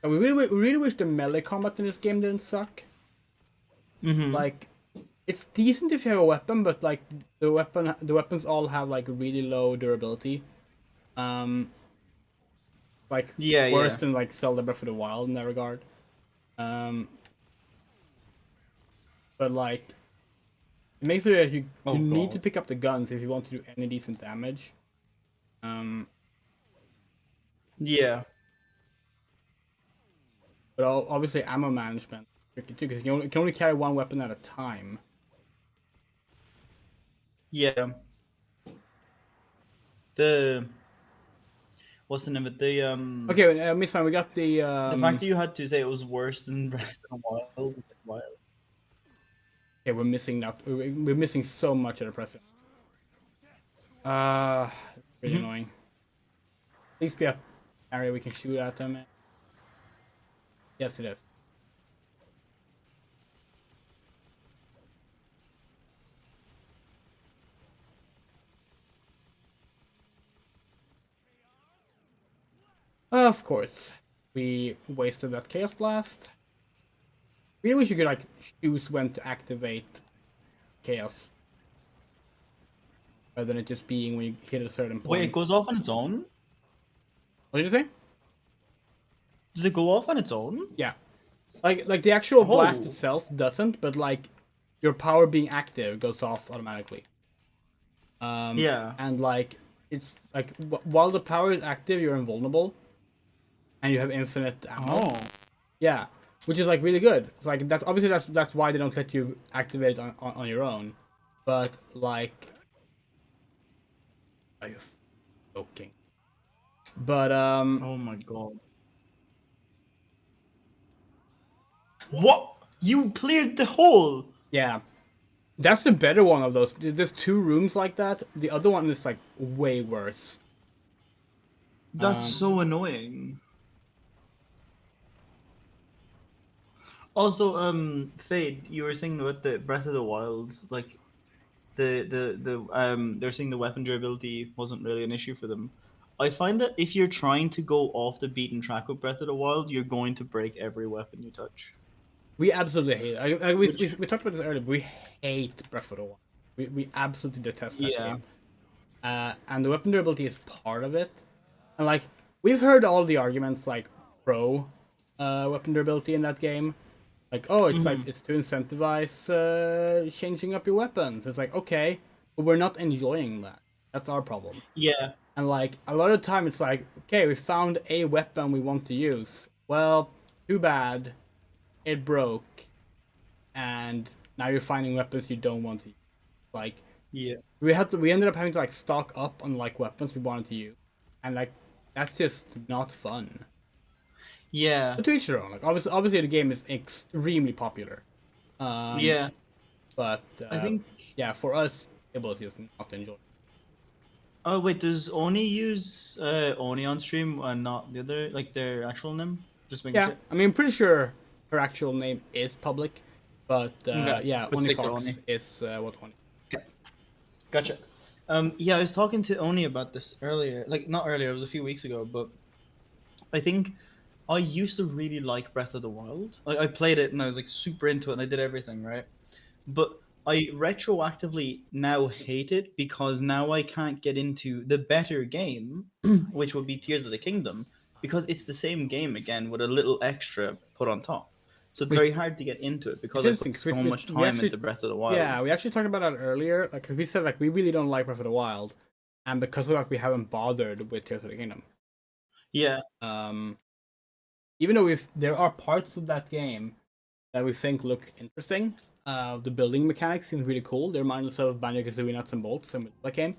We really wish the melee combat in this game didn't suck. Mm-hmm. Like, it's decent if you have a weapon, but like the weapons all have like really low durability. Like Yeah, worse yeah. than like Zelda Breath of the Wild in that regard. But like it makes it that you Oh need to god. pick up the guns if you want to do any decent damage. Yeah. But obviously ammo management is tricky too because you can only carry one weapon at a time. Yeah. The what's the name of it? Okay, Miss Sun, we got the the fact that you had to say it was worse than Breath of the Wild is like wild. Okay, we're missing that. We're missing so much at the present. Really annoying. At least be a area we can shoot at them. Yes, it is. Of course, we wasted that Chaos Blast. Really wish you could like choose when to activate Chaos, rather than it just being when you hit a certain point. Wait, it goes off on its own? What did you say? Does it go off on its own? Yeah, like the actual blast Oh. itself doesn't, but like your power being active goes off automatically. Yeah. And like it's like while the power is active, you're invulnerable, and you have infinite ammo. Oh. Yeah, which is like really good. It's like that's obviously that's why they don't let you activate it on your own. But like, are you joking? But Oh my god. What? You cleared the hole? yeah, that's the better one of those. There's two rooms like that. The other one is like way worse. That's so annoying. Also, Fade, you were saying about the Breath of the Wilds, like they're saying the weapon durability wasn't really an issue for them. I find that if you're trying to go off the beaten track with Breath of the Wild, you're going to break every weapon you touch. We absolutely hate it. We talked about this earlier, but we hate Breath of the Wild. We absolutely detest that game. And the weapon durability is part of it. And like we've heard all the arguments like pro weapon durability in that game. Like, oh, it's like it's to incentivize changing up your weapons. It's like, okay, but we're not enjoying that. That's our problem. Yeah. And like a lot of the time it's like, okay, we found a weapon we want to use. Well, too bad. It broke. And now you're finding weapons you don't want to use. Like Yeah. we ended up having to like stock up on like weapons we wanted to use. And like that's just not fun. Yeah. But to each their own. Like obviously the game is extremely popular. Yeah. But I think. yeah, for us it was just not enjoyable. Oh wait, does Oni use Oni on stream and not the other, like their actual name? Just making Yeah, sure. I mean, I'm pretty sure her actual name is public, but Okay, yeah, but Oni stick to Fox Oni. is what Oni. Okay. Gotcha. Yeah, I was talking to Oni about this earlier. Like not earlier, it was a few weeks ago, but I think I used to really like Breath of the Wild. I played it and I was like super into it and I did everything, right? But I retroactively now hate it because now I can't get into the better game, which would be Tears of the Kingdom, because it's the same game again with a little extra put on top. So it's very hard to get into it because I put so much time into Breath of the Wild. Yeah, we actually talked about that earlier. Like we said, like we really don't like Breath of the Wild, and because of that, we haven't bothered with Tears of the Kingdom. Yeah. Even though there are parts of that game that we think look interesting. The building mechanics seems really cool. They remind us of Banjo-Kazooie Nuts and Bolts and that game.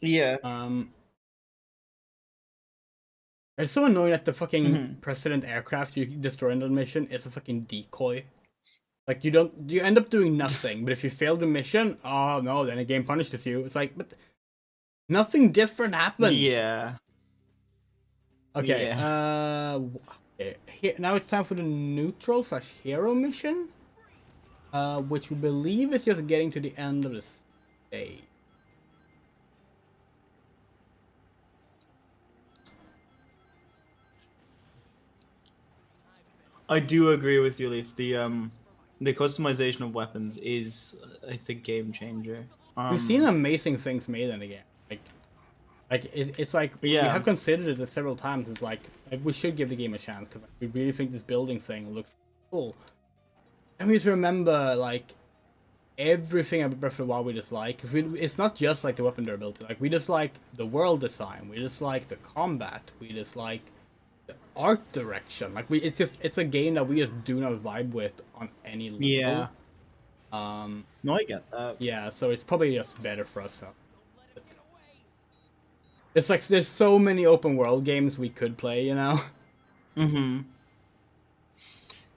Yeah. It's so annoying that the fucking President aircraft you destroy in the mission is a fucking decoy. Like you end up doing nothing, but if you fail the mission, oh no, then the game punishes you. It's like, but nothing different happened. Yeah. Okay. Yeah. Okay. Here, now it's time for the neutral/hero mission, which we believe is just getting to the end of the stage. I do agree with you, Leaf. The customization of weapons it's a game changer. We've seen amazing things made in the game. It's like we have considered it several times. It's like we should give the game a chance because we really think this building thing looks cool. And we just remember like everything about Breath of the Wild we dislike because it's not just like the weapon durability. Like we dislike the world design, we dislike the combat, we dislike the art direction. Like it's a game that we just do not vibe with on any level. Yeah. No, I get that. Yeah, so it's probably just better for us. It's like there's so many open world games we could play, you know.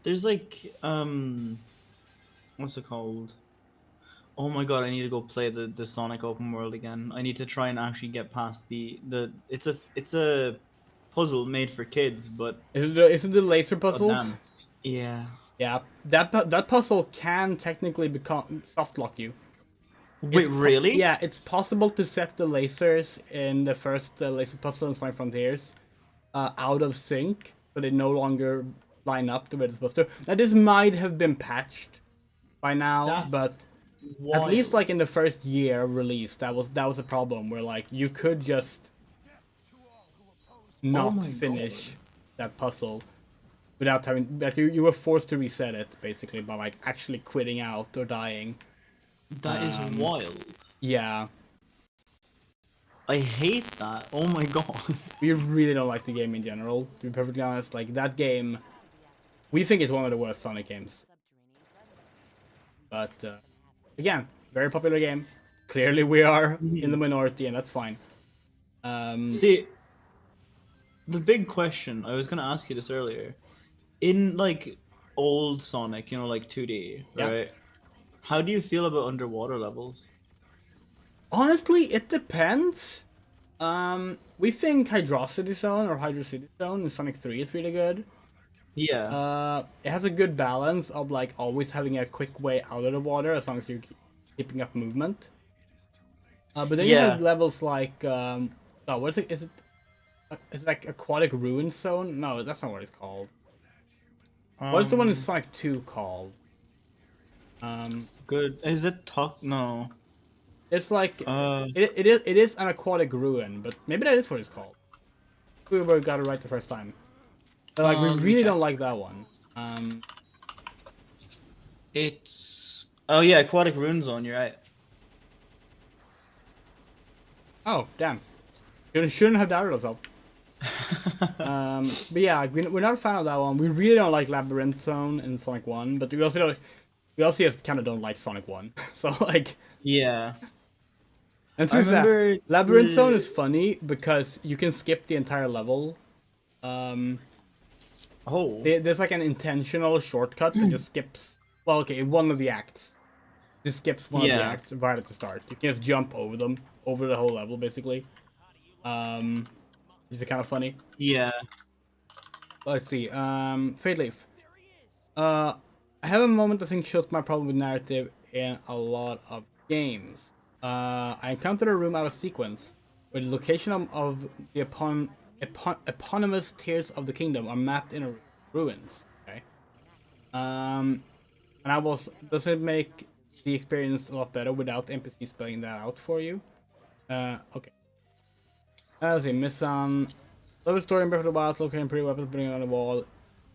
There's like what's it called? Oh my god, I need to go play the Sonic open world again. I need to try and actually get past the it's a puzzle made for kids, but is it the laser puzzle? Yeah. Yeah, that puzzle can technically become soft lock you. Wait, really? Yeah, it's possible to set the lasers in the first laser puzzle in Sonic Frontiers out of sync, so they no longer line up the way they're supposed to. Now, this might have been patched by now, but at least like in the first year release, that was a problem where like you could just not finish that puzzle without having that you were forced to reset it basically by like actually quitting out or dying. That is wild. Yeah. I hate that. Oh my god. We really don't like the game in general, to be perfectly honest. Like, that game, we think it's one of the worst Sonic games. But, again, very popular game. Clearly we are in the minority, and that's fine. See, the big question, I was going to ask you this earlier. In, like, old Sonic, you know, like 2D, right? How do you feel about underwater levels? Honestly, it depends. We think Hydrocity Zone or Hydro City Zone in Sonic 3 is really good. Yeah. It has a good balance of like always having a quick way out of the water as long as you're keeping up movement. But then you have levels like what is it? Is it like Aquatic Ruin Zone? No, that's not what it's called. What is the one in Sonic 2 called? Good. Is it Talk? No. It's like it is an aquatic ruin, but maybe that is what it's called. We got it right the first time. But like we really don't like that one. It's Aquatic Ruin Zone. You're right. Oh damn! You shouldn't have doubted ourselves. But yeah, we're not a fan of that one. We really don't like Labyrinth Zone in Sonic 1, but we also just kind of don't like Sonic 1. So like yeah. And to be fair, Labyrinth Zone is funny because you can skip the entire level. There's like an intentional shortcut that just skips. Well, okay, one of the acts. Just skips one of the acts right at the start. You can just jump over them, over the whole level, basically. Which is kind of funny. Yeah. Let's see. Fade Leaf. I have a moment I think shows my problem with narrative in a lot of games. I encountered a room out of sequence where the location of the eponymous tiers of the kingdom are mapped in ruins. Okay. And does it make the experience a lot better without NPC spelling that out for you? Okay. Let's see, Missan. Love story in Breath of the Wild, locating pretty weapons, bringing on the wall.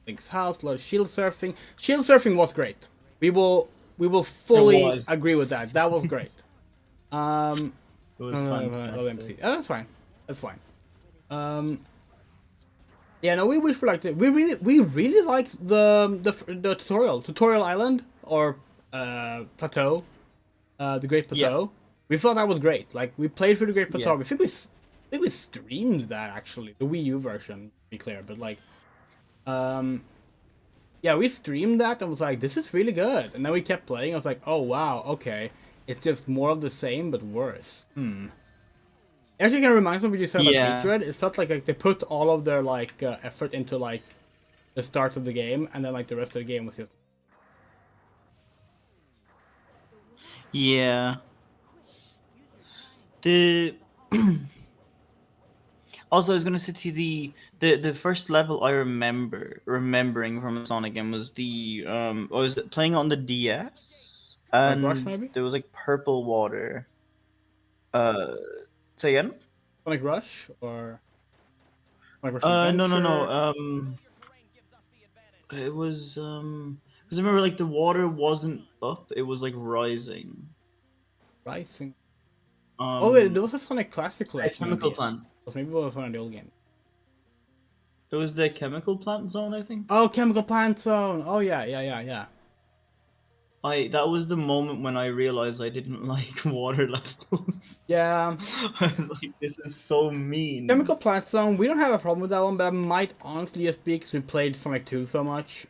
Link's house, a lot of shield surfing. Shield surfing was great. We will fully agree with that. That was great. It was fun. That's fine. That's fine. Yeah, no, we wish we liked it. We really liked the tutorial island or plateau, the Great Plateau. We thought that was great. Like we played through the Great Plateau. Yeah. I think we streamed that actually, the Wii U version. To be clear, but like, yeah, we streamed that and was like, this is really good. And then we kept playing. I was like, oh wow, okay, it's just more of the same but worse. It actually kind of reminds me of what you said about Hatred. It felt like they put all of their like effort into like the start of the game, and then like the rest of the game was just. Yeah. The also, I was gonna say to you, the first level I remembering from a Sonic game was the I was playing on the DS, and Rush, maybe? there was like purple water. Say again? Sonic Rush or Sonic Rush No, Adventure? it was because I remember like the water wasn't up; it was like rising. Rising. Oh wait, there was a Sonic Classic a Collection. chemical plant. Maybe it was one of the old games. It was the chemical plant zone, I think. Oh, Chemical Plant Zone. Oh yeah. That was the moment when I realized I didn't like water levels. Yeah. I was like, this is so mean. Chemical Plant Zone. We don't have a problem with that one, but I might honestly just be because we played Sonic 2 so much.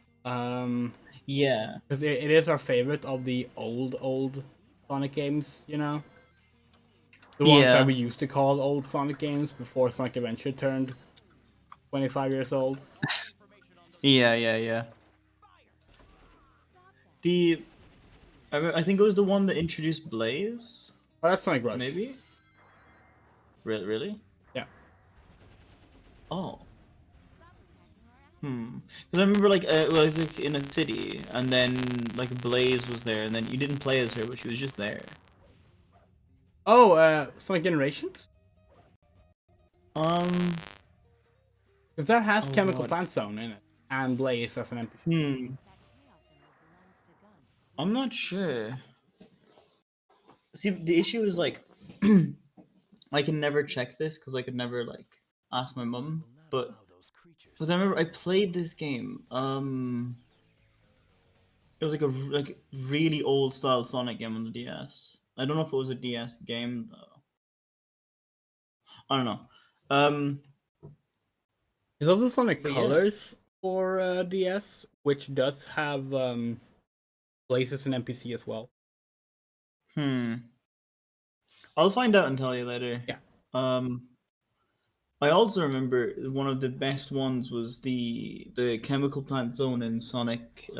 Yeah. Because it is our favorite of the old Sonic games, you know? The ones that we used to call old Sonic games before Sonic Adventure turned 25 years old. Yeah. I think it was the one that introduced Blaze. Oh, that's Sonic Rush. Maybe? Really? Yeah. Oh. Because I remember like it was like in a city, and then like Blaze was there, and then you didn't play as her, but she was just there. Oh, Sonic Generations? Because that has Chemical Plant Zone in it, and Blaze as an NPC. I'm not sure. See, the issue is like, I can never check this because I could never like ask my mum. But because I remember I played this game. It was like a really old style Sonic game on the DS. I don't know if it was a DS game though. I don't know. There's also Sonic Colors for DS, which does have Blaze and NPC as well. I'll find out and tell you later. Yeah. I also remember one of the best ones was the chemical plant zone in Sonic.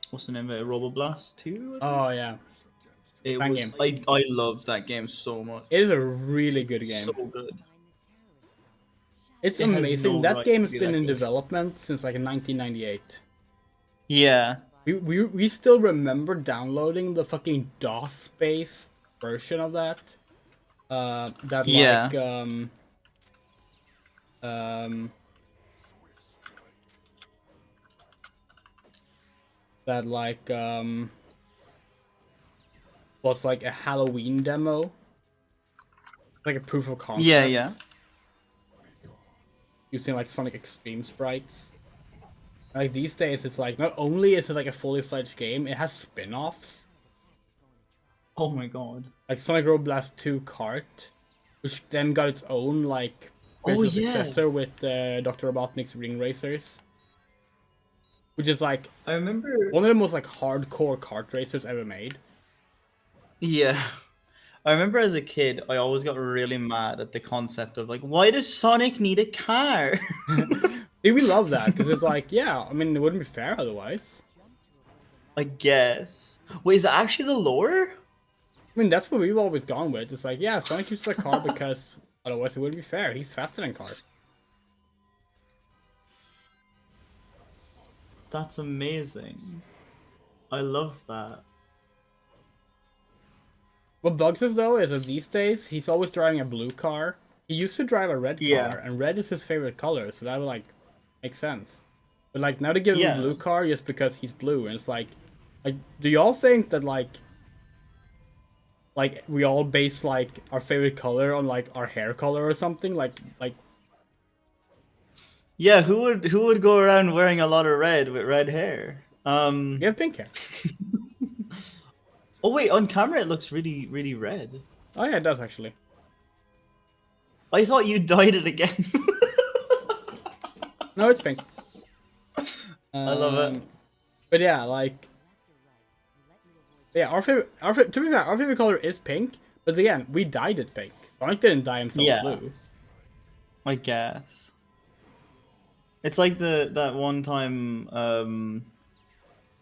What's the name of it? Roboblast 2? Oh yeah. It was. I love that game so much. It is a really good game. So good. It's amazing. That game has been in development since like 1998. Yeah. We still remember downloading the fucking DOS-based version of that. That was like a Halloween demo. Like a proof of concept. Yeah. Using like Sonic Extreme sprites. Like these days, it's like not only is it like a fully fledged game, it has spin-offs. Oh my god! Like Sonic Roboblast 2 Kart, which then got its own like successor with Dr. Robotnik's Ring Racers, which is like I remember one of the most like hardcore kart racers ever made. Yeah. I remember as a kid, I always got really mad at the concept of like, why does Sonic need a car? We love that because it's like, yeah, I mean, it wouldn't be fair otherwise. I guess. Wait, is that actually the lore? I mean, that's what we've always gone with. It's like, yeah, Sonic uses a car because otherwise it wouldn't be fair. He's faster than cars. That's amazing. I love that. What bugs us though is that these days he's always driving a blue car. He used to drive a red car, and red is his favorite color, so that would like make sense. But like now they give him a blue car just because he's blue, and it's like do y'all think that like we all base like our favorite color on like our hair color or something? Like Yeah, who would go around wearing a lot of red with red hair? You have pink hair. Oh wait, on camera it looks really, really red. Oh yeah, it does actually. I thought you dyed it again. No, it's pink. I love it. But yeah, like, yeah, to be fair, our favorite color is pink. But again, we dyed it pink. Sonic didn't dye himself blue. I guess. It's like that one time,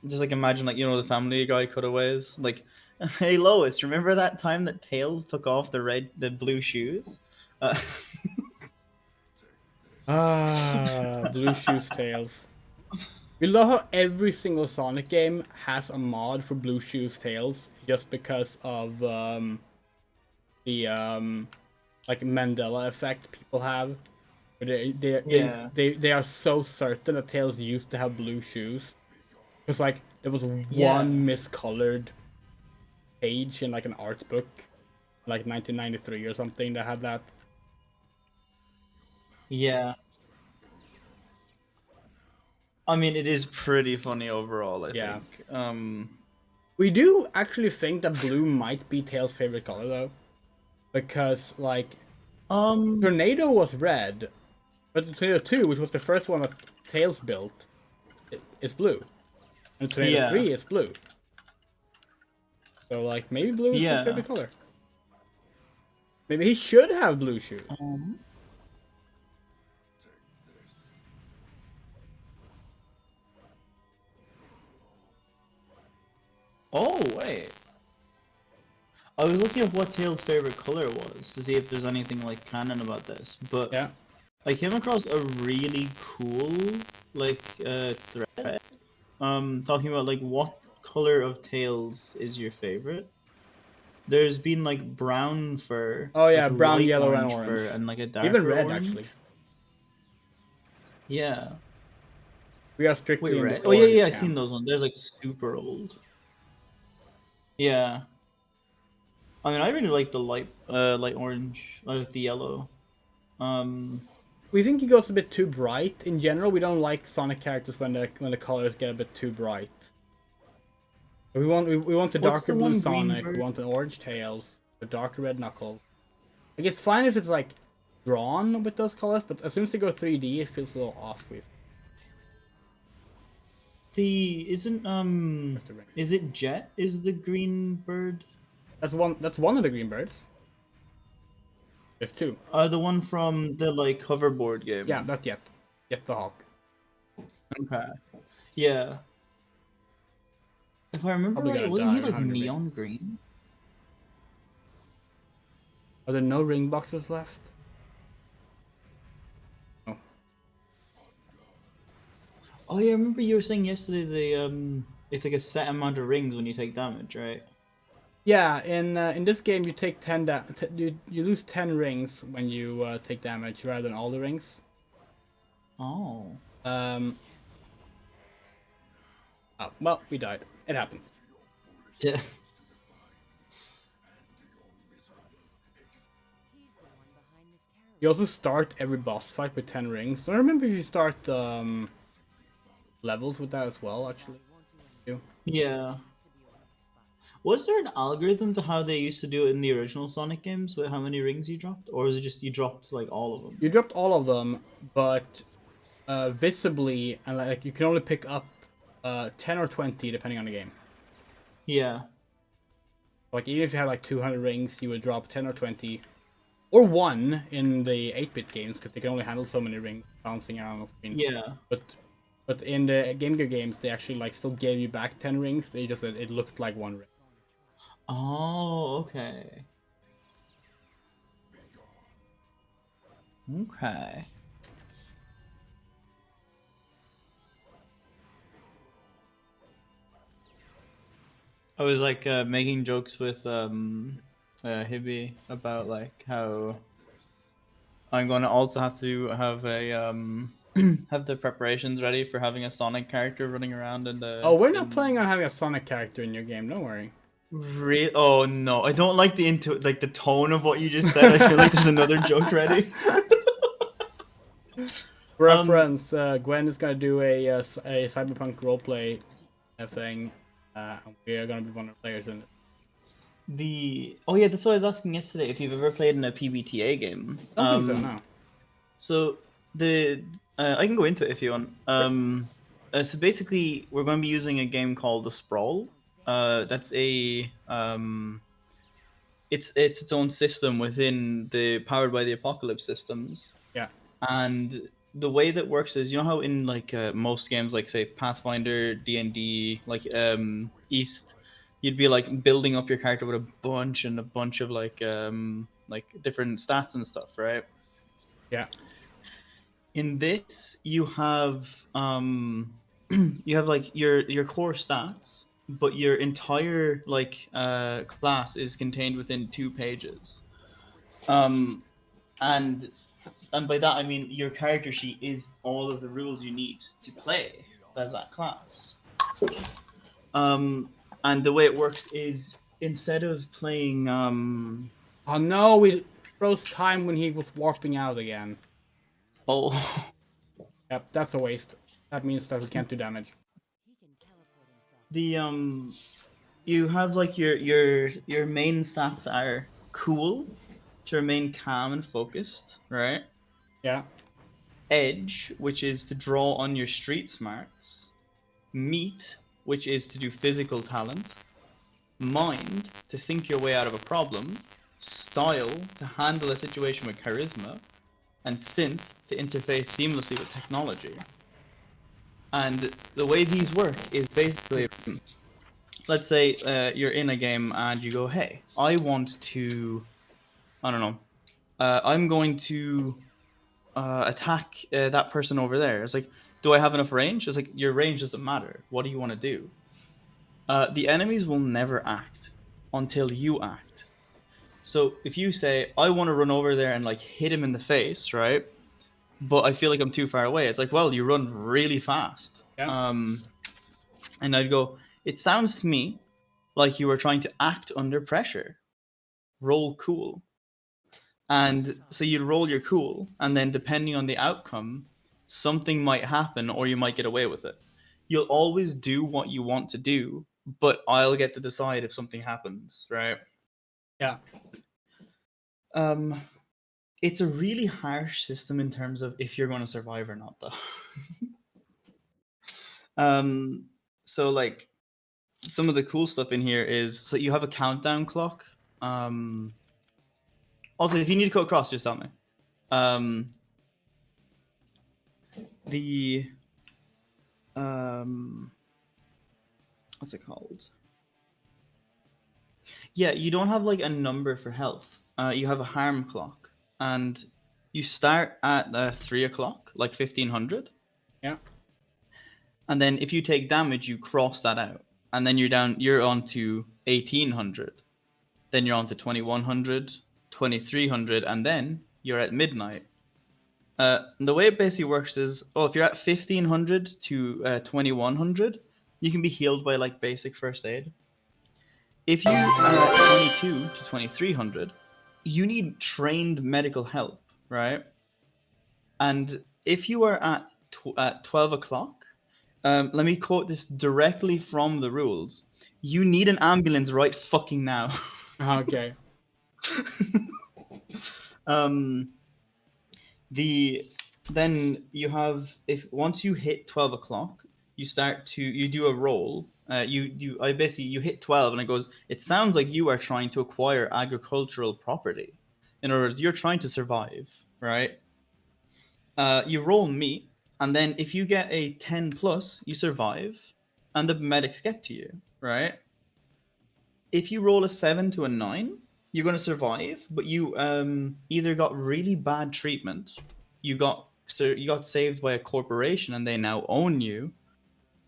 just like imagine like the Family Guy cutaways. Like, hey Lois, remember that time that Tails took off the blue shoes? Blue shoes Tails. We love how every single Sonic game has a mod for Blue Shoes Tails just because of the like Mandela effect people have. They are so certain that Tails used to have blue shoes. Because like there was one miscolored page in like an art book, like 1993 or something, that had that. Yeah. I mean, it is pretty funny overall, I think. We do actually think that blue might be Tails' favorite color though. Because like Tornado was red, but the Tornado 2, which was the first one that Tails built, is blue. And Tornado 3 is blue. So like maybe blue is his favorite color. Maybe he should have blue shoes. Oh, wait. I was looking at what Tails' favorite color was to see if there's anything like canon about this, but I came across a really cool like thread talking about like what color of Tails is your favorite. There's been like brown fur. Oh yeah, like brown, light yellow, and fur, orange. and like a darker even red orange. actually. Yeah. We are strictly in red. the Oh yeah, orange I've camp. seen those ones. There's like super old. Yeah. I mean, I really like the light orange. I like the yellow. We think he goes a bit too bright. In general, we don't like Sonic characters when the colors get a bit too bright. We want the darker blue Sonic. We want an orange Tails, the darker red Knuckles. Like it's fine if it's like drawn with those colors, but as soon as they go 3D, it feels a little off with. Is it Jet? Is the green bird? That's one of the green birds. There's two. The one from the like hoverboard game. Yeah, that's Jet. Jet the Hawk. Okay. Yeah. If I remember right, wasn't he like neon green? Are there no ring boxes left? Oh. Oh yeah, I remember you were saying yesterday it's like a set amount of rings when you take damage, right? Yeah, in this game you take you lose 10 rings when you take damage rather than all the rings. Oh. Oh, well, we died. It happens. Yeah. You also start every boss fight with 10 rings. I remember if you start levels with that as well, actually. Yeah. Was there an algorithm to how they used to do it in the original Sonic games with how many rings you dropped? Or is it just you dropped like all of them? You dropped all of them, but visibly, and like you can only pick up 10 or 20 depending on the game. Yeah. Like even if you had like 200 rings, you would drop 10 or 20. Or 1 in the 8-bit games, because they can only handle so many rings bouncing around on the screen. Yeah. But in the Gamecube games, they actually like still gave you back 10 rings. They just it looked like 1 ring. Oh, okay. Okay. I was like making jokes with Hibby about like how I'm going to also have to have a have the preparations ready for having a Sonic character running around in the. Oh, we're not planning on having a Sonic character in your game. Don't worry. Really? Oh no, I don't like the tone of what you just said. I feel like there's another joke ready. reference, Gwen is gonna do a cyberpunk roleplay thing, and we are gonna be one of the players in it. Oh yeah, that's what I was asking yesterday. If you've ever played in a PBTA game. I don't think so. No. So I can go into it if you want. So basically, we're going to be using a game called The Sprawl. That's it's its own system within the Powered by the Apocalypse systems. Yeah. And the way that works is, you know how in like most games, like say Pathfinder, D&D, like East, you'd be like building up your character with a bunch of like different stats and stuff, right? Yeah. In this, you have you have like your core stats, but your entire like class is contained within 2 pages. And by that I mean your character sheet is all of the rules you need to play as that class. And the way it works is, instead of playing Oh no, we froze time when he was warping out again. Oh. Yep, that's a waste. That means that we can't do damage. The you have like your main stats are cool, to remain calm and focused, right? Yeah. Edge, which is to draw on your street smarts. Meat, which is to do physical talent. Mind, to think your way out of a problem. Style, to handle a situation with charisma. And synth, to interface seamlessly with technology. And the way these work is basically, let's say you're in a game and you go, hey, I want to, I don't know, I'm going to attack that person over there. It's like, do I have enough range? It's like, your range doesn't matter. What do you want to do? The enemies will never act until you act. So if you say, I want to run over there and like hit him in the face, right? But I feel like I'm too far away. It's like, well, you run really fast. Yeah. And I'd go, it sounds to me like you were trying to act under pressure. Roll cool. And so you'd roll your cool, and then depending on the outcome, something might happen or you might get away with it. You'll always do what you want to do, but I'll get to decide if something happens, right? Yeah. It's a really harsh system in terms of if you're going to survive or not, though. So like some of the cool stuff in here is, so you have a countdown clock. Also, if you need to go across, just tell me. What's it called? Yeah, you don't have like a number for health. You have a harm clock, and you start at 3 o'clock, like 1500. Yeah. And then if you take damage, you cross that out, and then you're on to 1800. Then you're on to 2100, 2300, and then you're at midnight. The way it basically works is, if you're at 1500 to 2100, you can be healed by like basic first aid. If you are at 22 to 2300, you need trained medical help, right? And if you are at 12 o'clock, let me quote this directly from the rules. You need an ambulance right fucking now. Okay. Then you have, once you hit 12 o'clock, you do a roll. You hit 12 and it goes, it sounds like you are trying to acquire agricultural property. In other words, you're trying to survive, right? You roll meat, and then if you get a 10 plus, you survive, and the medics get to you, right? If you roll a 7 to a 9, you're going to survive, but you either got really bad treatment, you got saved by a corporation and they now own you,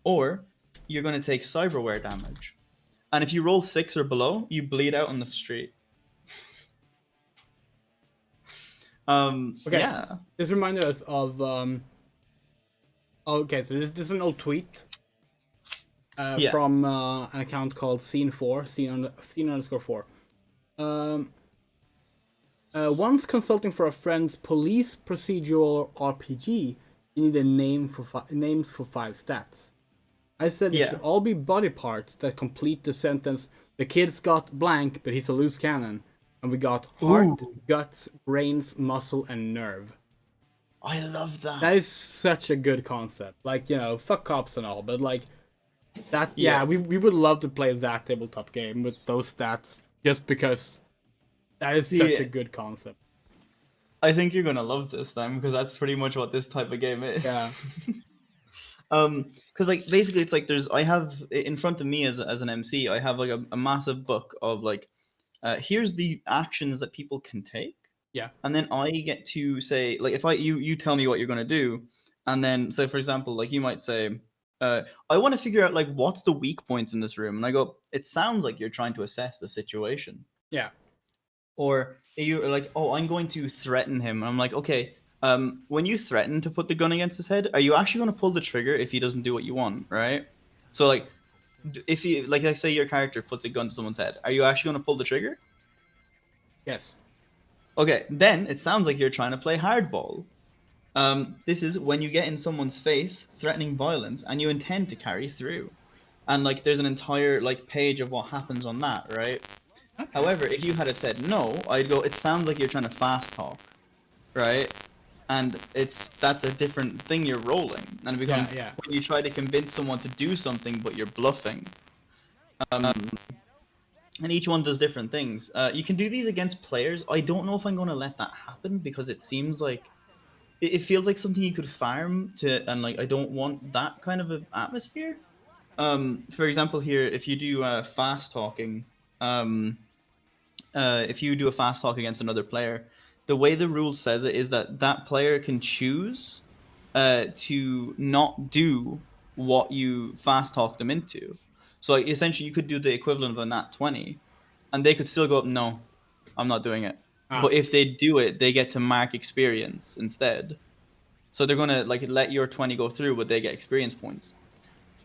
or you're going to take cyberware damage. And if you roll 6 or below, you bleed out on the street. Okay. Yeah. This reminded us of okay, so this is an old tweet from an account called Scene4, scene_4. Once consulting for a friend's police procedural RPG, you need a name for names for 5 stats. I said it Yeah. should all be body parts that complete the sentence. The kid's got blank, but he's a loose cannon. And we got heart, Ooh. guts, brains, muscle, and nerve. I love that. That is such a good concept. Like, you know, fuck cops and all, but like that. Yeah, Yeah. we would love to play that tabletop game with those stats, just because that is such a good concept. I think you're gonna love this then, because that's pretty much what this type of game is. Yeah. Because like basically it's like I have in front of me as an MC, I have like a massive book of like, here's the actions that people can take. Yeah. And then I get to say, like, if you tell me what you're gonna do, and then so for example, like you might say, I want to figure out like what's the weak points in this room, and I go, it sounds like you're trying to assess the situation. Yeah. Or you're like, oh, I'm going to threaten him, and I'm like, okay, when you threaten to put the gun against his head, are you actually going to pull the trigger if he doesn't do what you want, right? So like, if you like, say your character puts a gun to someone's head, are you actually going to pull the trigger? Yes. Okay, then it sounds like you're trying to play hardball. This is when you get in someone's face, threatening violence, and you intend to carry through. And like, there's an entire like page of what happens on that, right? Okay. However, if you had have said no, I'd go, it sounds like you're trying to fast talk, right? And that's a different thing you're rolling, and it becomes when you try to convince someone to do something, but you're bluffing. And each one does different things. You can do these against players. I don't know if I'm going to let that happen, because it seems like it feels like something you could farm to, and like I don't want that kind of an atmosphere. For example, here, if you do fast talking, if you do a fast talk against another player, the way the rule says it is that that player can choose to not do what you fast talk them into. So like, essentially, you could do the equivalent of a nat 20, and they could still go, no, I'm not doing it. But if they do it, they get to mark experience instead. So they're gonna like let your 20 go through, but they get experience points.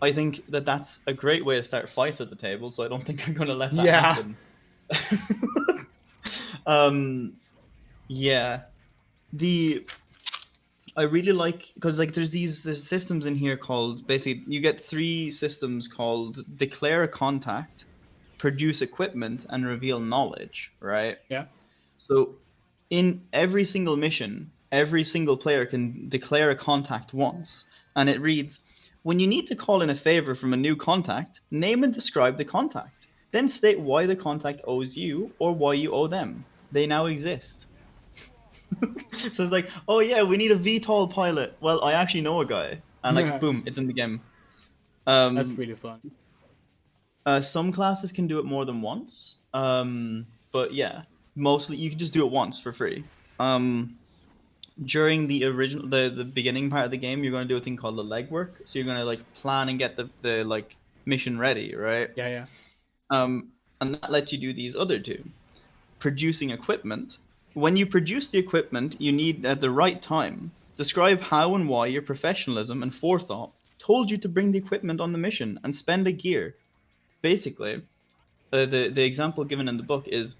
I think that that's a great way to start fights at the table. So I don't think I'm gonna let that happen. Yeah. I really like, because like there's systems in here called, basically you get 3 systems called declare a contact, produce equipment, and reveal knowledge, right? Yeah. So in every single mission, every single player can declare a contact once, and it reads, when you need to call in a favor from a new contact, name and describe the contact. Then state why the contact owes you or why you owe them. They now exist. So it's like, oh yeah, we need a VTOL pilot. Well, I actually know a guy. And like, boom, it's in the game. That's really fun. Some classes can do it more than once. But yeah, mostly you can just do it once for free. During the beginning part of the game, you're going to do a thing called the legwork. So you're going to like plan and get the like mission ready, right? Yeah. And that lets you do these other 2. Producing equipment. When you produce the equipment you need at the right time, describe how and why your professionalism and forethought told you to bring the equipment on the mission and spend a gear. Basically, the example given in the book is,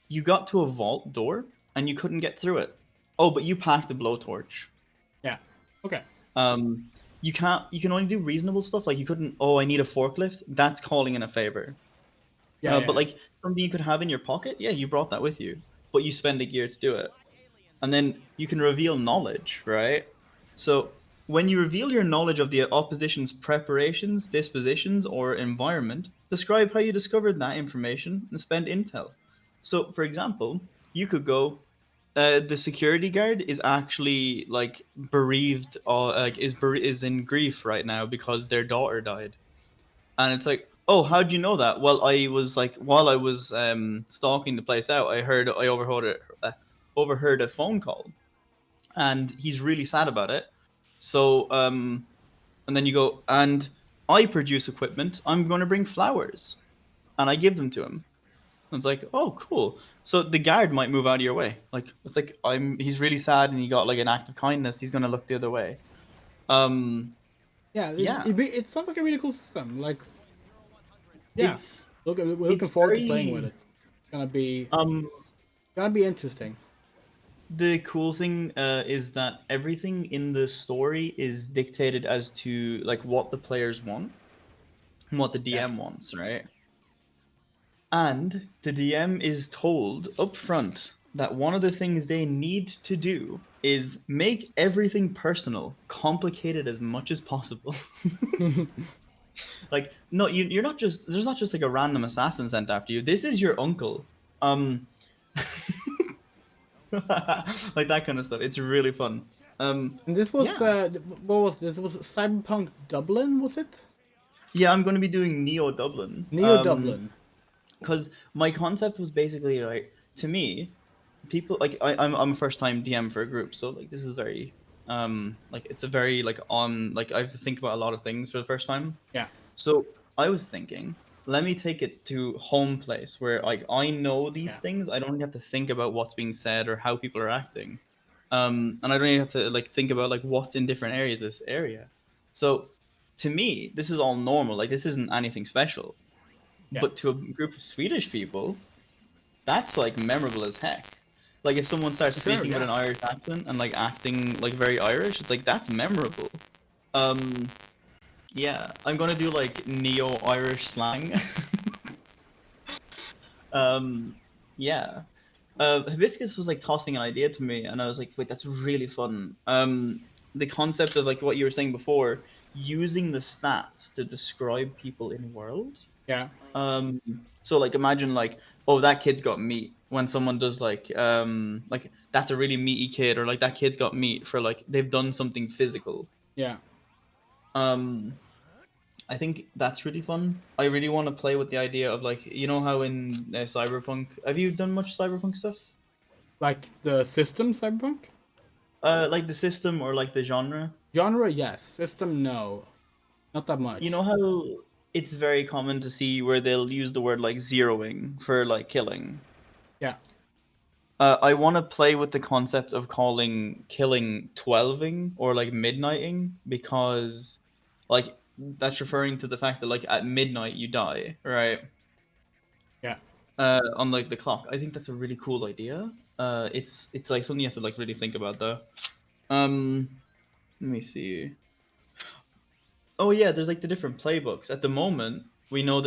you got to a vault door and you couldn't get through it. Oh, but you packed the blowtorch. Yeah. Okay. You can only do reasonable stuff, like you couldn't, oh, I need a forklift. That's calling in a favor. But like something you could have in your pocket, yeah, you brought that with you, but you spend a gear to do it. And then you can reveal knowledge, right? So when you reveal your knowledge of the opposition's preparations, dispositions, or environment, describe how you discovered that information and spend intel. So for example, you could go, the security guard is actually like bereaved, or like is in grief right now because their daughter died. And it's like, oh, how'd you know that? Well, I was like, while I was stalking the place out, I overheard a phone call, and he's really sad about it. So and then you go, and I produce equipment. I'm going to bring flowers, and I give them to him. And it's like, oh, cool. So the guard might move out of your way. Like, it's like, he's really sad, and he got like an act of kindness. He's going to look the other way. It sounds like a really cool system. Like, yeah, we're looking forward to playing with it. It's gonna be interesting. the cool thing is that everything in the story is dictated as to like what the players want and what the DM wants, right? And the DM is told up front that one of the things they need to do is make everything personal, complicated as much as possible. Like, no, you're not just there's not just like a random assassin sent after you. This is your uncle. Um, like that kind of stuff. It's really fun. And this was Yeah. what was this? Was Cyberpunk Dublin? Was it Yeah, I'm going to be doing Neo Dublin. Neo Dublin? Because my concept was basically like, to me, people like I'm a first time DM for a group, so like this is very like it's a very like on like I have to think about a lot of things for the first time. Yeah. So I was thinking, let me take it to home place where like I know these things. I don't have to think about what's being said or how people are acting. And I don't even have to like think about like what's in different areas of this area. So to me, this is all normal. Like this isn't anything special. Yeah. But to a group of Swedish people, that's like memorable as heck. Like if someone starts Sure, speaking with yeah. an Irish accent and like acting like very Irish, it's like that's memorable. Yeah, I'm gonna do like neo-Irish slang. Yeah. Hibiscus was like tossing an idea to me, and I was like, wait, that's really fun. The concept of like what you were saying before, using the stats to describe people in world. Yeah. So like imagine like, oh, that kid's got meat when someone does like that's a really meaty kid, or like that kid's got meat for like they've done something physical. Yeah. I think that's really fun. I really want to play with the idea of like, you know how in Cyberpunk, have you done much Cyberpunk stuff? Like the system Cyberpunk? Like the system or like the genre? Genre, yes. System, no. Not that much. You know how it's very common to see where they'll use the word like zeroing for like killing. Yeah. I want to play with the concept of calling killing 12ing or like midnighting, because like that's referring to the fact that like at midnight you die, right? Yeah. On like the clock. I think that's a really cool idea. It's like something you have to like really think about though. Let me see. Oh yeah, there's like the different playbooks. At the moment, we know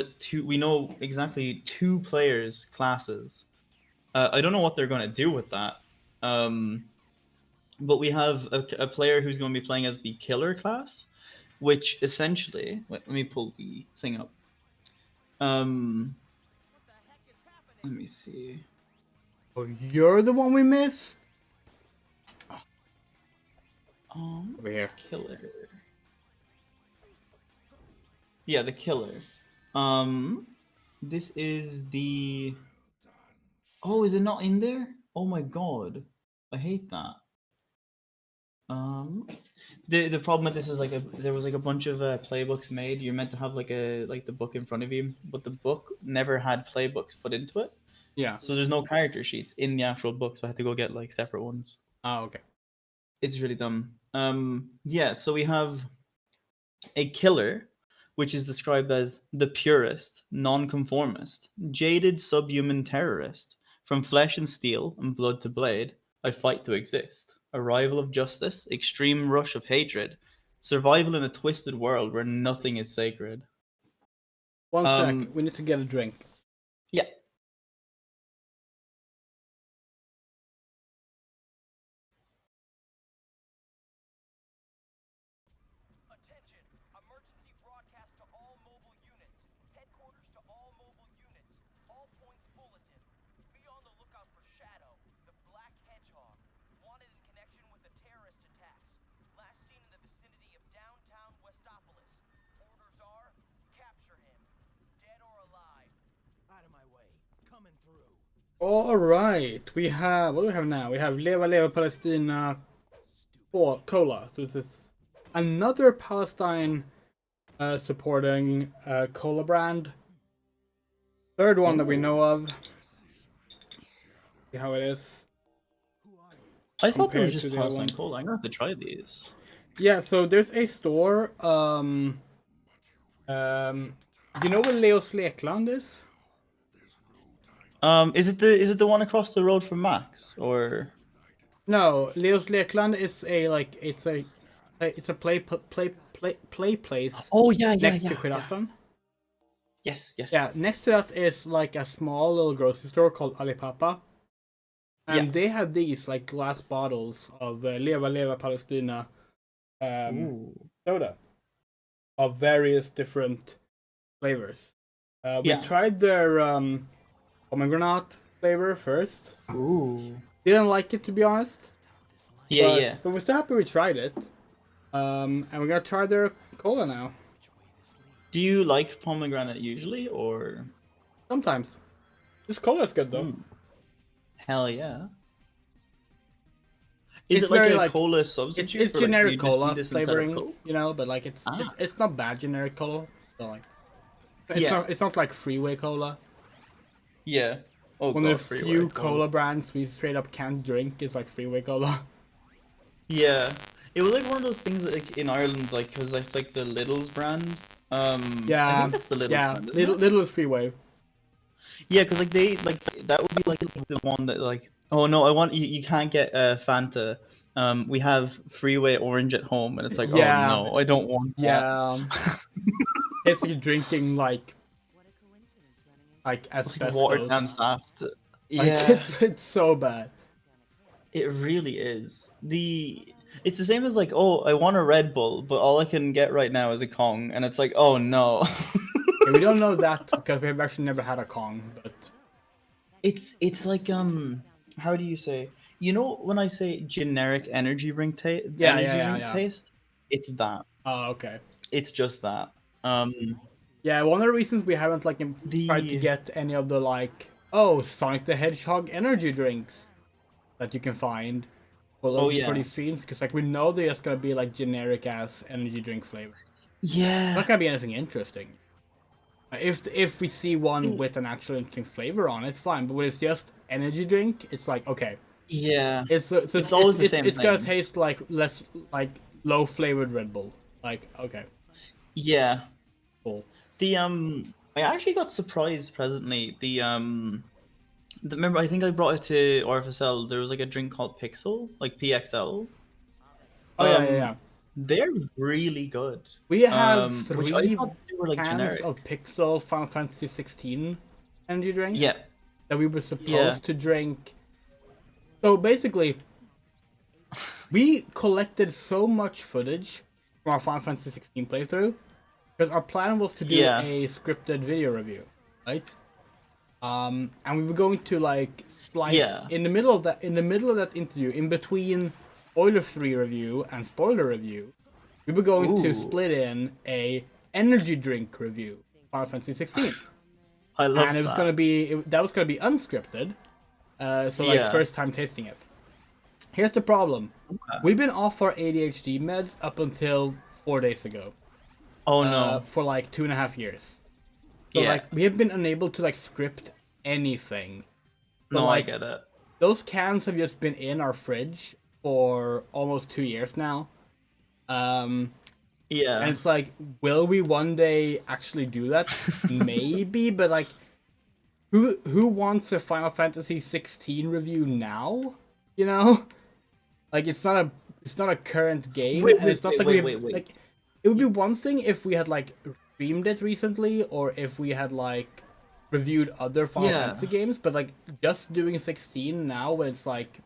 exactly two players classes. I don't know what they're gonna do with that. But we have a player who's going to be playing as the killer class, which essentially, let me pull the thing up. Let me see. Oh, you're the one we missed? Over here. Killer. Yeah, the killer. This is the... Oh, is it not in there? Oh my god. I hate that. The problem with this is like there was like a bunch of playbooks made. You're meant to have like the book in front of you, but the book never had playbooks put into it. Yeah. So there's no character sheets in the actual book, so I had to go get like separate ones. Oh, okay. It's really dumb. Yeah, so we have a killer, which is described as the purest, nonconformist, jaded subhuman terrorist. From flesh and steel and blood to blade, I fight to exist. Arrival of justice, extreme rush of hatred, survival in a twisted world where nothing is sacred. One sec, we need to get a drink. Yeah. Attention! Emergency broadcast to all mobile units. Headquarters to all mobile units. All points bulletin. Be on the lookout for Shadow, the Black Hedgehog. Wanted in connection with the terrorist attacks. Last seen in the vicinity of downtown Westopolis. Orders are, capture him. Dead or alive. Out of my way. Coming through. Alright, we have, what do we have now? We have Leva Leva Palestina Cola. So this is another Palestine supporting cola brand. Third one that we know of. See how it is. I thought there was compared just to the other Palestine ones. Cola. I'm gonna have to try these. Yeah, so there's a store. You know where Leo's Lekland is? Is it the one across the road from Max, or? No, Leo's Lekland is it's a play place Oh yeah, next to Kudasan. Yes, yes. Yeah, next to that is like a small little grocery store called Alipapa. And they have these like glass bottles of Leva Leva Palestina soda of various different flavors. We tried their pomegranate flavor first. Ooh. Didn't like it, to be honest. Yeah. But we're still happy we tried it. And we're gonna try their cola now. Do you like pomegranate usually, or? Sometimes. This cola is good though. Hell yeah. Is it like a cola substitute? It's generic like, cola flavoring, you know, but like it's not bad generic cola. So like, it's not like freeway cola. Yeah. Oh, one of the few cola brands we straight up can't drink is like freeway cola. Yeah, it was like one of those things that, like in Ireland, like because it's like the Lidl's brand. Yeah, I think that's the Lidl's brand. Isn't it? Lidl is freeway. Yeah, because like they like that would be like the one that like, oh no, I want you can't get Fanta. We have freeway orange at home, and it's like, oh no, I don't want that. Yeah. It's like drinking like asbestos. Like watered down Saft. Yeah, like, it's so bad. It really is. It's the same as like, oh, I want a Red Bull, but all I can get right now is a Kong, and it's like, oh no. Yeah, we don't know that because we've actually never had a Kong, but it's like how do you say? You know when I say generic energy drink taste? It's that. Oh, okay. It's just that. Yeah, one of the reasons we haven't like tried to get any of the like Sonic the Hedgehog energy drinks that you can find for these streams, because like we know they're just gonna be like generic ass energy drink flavor. Yeah. It's not gonna be anything interesting. If we see one with an actual interesting flavor on it, it's fine. But when it's just energy drink, it's like okay. Yeah. It's always the same thing. It's gonna taste like less like low flavored Red Bull. Like okay. Yeah. Cool. I actually got surprised presently. Remember, I think I brought it to RFSL. There was like a drink called Pixel, like PXL. Oh yeah. They're really good. We have which I thought they were like cans generic. of Pixel Final Fantasy 16 energy drink. Yeah. That we were supposed to drink. So basically, we collected so much footage from our Final Fantasy 16 playthrough because our plan was to do a scripted video review, right? And we were going to like splice in the middle of that interview, in between spoiler-free review and spoiler review, we were going to split in a energy drink review, Final Fantasy 16. I love and it was gonna be unscripted, so like first time tasting it. Here's the problem: we've been off our ADHD meds up until 4 days ago. Oh no! For like 2.5 years. So like we have been unable to like script anything. So, like, I get it. Those cans have just been in our fridge for almost 2 years now. And it's like, will we one day actually do that? Maybe, but like, who wants a Final Fantasy 16 review now? You know, like it's not a current game, and it's not like like it would be one thing if we had like streamed it recently, or if we had like reviewed other Final Fantasy games, but like just doing 16 now when it's like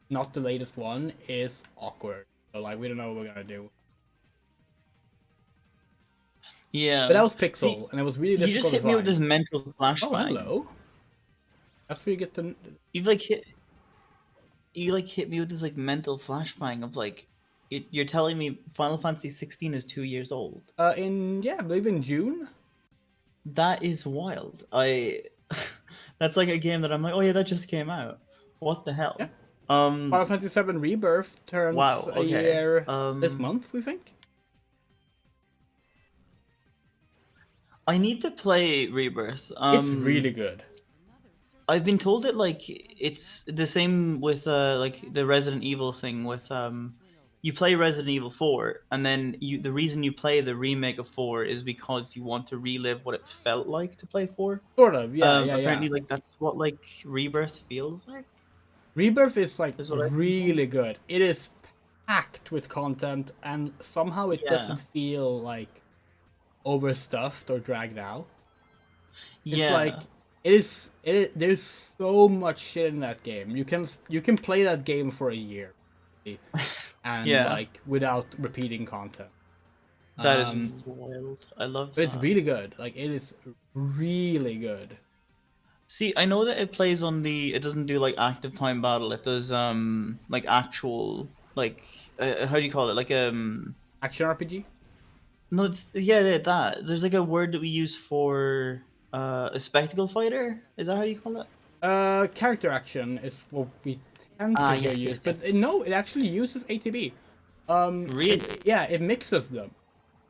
not the latest one is awkward. So like we don't know what we're gonna do. Yeah. But that was Pixel, and it was really difficult. You just hit me with this mental flashback. Oh, hello. That's where you get to. You hit me with this like mental flashbang of like, you're telling me Final Fantasy 16 is 2 years old. I believe in June. That is wild. That's like a game that I'm like, oh yeah, that just came out. What the hell? Yeah. Final Fantasy 7 Rebirth turns a year this month, we think. I need to play Rebirth. It's really good. I've been told that like it's the same with like the Resident Evil thing with you play Resident Evil 4 and then the reason you play the remake of 4 is because you want to relive what it felt like to play 4. Sort of, yeah. Apparently like that's what like Rebirth feels like. Rebirth is like Is what I think. really good. It is packed with content, and somehow it Yeah. doesn't feel like overstuffed or dragged out. It's Yeah. like there's so much shit in that game. You can play that game for a year, and Yeah. like without repeating content. That is Um, wild. I love But it's that. really good. Like it is really good. See, I know that it plays on the. It doesn't do like active time battle. It does like actual like how do you call it? Like Action RPG. no, it's yeah that. There's like a word that we use for a spectacle fighter. Is that how you call it? Character action is what we tend to Ah, hear yes, use, yes, but yes. no, it actually uses ATB. Really? It mixes them.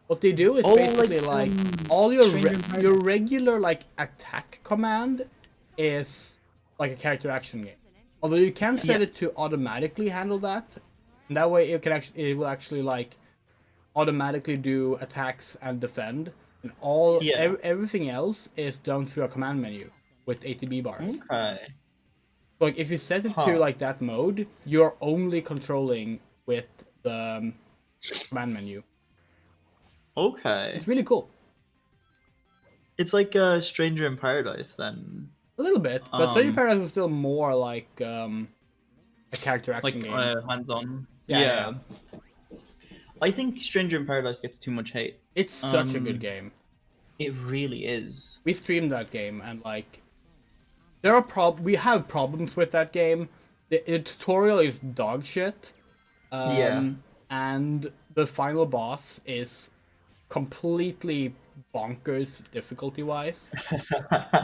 What they do is Oh, basically like, all your Stranger in your Paradise. regular like attack command is like a character action game. Although you can set Yeah. it to automatically handle that, and that way it will actually like automatically do attacks and defend, and Yeah. everything else is done through a command menu with ATB bars. Okay. Like if you set it to Huh. like that mode, you're only controlling with the command menu. Okay. It's really cool. It's like Stranger in Paradise then. A little bit, but Stranger Um, Paradise was still more like a character action Like game. hands-on. Yeah. I think Stranger in Paradise gets too much hate. It's such a good Um, game. It really is. We streamed that game, and like we have problems with that game. The tutorial is dog shit. Yeah. And the final boss is completely bonkers difficulty wise.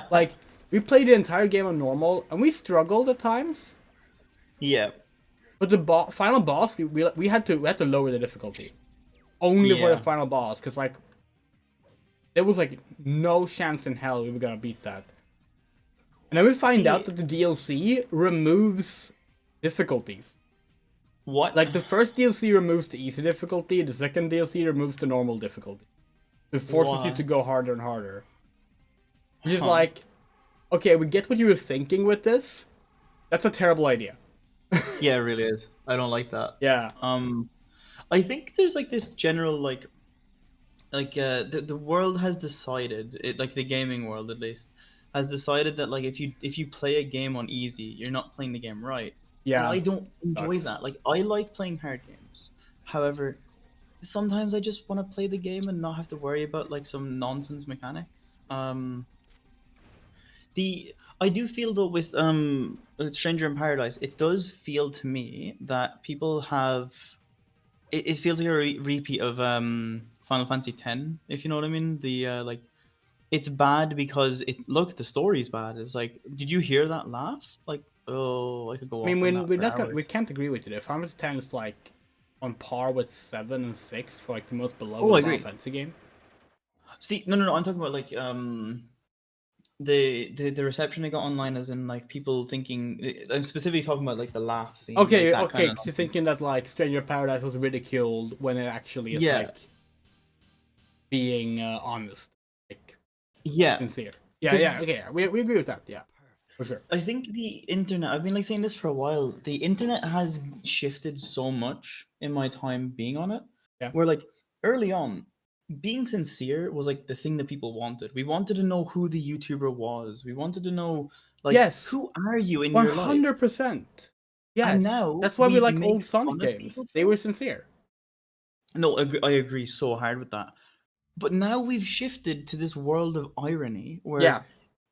Like we played the entire game on normal, and we struggled at times. Yeah. But the final boss, we had to lower the difficulty, only for Yeah. the final boss, because like there was like no chance in hell we were gonna beat that. And then we find out that the DLC removes difficulties. What? Like the first DLC removes the easy difficulty, the second DLC removes the normal difficulty. It forces you Why? to go harder and harder. Which is Huh. like, okay, we get what you were thinking with this. That's a terrible idea. Yeah, it really is. I don't like that. Yeah. I think there's like this general like the world has decided it, like the gaming world at least has decided that like if you play a game on easy, you're not playing the game right. Yeah. And I don't enjoy sucks. that. Like I like playing hard games. However, sometimes I just want to play the game and not have to worry about like some nonsense mechanic. I do feel though with Stranger in Paradise, it does feel to me that people have it feels like a repeat of Final Fantasy X, if you know what I mean. The like it's bad because the story's bad. It's like, did you hear that laugh? Like, oh, I could go I mean, off on that we're for not hours. we can't agree with you there. Final Fantasy X is like on par with 7 and 6 for like the most beloved Oh, I Final agree. Fantasy game. See, no, I'm talking about like the reception they got online, as in like people thinking. I'm specifically talking about like the laugh scene. Okay, like, that okay, kind of you're thinking that like Stranger in Paradise was ridiculed when it actually is Yeah. like being honest, like Yeah. sincere. Yeah, Because- okay, we agree with that. Yeah, for sure. I think the internet, I've been like saying this for a while, the internet has shifted so much in my time being on it. Yeah. Where like early on, being sincere was like the thing that people wanted. We wanted to know who the YouTuber was. We wanted to know like Yes. who are you in your life? 100%. Yes, now that's why we we like make old Sonic fun of games. people They for were it. sincere. No, I agree so hard with that. But now we've shifted to this world of irony where Yeah.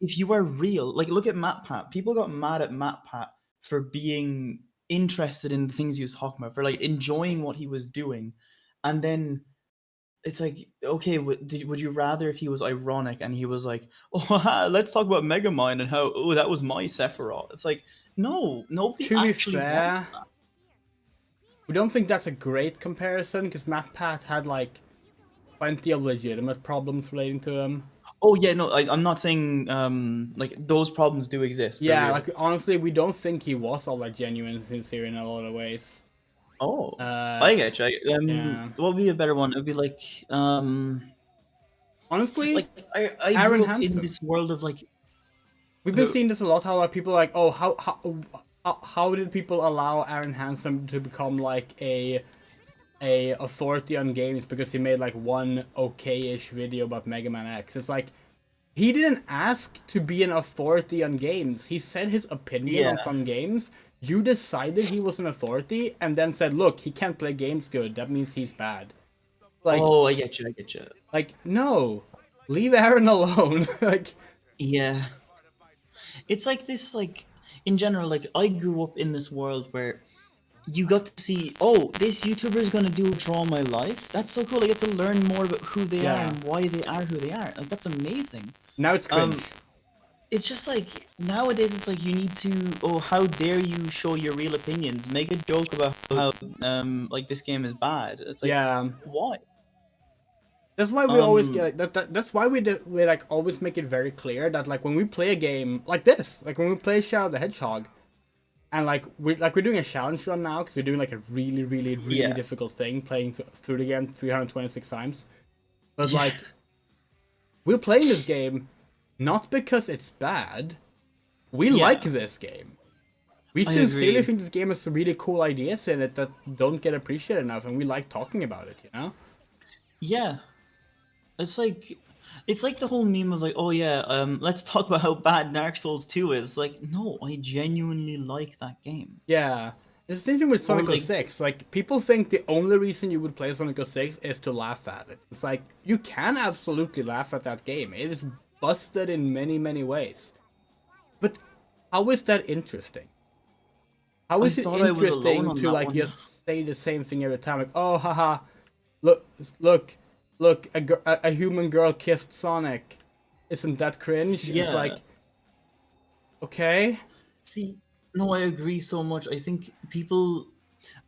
if you are real, like look at MatPat. People got mad at MatPat for being interested in the things he was talking about, for like enjoying what he was doing. And then it's like, okay, would you rather if he was ironic and he was like, oh, haha, let's talk about Megamind and how, oh, that was my Sephiroth. It's like, no, nobody To be actually wants fair, that. we don't think that's a great comparison because MatPat had like plenty of legitimate problems relating to him. Oh yeah, no, I'm not saying like those problems do exist. for Yeah, real. like honestly, we don't think he was all that genuine and sincere in a lot of ways. Oh, Uh, I get you. yeah. What would be a better one? It would be like Honestly, like I Aaron grew up in Hansen. this world of like We've been who? seeing this a lot. How like, people are like, oh, how how did people allow Aaron Hansen to become like a authority on games because he made like one okay-ish video about Mega Man X? It's like he didn't ask to be an authority on games. He said his opinion on Yeah. some games. You decided he was an authority and then said, "Look, he can't play games good. That means he's bad." Like, Oh, I get you. I get you. no, leave Aaron alone. Like, Yeah. It's like this, like, in general, like, I grew up in this world where you got to see, oh, this YouTuber is going to do a draw my life. That's so cool. I get to learn more about who they are yeah. and why they are who they are. Like, that's amazing. Now it's cringe. It's just like, nowadays it's like you need to, oh, how dare you show your real opinions? Make a joke about how, like, this game is bad. It's like, yeah. why? That's why we always get that's why we like always make it very clear that like when we play a game like this, like when we play Shadow the Hedgehog, and like we're doing a challenge run now because we're doing like a really Yeah. difficult thing, playing through the game 326 times. But like we're playing this game not because it's bad. We like this game. We I sincerely agree. think this game has some really cool ideas in it that don't get appreciated enough, and we like talking about it, you know? Yeah. It's like the whole meme of like, oh yeah, let's talk about how bad Dark Souls 2 is. Like, no, I genuinely like that game. Yeah. It's the same thing with Or, Sonic like- 06. Like, people think the only reason you would play Sonic 06 is to laugh at it. It's like, you can absolutely laugh at that game. It is busted in many ways. But how is that interesting? How is it thought I was alone interesting on to, that like, one. just say the same thing every time? Like, oh, haha, look, a human girl kissed Sonic. Isn't that cringe? It's Yeah. like, okay. See, no, I agree so much. I think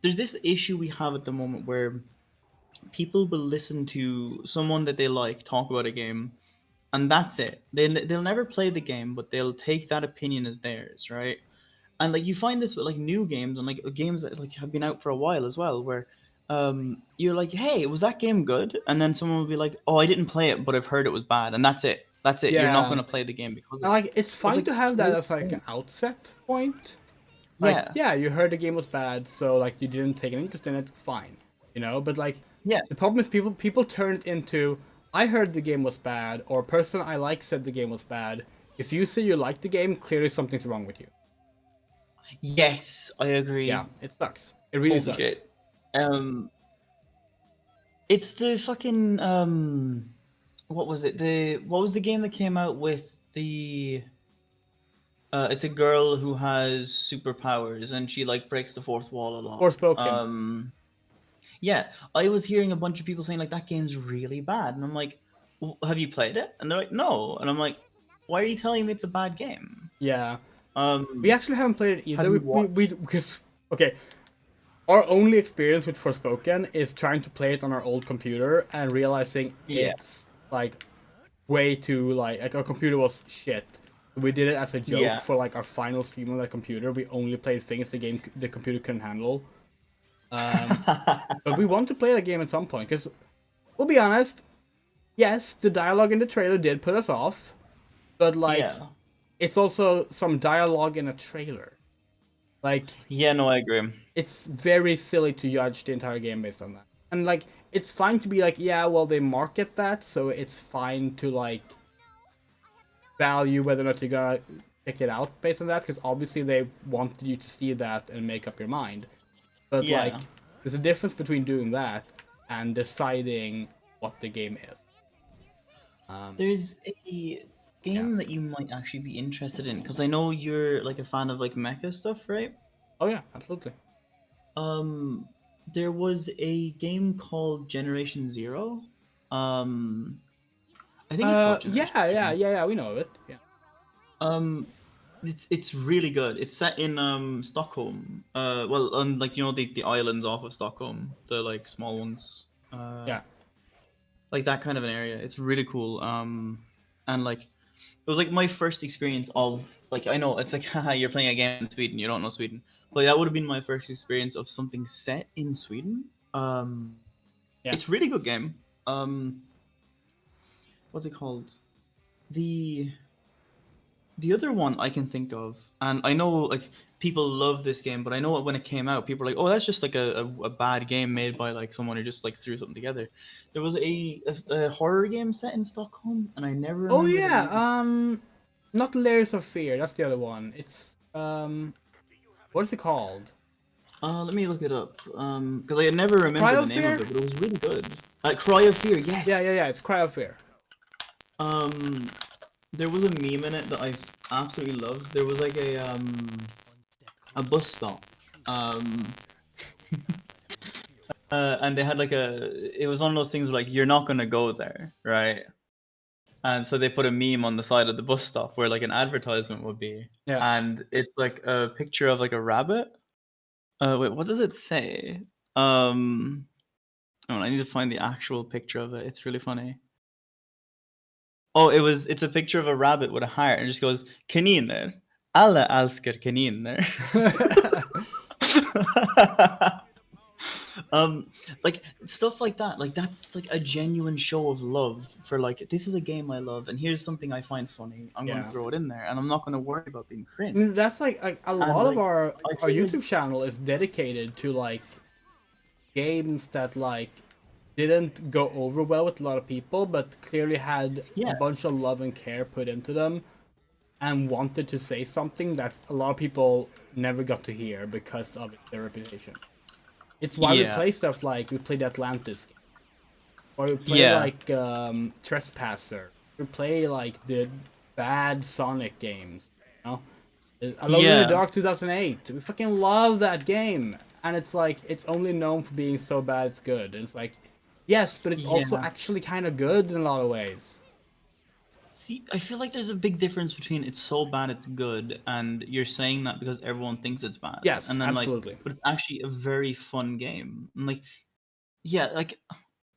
there's this issue we have at the moment where people will listen to someone that they like talk about a game, and that's it. They'll never play the game, but they'll take that opinion as theirs, right? And like you find this with like new games and like games that like have been out for a while as well, where you're like, hey, was that game good? And then someone will be like, oh, I didn't play it, but I've heard it was bad, and that's it. That's it. You're not Yeah. going to play the game because of And, it. like, it's fine like, to have that play as like the an outset point. Like, Yeah. yeah, you heard the game was bad, so like you didn't take an interest in it, fine. You know, but like Yeah. the problem is people turn it into I heard the game was bad, or a person I like said the game was bad. If you say you like the game, clearly something's wrong with you. Yes, I agree. Yeah, it sucks. It really Holy sucks. shit. It's the fucking what was it? What was the game that came out with the it's a girl who has superpowers and she like breaks the fourth wall a lot. Forspoken. Yeah, I was hearing a bunch of people saying like that game's really bad, and I'm like, have you played it? And they're like, no, and I'm like, why are you telling me it's a bad game? Yeah. We actually haven't played it either. Have you Because okay, our only experience with Forspoken is trying to play it on our old computer and realizing it's like way too like our computer was shit. We did it as a joke for like our final stream on that computer. We only played things the computer couldn't handle. But we want to play the game at some point because we'll be honest. Yes, the dialogue in the trailer did put us off, but like it's also some dialogue in a trailer. Like yeah, no, I agree. It's very silly to judge the entire game based on that. And like it's fine to be like, yeah, well they market that, so it's fine to like value whether or not you're gonna check it out based on that, because obviously they wanted you to see that and make up your mind. But like there's a difference between doing that and deciding what the game is. There's a game that you might actually be interested in, because I know you're like a fan of like mecha stuff, right? Oh yeah, absolutely. There was a game called Generation Zero. I think it's called Generation Zero. yeah, we know of it. Yeah. It's really good. It's set in Stockholm. Well, on like the islands off of Stockholm, the like small ones. Like that kind of an area. It's really cool. And like it was like my first experience of like, I know it's like haha, you're playing a game in Sweden, you don't know Sweden. But that would have been my first experience of something set in Sweden. It's a really good game. What's it called? The the other one I can think of, and I know like people love this game, but I know when it came out, people were like, "Oh, that's just like a bad game made by like someone who just like threw something together." There was a horror game set in Stockholm, and I never Oh remember the yeah, name. not Layers of Fear. That's the other one. It's what is it called? Let me look it up. Because I never remember Cry the of name Fear? of it, but it was really good. Cry of Fear, yes. Yeah. It's Cry of Fear. There was a meme in it that I absolutely loved. There was like a bus stop. And they had like it was one of those things where like you're not gonna go there, right? And so they put a meme on the side of the bus stop where like an advertisement would be. Yeah. And it's like a picture of like a rabbit. Wait, what does it say? Oh, I need to find the actual picture of it. It's really funny. Oh, it's a picture of a rabbit with a heart and it just goes kaniner. Alla älskar kaniner. Like stuff like that. Like that's like a genuine show of love for like this is a game I love and here's something I find funny. I'm gonna throw it in there and I'm not gonna worry about being cringe. That's like a lot of like, our I feel YouTube channel is dedicated to like games that like didn't go over well with a lot of people, but clearly had a bunch of love and care put into them, and wanted to say something that a lot of people never got to hear because of their reputation. It's why we play stuff like we played Atlantis, or we play like Trespasser. We play like the bad Sonic games. You know, Alone in the Dark 2008. We fucking love that game, and it's like it's only known for being so bad it's good. And it's like, yes, but it's also actually kind of good in a lot of ways. See, I feel like there's a big difference between it's so bad it's good and you're saying that because everyone thinks it's bad. Yes, and then absolutely. Like, but it's actually a very fun game. And like, yeah, like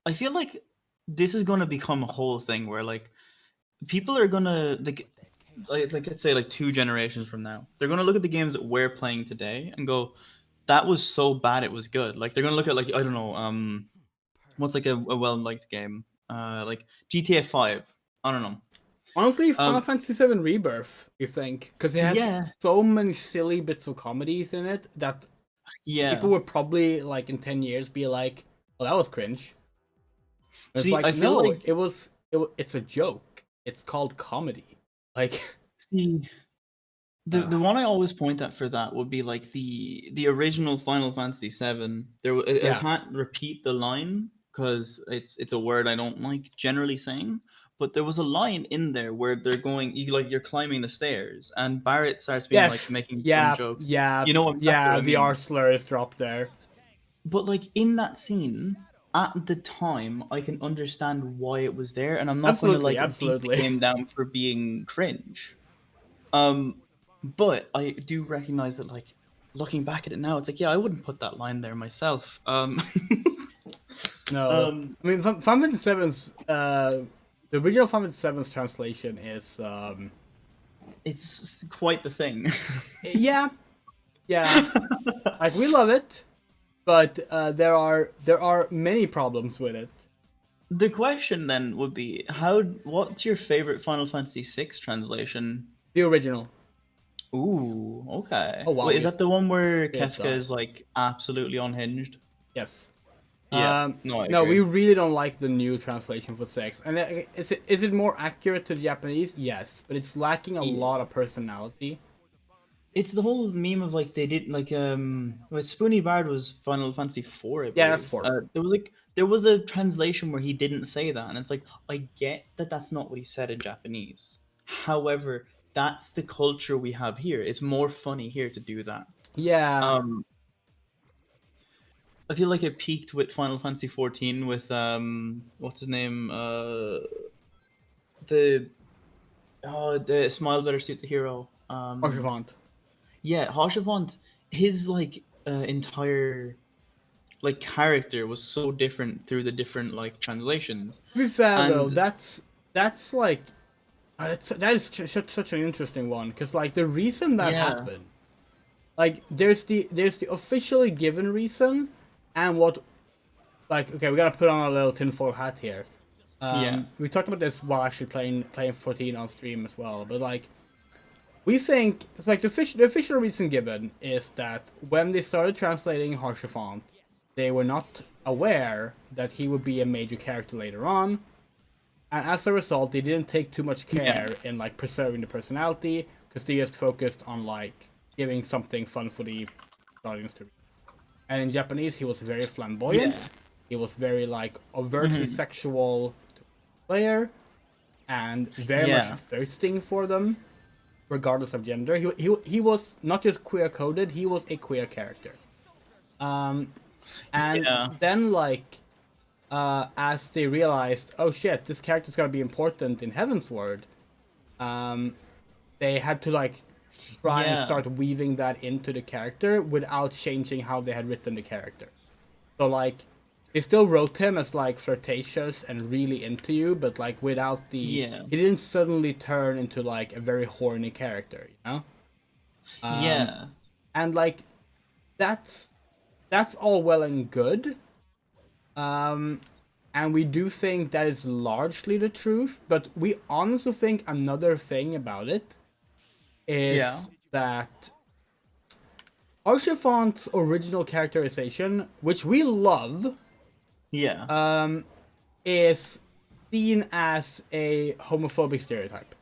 I feel like this is gonna become a whole thing where like people are gonna like let's say like 2 generations from now, they're gonna look at the games that we're playing today and go, that was so bad it was good. Like they're gonna look at like I don't know, what's like a well liked game, like GTA 5. I don't know. Honestly, Final Fantasy VII Rebirth, you think? Because it has so many silly bits of comedies in it that people would probably, like, in 10 years be like, oh, that was cringe. It's like, I feel no, like it's a joke. It's called comedy. Like, see, the one I always point at for that would be like the original Final Fantasy VII. I can't repeat the line because it's a word I don't like generally saying. But there was a line in there where they're going, you're climbing the stairs, and Barrett starts being like making dumb jokes. Yeah, you know exactly what I mean. The R slur is dropped there. But like in that scene, at the time, I can understand why it was there, and I'm not going to like beat the game down for being cringe. But I do recognize that, like, looking back at it now, it's like, yeah, I wouldn't put that line there myself. No, I mean, Final Fantasy VII's the original Final Fantasy VII's translation is it's quite the thing. yeah, like we love it, but there are many problems with it. The question then would be, what's your favorite Final Fantasy VI translation? The original. Ooh, okay. Oh wow! Wait, is that the one where Kefka is like absolutely unhinged? Yes. Yeah. No, we really don't like the new translation for 6. And is it more accurate to the Japanese? Yes, but it's lacking a lot of personality. It's the whole meme of like they did like Spoony Bard was Final Fantasy 4. I believe. Yeah, that's 4. There was a translation where he didn't say that, and it's like I get that that's not what he said in Japanese. However, that's the culture we have here. It's more funny here to do that. Yeah. I feel like it peaked with Final Fantasy 14 with what's his name? The Smile Better Suit the Hero. Haurchevant. Yeah, Haurchevant. His like entire like character was so different through the different like translations. To be fair though, that's like that is such an interesting one because like the reason that happened, like there's the officially given reason. And what, like, okay, we gotta put on a little tinfoil hat here. We talked about this while actually playing 14 on stream as well. But like, we think it's like the official reason given is that when they started translating Harshafont, they were not aware that he would be a major character later on, and as a result, they didn't take too much care in like preserving the personality because they just focused on like giving something fun for the audience to read. And in Japanese, he was very flamboyant. Yeah. He was very like overtly sexual to the player, and very much thirsting for them, regardless of gender. He was not just queer coded; he was a queer character. And then like as they realized, oh shit, this character's gonna be important in Heavensward, they had to like try and start weaving that into the character without changing how they had written the character. So like they still wrote him as like flirtatious and really into you, but like without the he didn't suddenly turn into like a very horny character, you know? And like that's all well and good. And we do think that is largely the truth, but we honestly think another thing about it is that Harshafont's original characterization, which we love, is seen as a homophobic stereotype.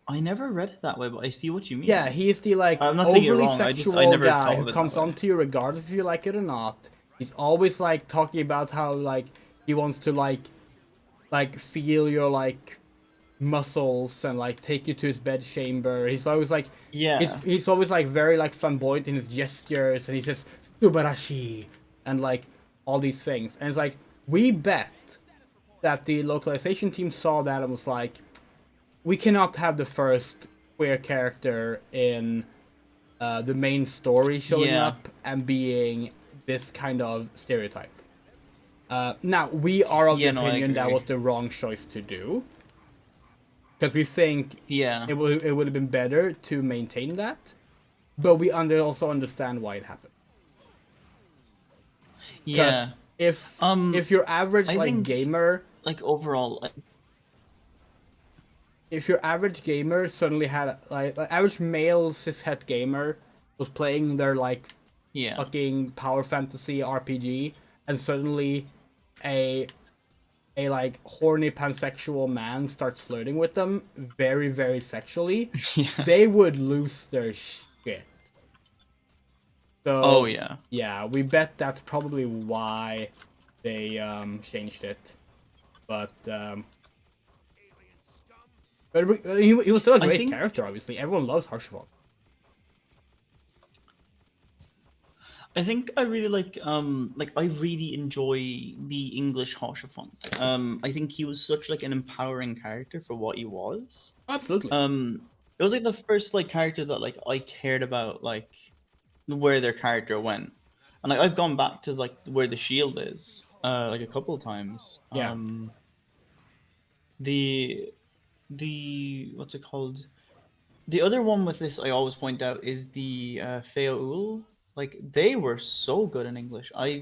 I never read it that way, but I see what you mean. Yeah, he's the like I'm not saying you're overly wrong. sexual I never guy thought who of it comes that way. onto you regardless if you like it or not. He's always like talking about how like he wants to like feel your like muscles and like take you to his bed chamber. He's always like he's always like very like flamboyant in his gestures, and he says "Subarashi" and like all these things. And it's like we bet that the localization team saw that and was like, we cannot have the first queer character in the main story showing up and being this kind of stereotype. Now, we are of the opinion that was the wrong choice to do. Because we think it would have been better to maintain that. But we also understand why it happened. Yeah. If your average gamer... Like overall... If your average gamer suddenly had... Like average male cishet gamer was playing their like fucking power fantasy RPG, and suddenly a like horny pansexual man starts flirting with them very, very sexually, they would lose their shit. So yeah, we bet that's probably why they changed it. But he was still a great character, obviously. Everyone loves Harshavon. I think I really like I really enjoy the English Harshavon. I think he was such like an empowering character for what he was. Absolutely. It was like the first like character that like I cared about like where their character went. And like I've gone back to like where the shield is like a couple of times. Yeah. The what's it called? The other one with this I always point out is the Feaul. Like they were so good in English. I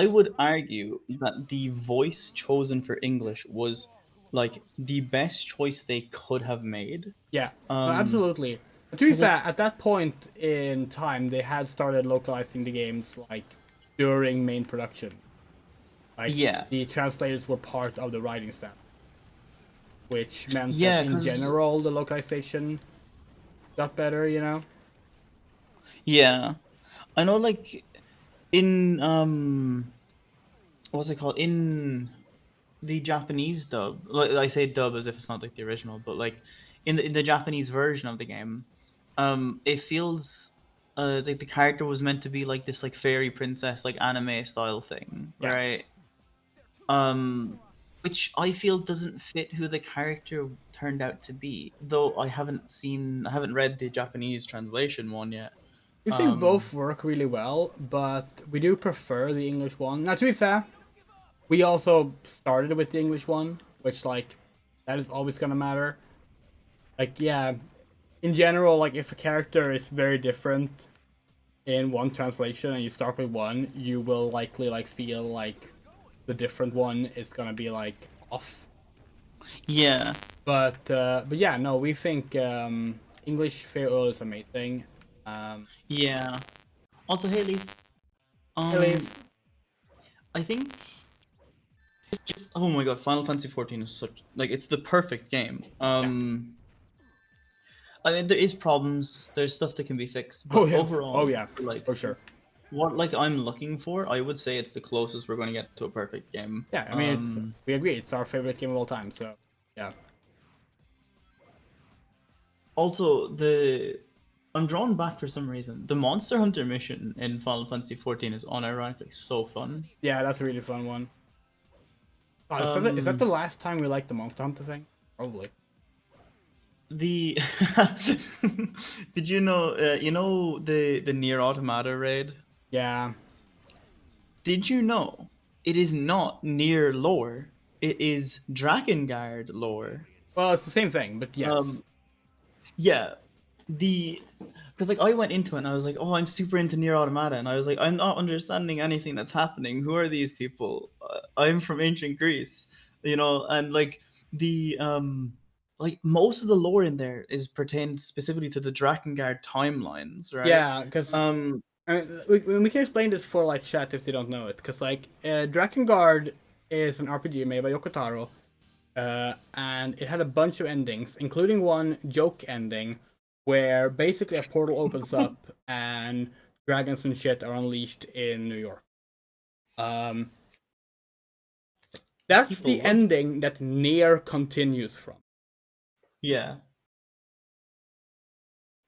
would argue that the voice chosen for English was like the best choice they could have made. Yeah, absolutely. To be fair, at that point in time, they had started localizing the games like during main production. Like the translators were part of the writing staff, which meant that in general the localization got better. You know. Yeah, I know. Like in what's it called in the Japanese dub? Like I say dub as if it's not like the original, but like in the Japanese version of the game, it feels like the character was meant to be like this like fairy princess like anime style thing, right? Which I feel doesn't fit who the character turned out to be. Though I haven't read the Japanese translation one yet. We think both work really well, but we do prefer the English one. Now, to be fair, we also started with the English one, which, like, that is always gonna matter. Like, yeah, in general, like, if a character is very different in one translation and you start with one, you will likely, like, feel like the different one is gonna be, like, off. Yeah. But yeah, no, we think English Fair Earl is amazing. Yeah. Also, hey, Leaf. Hey, Leaf. I think just oh my god, Final Fantasy 14 is such like it's the perfect game. I mean, there is problems. There's stuff that can be fixed, but Oh yeah. overall, Oh yeah. like For sure. what like I'm looking for, I would say it's the closest we're going to get to a perfect game. Yeah, I mean, we agree. It's our favorite game of all time. So yeah. Also, I'm drawn back for some reason. The Monster Hunter mission in Final Fantasy 14 is unironically so fun. Yeah, that's a really fun one. Oh, is that the last time we liked the Monster Hunter thing? Probably. The did you know the Nier Automata raid? Yeah. Did you know it is not Nier lore? It is Drakengard lore. Well, it's the same thing, but yes. Yeah, because like I went into it and I was like, oh, I'm super into Nier Automata, and I was like, I'm not understanding anything that's happening. Who are these people? I'm from ancient Greece, and like the like most of the lore in there is pertained specifically to the Drakengard timelines, right? Yeah, because I mean, we can explain this for like chat if they don't know it, because like Drakengard is an RPG made by Yoko Taro, and it had a bunch of endings, including one joke ending where basically a portal opens up and dragons and shit are unleashed in New York. That's the ending that Nier continues from. Yeah.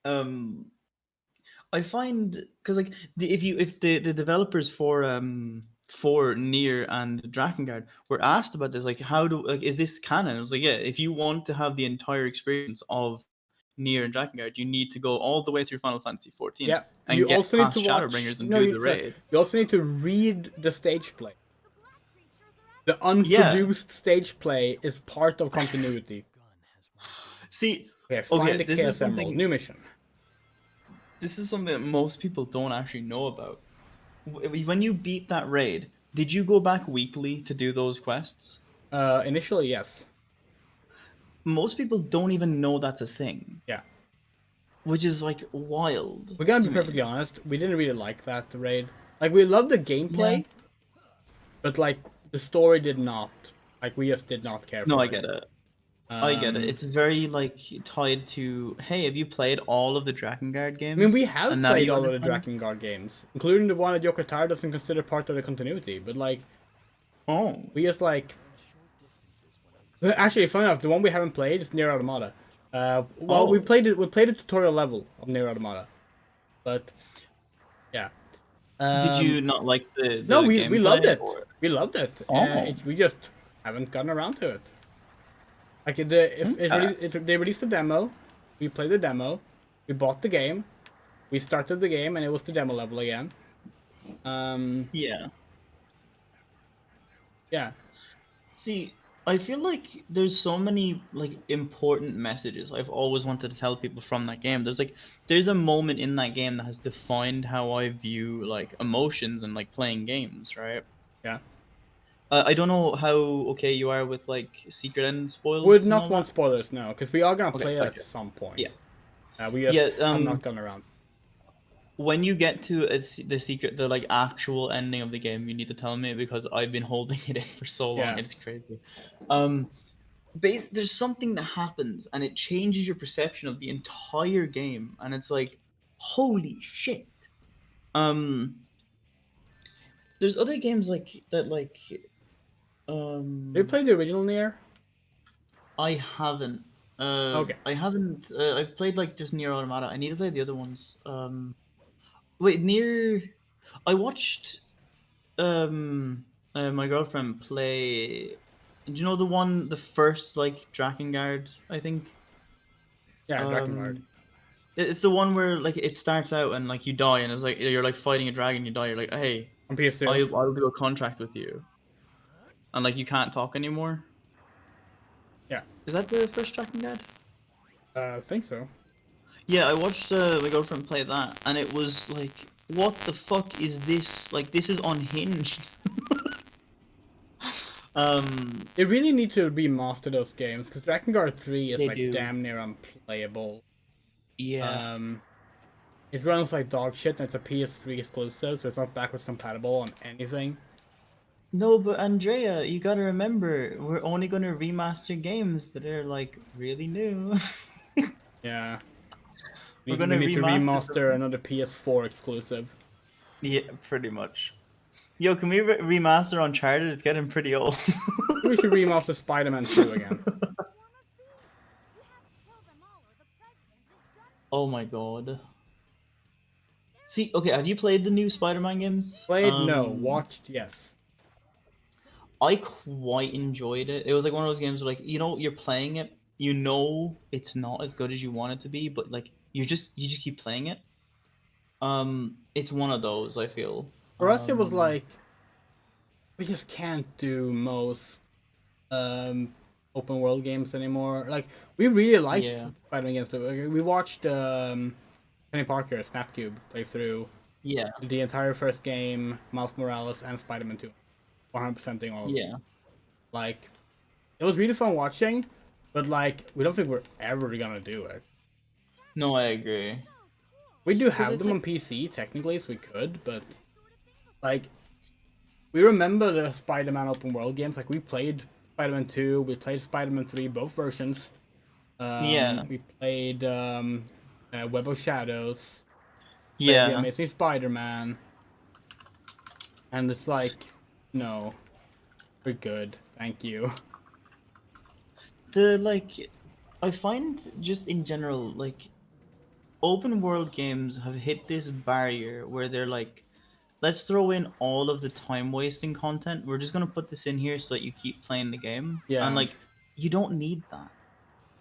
I find because like if the developers for Nier and Drakengard were asked about this, like is this canon? I was like, yeah, if you want to have the entire experience of Nier and Drakengard, you need to go all the way through Final Fantasy 14. Yeah, and you get also need past to watch Shadowbringers and do the raid. You also need to read the stage play. The unproduced stage play is part of continuity. See, find the this Chaos is something, Emerald, new mission. This is something that most people don't actually know about. When you beat that raid, did you go back weekly to do those quests? Initially, yes. Most people don't even know that's a thing. Yeah. Which is like wild. We're gonna be perfectly honest. We didn't really like that raid. Like we loved the gameplay, but like the story did not. Like we just did not care. No, I get it. I get it. It's very like tied to, hey, have you played all of the Drakengard games? I mean, we have played all of the Drakengard games, including the one that Yoko Taro doesn't consider part of the continuity. But like, we just like. Actually, funny enough, the one we haven't played is Nier Automata. We played it. We played the tutorial level of Nier Automata, but yeah. Did you not like the No, we loved it. Or? We loved it. We just haven't gotten around to it. Like they released a demo, we played the demo, we bought the game, we started the game, and it was the demo level again. Yeah. Yeah. See, I feel like there's so many like important messages I've always wanted to tell people from that game. There's a moment in that game that has defined how I view like emotions and like playing games, right? Yeah. I don't know how okay you are with like secret end spoilers. Would not want spoilers, no, because we are gonna play it at some point. Yeah. I'm not gone around. When you get to the like actual ending of the game, you need to tell me because I've been holding it in for so long. Yeah. It's crazy. There's something that happens and it changes your perception of the entire game, and it's like, holy shit. There's other games like that, like. Have you played the original Nier? I haven't. Okay. I haven't. I've played like just Nier Automata. I need to play the other ones. Wait, Nier. I watched. My girlfriend play. Do you know the first like Drakengard? I think. Yeah, Drakengard. It's the one where like it starts out and like you die and it's like you're like fighting a dragon. You die. You're like, hey, on PS2. I'll do a contract with you. And like you can't talk anymore. Yeah. Is that the first Drakengard? I think so. Yeah, I watched my girlfriend play that, and it was like, what the fuck is this? Like, this is unhinged. They really need to remaster those games because Drakengard 3 is They like do. damn near unplayable. Yeah. It runs like dog shit and it's a PS3 exclusive, so it's not backwards compatible on anything. No, but Andrea, you gotta remember, we're only gonna remaster games that are like really new. Yeah. We're We gonna need to remaster remaster them. another PS4 exclusive. Yeah, pretty much. Yo, can we remaster Uncharted? It's getting pretty old. We should remaster Spider-Man 2 again. Oh my god. See, okay, have you played the new Spider-Man games? Played? No. Watched? Yes. I quite enjoyed it. It was like one of those games where, like, you know, you're playing it, you know it's not as good as you want it to be, but like you just keep playing it. It's one of those, I feel. For us, it was like we just can't do most open world games anymore. Like we really liked Yeah. Spider-Man games. We watched Penny Parker Snapcube playthrough. Yeah. The entire first game, Miles Morales and Spider-Man 2, 100%ing all of them. Yeah. Like it was really fun watching, but like we don't think we're ever gonna do it. No, I agree. We do have it's them on PC technically, so we could, but like we remember the Spider-Man open world games. Like we played Spider-Man 2, we played Spider-Man 3, both versions. Yeah. We played Web of Shadows. Played Yeah. The Amazing Spider-Man. And it's like, no, we're good. Thank you. I find just in general, like, open world games have hit this barrier where they're like, let's throw in all of the time wasting content. We're just gonna put this in here so that you keep playing the game. Yeah. And like, you don't need that.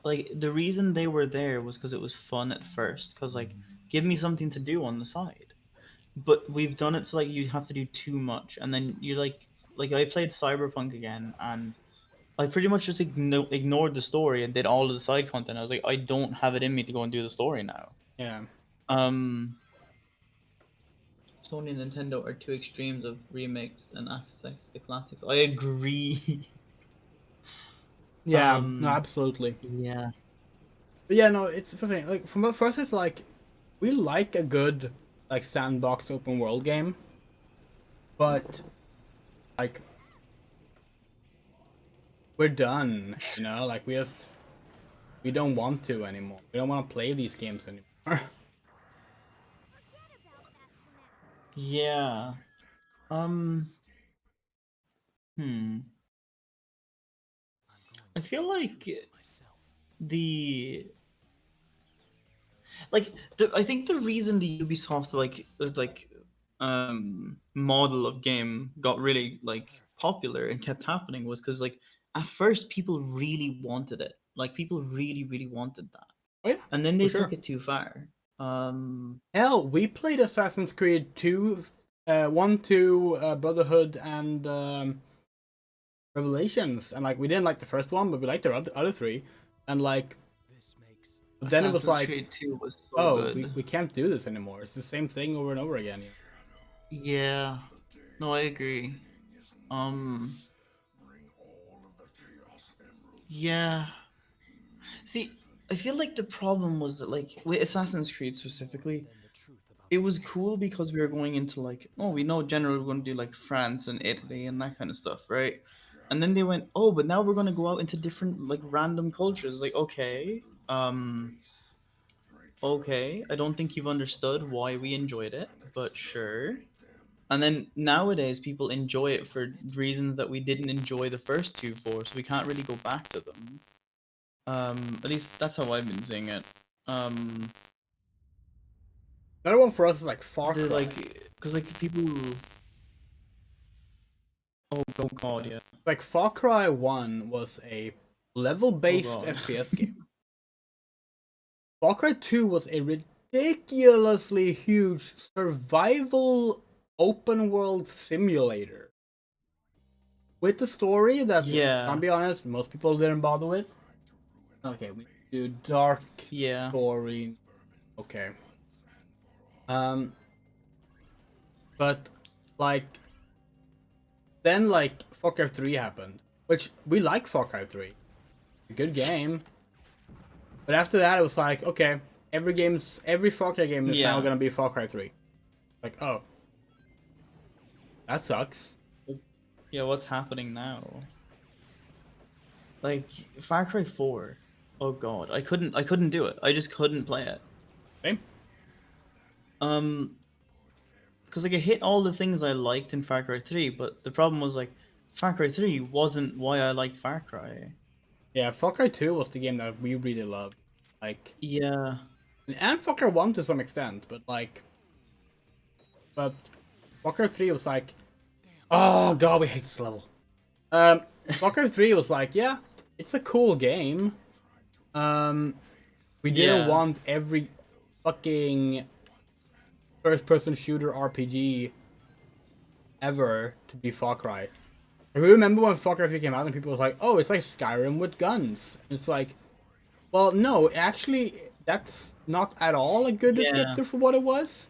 Like, the reason they were there was because it was fun at first. Because like, give me something to do on the side. But we've done it so like you have to do too much, and then you're like I played Cyberpunk again, and I pretty much just ignored the story and did all of the side content. I was like, I don't have it in me to go and do the story now. Yeah. Sony and Nintendo are two extremes of remakes and access to classics. I agree. Yeah, no, absolutely. Yeah. But yeah, no, it's interesting. Like for us, it's like we like a good like sandbox open world game, but like we're done. You know, like we don't want to anymore. We don't want to play these games anymore. Yeah. I feel like I think the reason the Ubisoft model of game got really like popular and kept happening was because like at first people really wanted it. Like people really wanted that. Oh, yeah, and then they for sure. took it too far. Hell, we played Assassin's Creed 2, 1, 2, Brotherhood, and Revelations, and like we didn't like the first one, but we liked the other three, and like then it was Assassin's like, Creed 2 was so oh, good. we can't do this anymore. It's the same thing over and over again. Yeah. No, I agree. Yeah. See, I feel like the problem was that like with Assassin's Creed specifically, it was cool because we were going into like, oh, we know generally we're going to do like France and Italy and that kind of stuff, right? And then they went, oh, but now we're going to go out into different like random cultures. Like, okay, okay, I don't think you've understood why we enjoyed it, but sure. And then nowadays people enjoy it for reasons that we didn't enjoy the first two for, so we can't really go back to them. At least that's how I've been seeing it. Another one for us is like Far Cry. Because like people. Oh god, yeah. Like Far Cry 1 was a level-based FPS game. Far Cry 2 was a ridiculously huge survival open world simulator. With the story that, I'll be honest, most people didn't bother with. Okay, we do dark story. Okay. But like then like Far Cry 3 happened, which we like Far Cry 3. A good game. But after that, it was like, okay, every Far Cry game is now gonna be Far Cry 3. Like, oh, that sucks. Yeah, what's happening now? Like Far Cry 4. Oh god, I couldn't do it. I just couldn't play it. Same. Because like it hit all the things I liked in Far Cry 3, but the problem was like Far Cry 3 wasn't why I liked Far Cry. Yeah, Far Cry 2 was the game that we really loved. Like, yeah, and Far Cry 1 to some extent, but Far Cry 3 was like, oh god, we hate this level. Far Cry 3 was like, yeah, it's a cool game. We didn't want every fucking first-person shooter RPG ever to be Far Cry. I remember when Far Cry 3 came out and people were like, oh, it's like Skyrim with guns. And it's like, well, no, actually, that's not at all a good descriptor for what it was.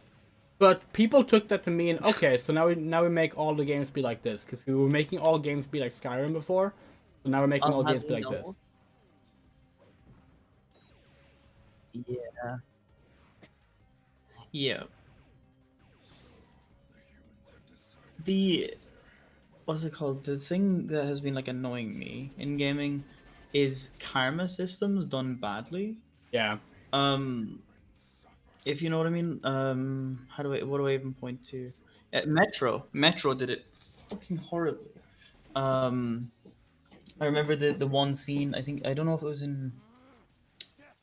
But people took that to mean, okay, so now we make all the games be like this. Because we were making all games be like Skyrim before. So now we're making all games be like this. Yeah. Yeah. What's it called? The thing that has been like annoying me in gaming is karma systems done badly. Yeah. If you know what I mean. What do I even point to? Metro did it fucking horribly. I remember the one scene, I don't know if it was in,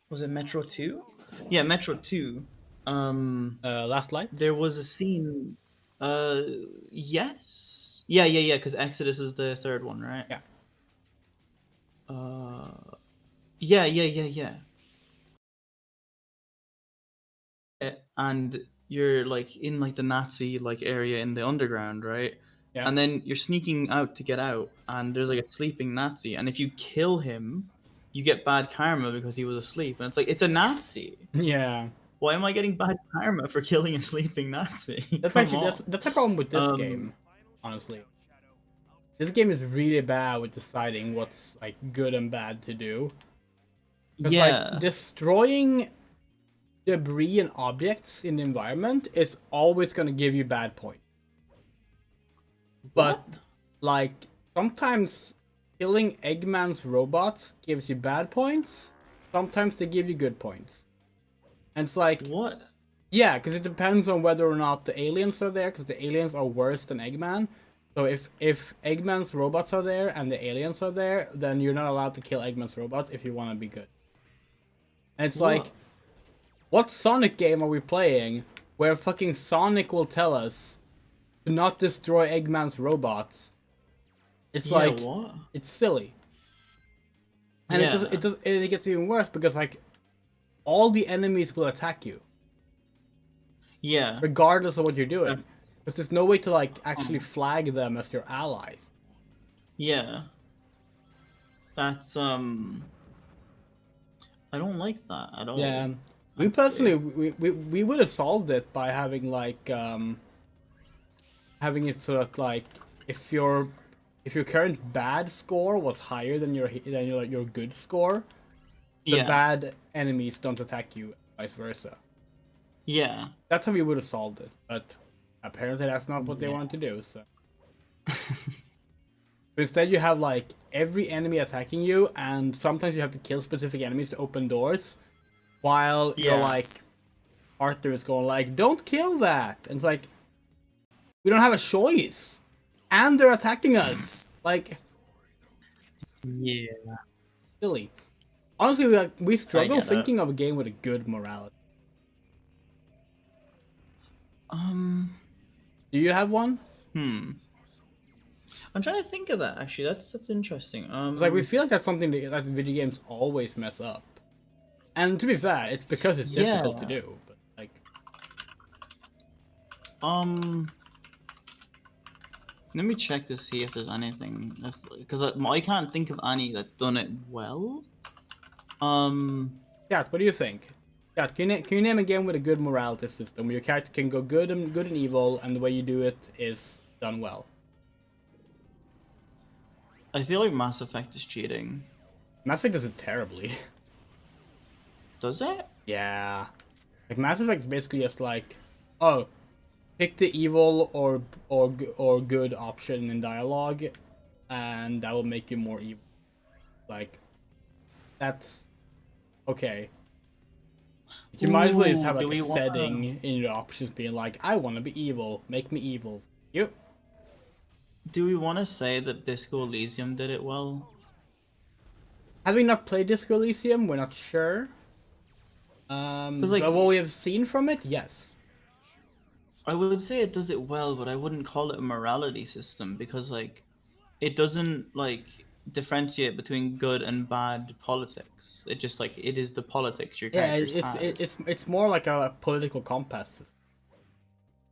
was it Metro 2? Yeah, Metro 2. Last Light? There was a scene, yes. Yeah, because Exodus is the third one, right? Yeah. Yeah. And you're like in like the Nazi like area in the underground, right? Yeah. And then you're sneaking out to get out, and there's like a sleeping Nazi, and if you kill him, you get bad karma because he was asleep. And it's like, it's a Nazi. Yeah. Why am I getting bad karma for killing a sleeping Nazi? That's a problem with this game, honestly. This game is really bad with deciding what's like good and bad to do. Like, destroying debris and objects in the environment is always going to give you bad points. But like sometimes killing Eggman's robots gives you bad points. Sometimes they give you good points. And it's like, what? Yeah, because it depends on whether or not the aliens are there, because the aliens are worse than Eggman. So if Eggman's robots are there and the aliens are there, then you're not allowed to kill Eggman's robots if you want to be good. And it's like, what Sonic game are we playing where fucking Sonic will tell us to not destroy Eggman's robots? It's like, what? It's silly. And it gets even worse because like all the enemies will attack you. Yeah. Regardless of what you're doing. Because there's no way to like actually flag them as your allies. Yeah. That's I don't like that at all. Yeah. We personally we would have solved it by having like having it sort of like if your current bad score was higher than your good score, the bad enemies don't attack you, vice versa. Yeah. That's how we would have solved it, but apparently that's not what they want to do, so. Instead you have like every enemy attacking you, and sometimes you have to kill specific enemies to open doors, while you're like, Arthur is going like, don't kill that! And it's like, we don't have a choice! And they're attacking us! Like... Yeah. Silly. Honestly, we struggle thinking of a game with a good morality. Do you have one? I'm trying to think of that, actually. That's interesting. Like, we feel like that's something that video games always mess up. And to be fair, it's because it's difficult to do. But like, let me check to see if there's anything. Because I can't think of any that done it well. Kat, what do you think? Kat, can you name a game with a good morality system where your character can go good and evil, and the way you do it is done well? I feel like Mass Effect is cheating. Mass Effect does it terribly. Does it? Yeah. Like Mass Effect is basically just like, oh, pick the evil or good option in dialogue, and that will make you more evil. Like, that's okay. You might as well just have like a setting in your options being like, I want to be evil, make me evil. You. Do we want to say that Disco Elysium did it well? Having not played Disco Elysium, we're not sure. Like, but what we have seen from it, yes. I would say it does it well, but I wouldn't call it a morality system because like it doesn't like differentiate between good and bad politics. It just like it is the politics your characters have. It's more like a political compass.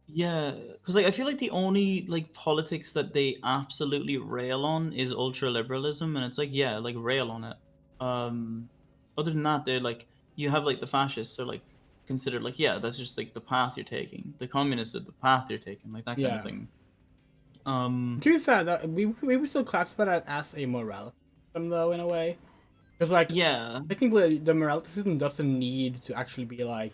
Yeah, because like I feel like the only like politics that they absolutely rail on is ultra liberalism, and it's like yeah, like rail on it. Other than that, they're like you have like the fascists are like considered like yeah, that's just like the path you're taking. The communists are the path you're taking, like that kind of thing. To be fair, that we would still classify that as a morality system, though, in a way. Because, like, technically, the morality system doesn't need to actually be like,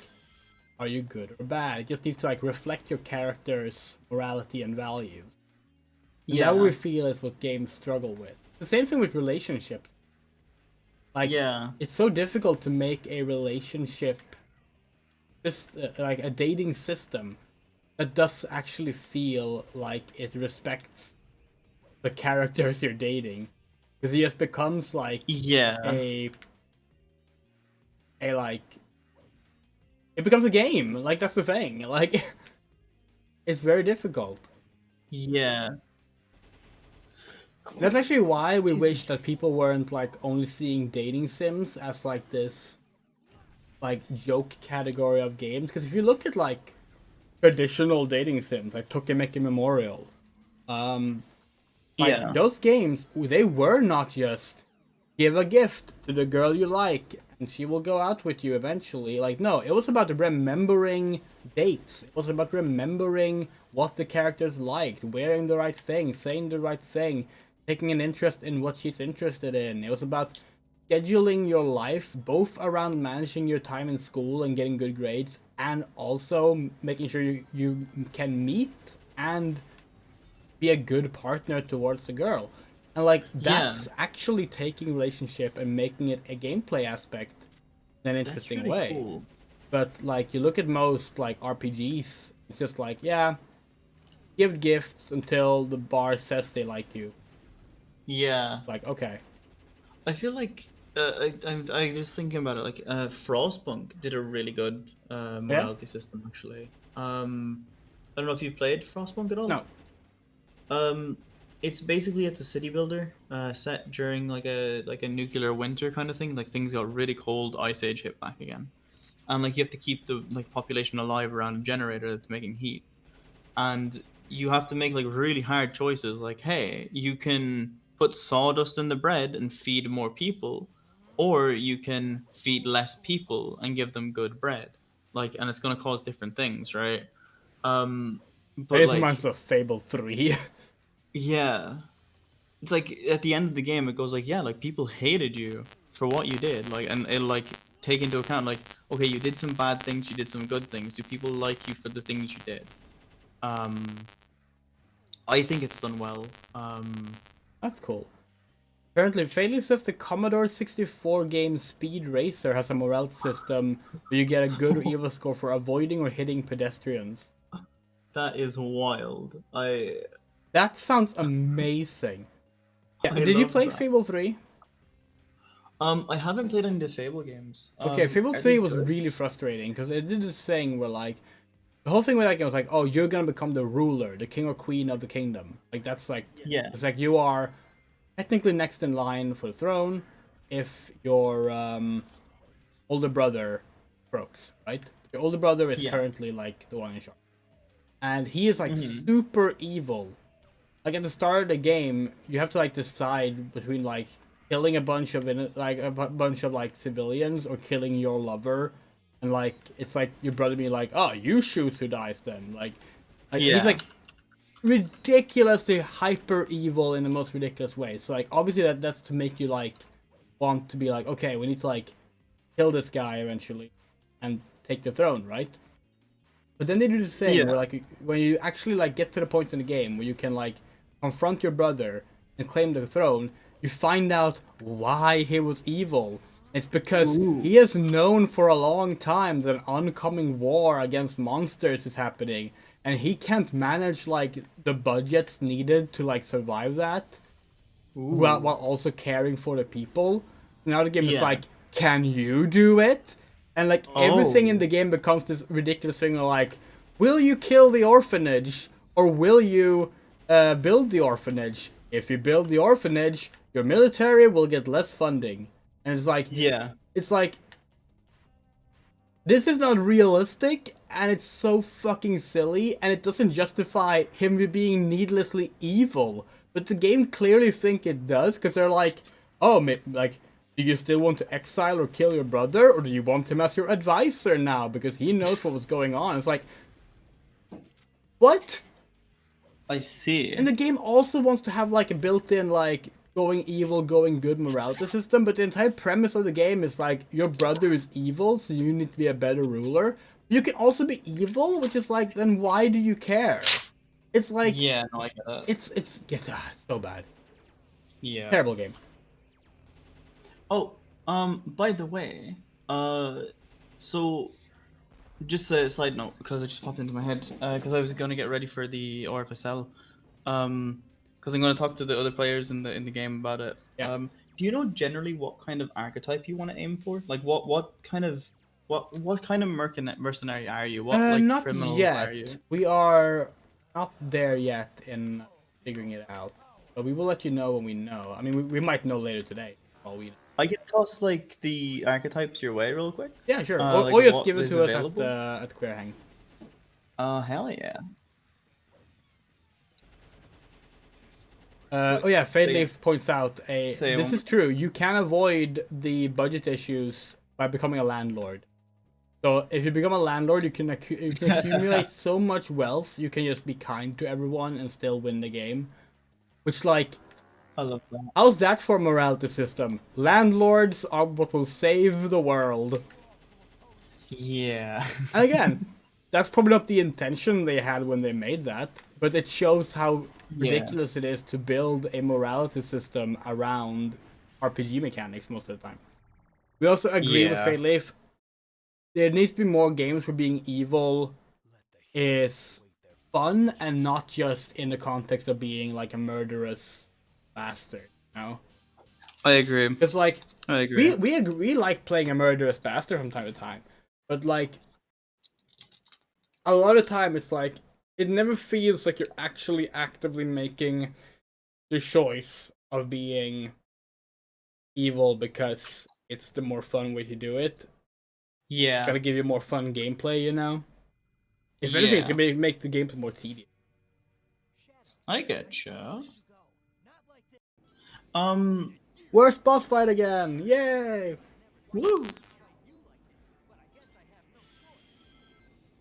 are you good or bad? It just needs to like reflect your character's morality and values. And that we feel is what games struggle with. The same thing with relationships. Like, it's so difficult to make a relationship, just like a dating system, that does actually feel like it respects the characters you're dating, because it just becomes like a like it becomes a game. Like that's the thing. Like it's very difficult. Yeah. That's actually why we wish that people weren't like only seeing dating sims as like this like joke category of games. Because if you look at like traditional dating sims like Tokimeki Memorial, like those games, they were not just give a gift to the girl you like and she will go out with you eventually. Like no, it was about remembering dates. It was about remembering what the characters liked, wearing the right thing, saying the right thing, taking an interest in what she's interested in. It was about scheduling your life both around managing your time in school and getting good grades, and also making sure you can meet and be a good partner towards the girl. And like that's actually taking relationship and making it a gameplay aspect in an interesting way. Cool. But like you look at most like RPGs, it's just like give gifts until the bar says they like you. Yeah. Like okay. I feel like I just thinking about it. Like Frostpunk did a really good morality system actually. I don't know if you played Frostpunk at all. No. It's basically it's a city builder set during like a nuclear winter kind of thing. Like things got really cold, Ice Age hit back again, and like you have to keep the like population alive around a generator that's making heat, and you have to make like really hard choices. Like hey, you can put sawdust in the bread and feed more people, or you can feed less people and give them good bread. Like and it's gonna cause different things, right? But it like, reminds me of Fable 3. Yeah. It's like at the end of the game it goes like like people hated you for what you did, like, and it'll like take into account like okay, you did some bad things, you did some good things, do people like you for the things you did? I think it's done well. That's cool. Apparently, Failey says the Commodore 64 game Speed Racer has a morale system where you get a good or evil score for avoiding or hitting pedestrians. That is wild. That sounds amazing. Yeah, did you play Fable 3? I haven't played any of the Fable games. Okay, Fable 3 was really frustrating because it did this thing where like the whole thing with that game was like, oh, you're gonna become the ruler, the king or queen of the kingdom. Like that's like it's like you are technically next in line for the throne if your older brother croaks, right? Your older brother is currently like the one in charge, and he is like super evil. Like at the start of the game, you have to like decide between like killing a bunch of like civilians or killing your lover, and like it's like your brother being like, "Oh, you choose who dies then." Like he's like ridiculously hyper evil in the most ridiculous way. So like obviously that's to make you like want to be like, okay, we need to like kill this guy eventually and take the throne, right? But then they do this thing where like when you actually like get to the point in the game where you can like confront your brother and claim the throne, you find out why he was evil. It's because he has known for a long time that an oncoming war against monsters is happening, and he can't manage like the budgets needed to like survive that while also caring for the people. Now the game is like, can you do it? And like everything in the game becomes this ridiculous thing of like, will you kill the orphanage or will you build the orphanage? If you build the orphanage, your military will get less funding. And it's like, it's like, this is not realistic, and it's so fucking silly, and it doesn't justify him being needlessly evil. But the game clearly think it does, because they're like, oh, like, do you still want to exile or kill your brother, or do you want him as your advisor now, because he knows what was going on? It's like, what? I see. And the game also wants to have like a built-in like going evil, going good morality system, but the entire premise of the game is like your brother is evil, so you need to be a better ruler. You can also be evil, which is like, then why do you care? It's like, yeah, no, I get that. It's so bad. Yeah. Terrible game. Oh, by the way, so just a side note, because it just popped into my head, because I was gonna get ready for the RFSL, because I'm gonna talk to the other players in the game about it. Yeah. Do you know generally what kind of archetype you want to aim for? Like what kind of mercenary are you? What like not criminal yet. are you? We are not there yet in figuring it out, but we will let you know when we know. I mean, we might know later today. All we know. I can toss like the archetypes your way real quick. Yeah, sure. Like, or just what give it is to available? us at Queer Hang. Hell yeah. Oh yeah, Fadeleaf points out this is true. You can avoid the budget issues by becoming a landlord. So if you become a landlord, you can accumulate so much wealth. You can just be kind to everyone and still win the game. Which like, I love that. How's that for a morality system? Landlords are what will save the world. Yeah. And again, that's probably not the intention they had when they made that, but it shows how ridiculous it is to build a morality system around RPG mechanics most of the time. We also agree with Fadeleaf. There needs to be more games where being evil is fun and not just in the context of being like a murderous bastard, you know? I agree. Because like, I agree. We like playing a murderous bastard from time to time, but like, a lot of time it's like, it never feels like you're actually actively making the choice of being evil because it's the more fun way to do it. Yeah. It's gotta give you more fun gameplay, you know? If anything, it's gonna make the gameplay more tedious. I getcha. Worst boss fight again! Yay! Woo!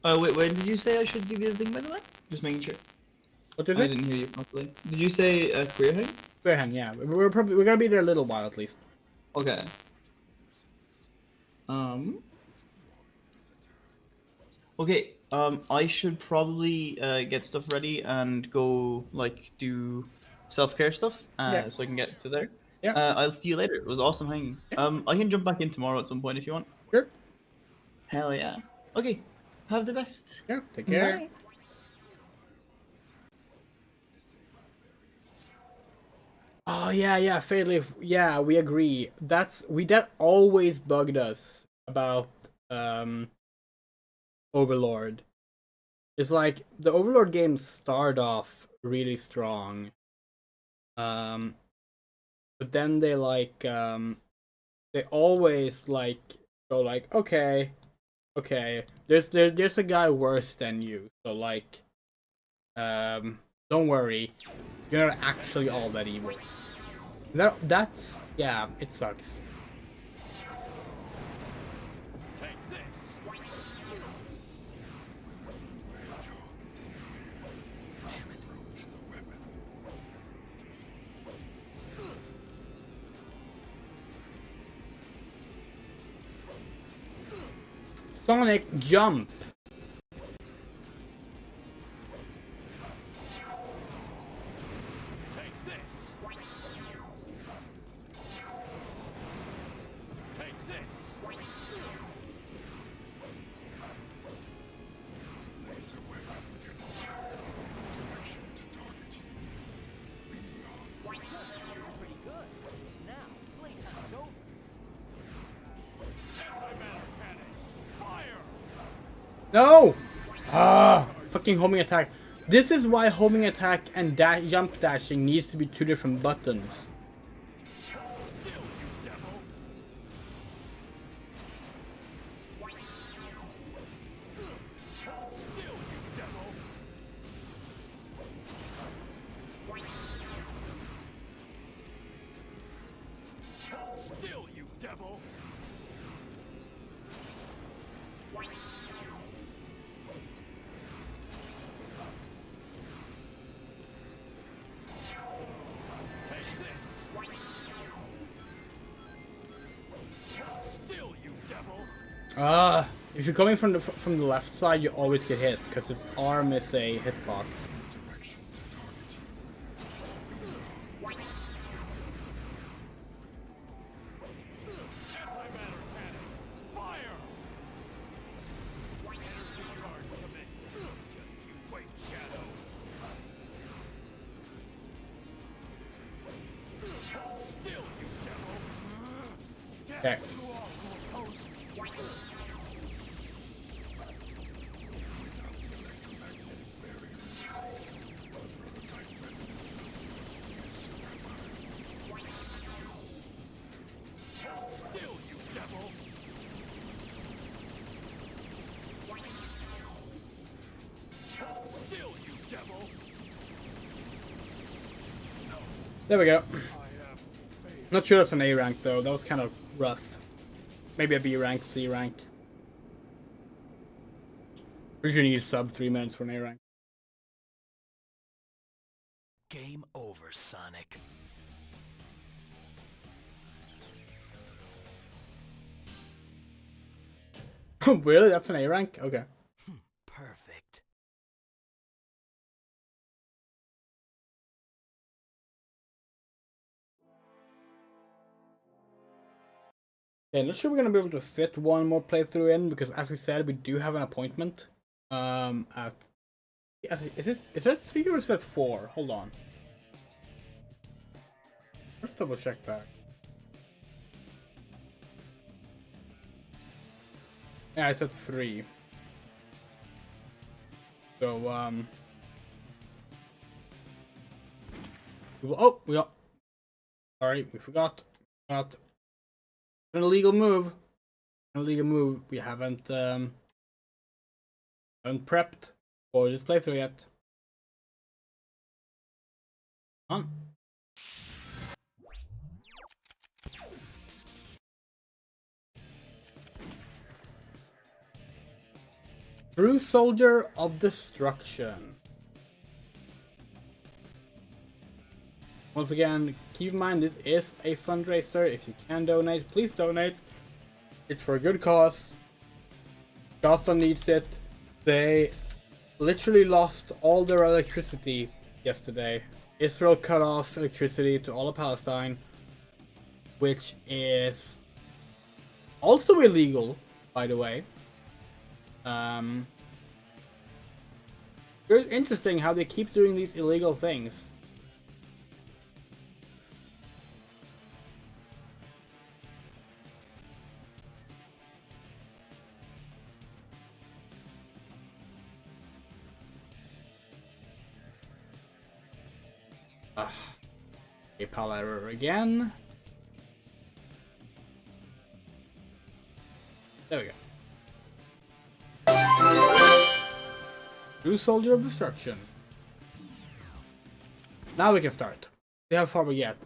Wait, when did you say I should give you the thing, by the way? Just making sure. What is it? I didn't hear you properly. Did you say Queer Hang? Queer Hang, yeah. We're gonna be there a little while at least. Okay. Okay, I should probably get stuff ready and go, like, do self-care stuff, so I can get to there. Yeah. I'll see you later. It was awesome hanging. Yeah. I can jump back in tomorrow at some point if you want. Sure. Hell yeah. Okay, have the best. Yeah, take care. Bye. Oh yeah, Fadeleaf. Yeah, we agree. That always bugged us about Overlord. It's like the Overlord games start off really strong, but then they like they always like go like, okay, there's a guy worse than you, so like don't worry, you're not actually all that evil. That's yeah, it sucks. Sonic jump. Take this. Take this. Laser weapon confirmed. Direction to target. Pretty good. Now, playtime's over. Anti-matter cannon. Fire. No! Ah, fucking homing attack. This is why homing attack and jump dashing needs to be two different buttons. Still, you devil. Still, you devil. Still, you devil. Take this. Still, you devil. Ah, if you're coming from the left side, you always get hit because its arm is a hitbox. Direction to target. Anti-matter cannon. Fire. Energy charge commencing. Just you wait, Shadow. Still, you devil. Death Okay. to all who oppose me. Still, you devil. Still, you devil. There we go. I have faith. Not sure that's an A rank though. That was kind of rough. Maybe a B rank, C rank. Pretty sure you need sub 3 minutes for an A rank. Game over, Sonic. Really? That's an A rank? Okay. Perfect. Yeah, not sure we're gonna be able to fit one more playthrough in because, as we said, we do have an appointment. At is that 3 or is that 4? Hold on. Let's double check that. Yeah, it's at 3. So we got. Sorry, we forgot. An illegal move. An illegal move. We haven't prepped for this playthrough yet. On. True Soldier of Destruction. Once again, keep in mind this is a fundraiser. If you can donate, please donate. It's for a good cause. Gaza needs it. They literally lost all their electricity yesterday. Israel cut off electricity to all of Palestine, which is also illegal, by the way. It's interesting how they keep doing these illegal things. PayPal error again. There we go. True Soldier of Destruction. Now we can start. See how far we get.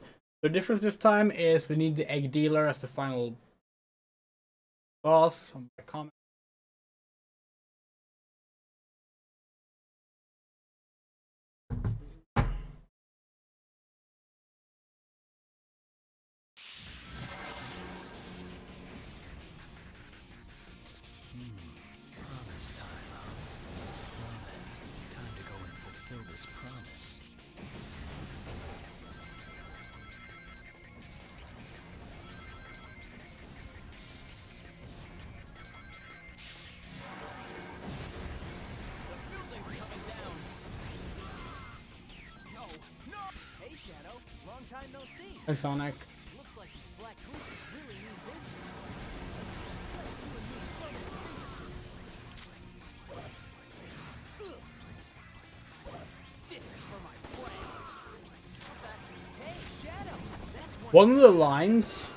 The difference this time is we need the egg dealer as the final boss. Comment. Hi, Sonic. Looks like these black creatures really mean business. Let's you and me show them Ugh. This is for my friend. Hey, Shadow. That's One of the lines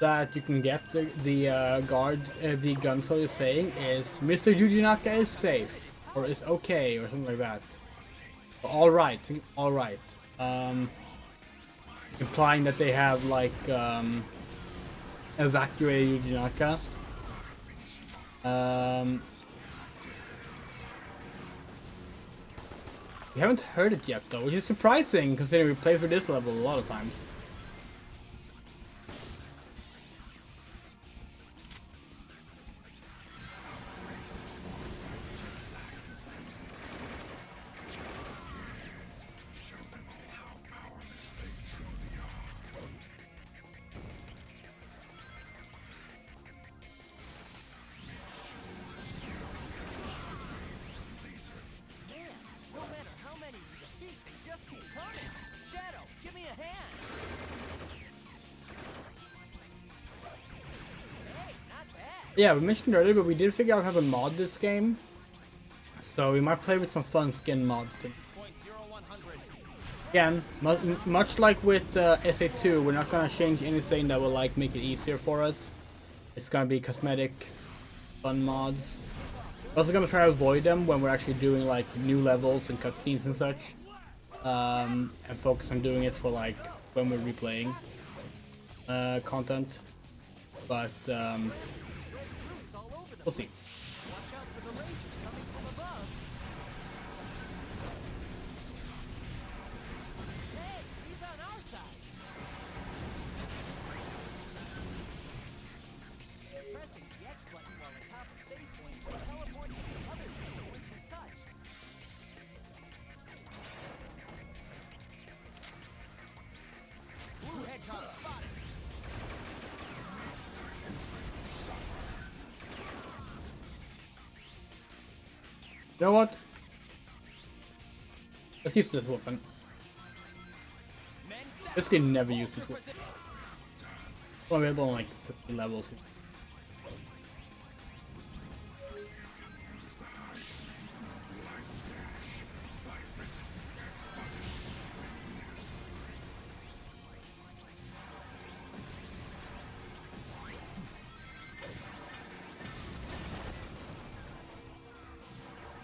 that you can get the gun soldier saying is Mr. Yuji Naka is safe, or is okay, or something like that. All right. Implying that they have like evacuated Yuji Naka. We haven't heard it yet though, which is surprising considering we play for this level a lot of times. no matter how many you defeat, they just keep coming. Shadow, give me a hand. Hey, not bad. Yeah, we mentioned earlier, but we did figure out how to mod this game. So we might play with some fun skin mods too. Again, much like with SA2, we're not gonna change anything that will like make it easier for us. It's gonna be cosmetic, fun mods. We're also gonna try to avoid them when we're actually doing like new levels and cutscenes and such, and focus on doing it for like when we're replaying content. But we'll see. Watch out for the lasers coming from above. Hey, he's on our side. Pressing the X button while atop a save point will teleport to the other side once you've touched. Blue Hedgehog spotted. You know what? Let's use this weapon. Basically never use this weapon. It's only available on like 50 levels.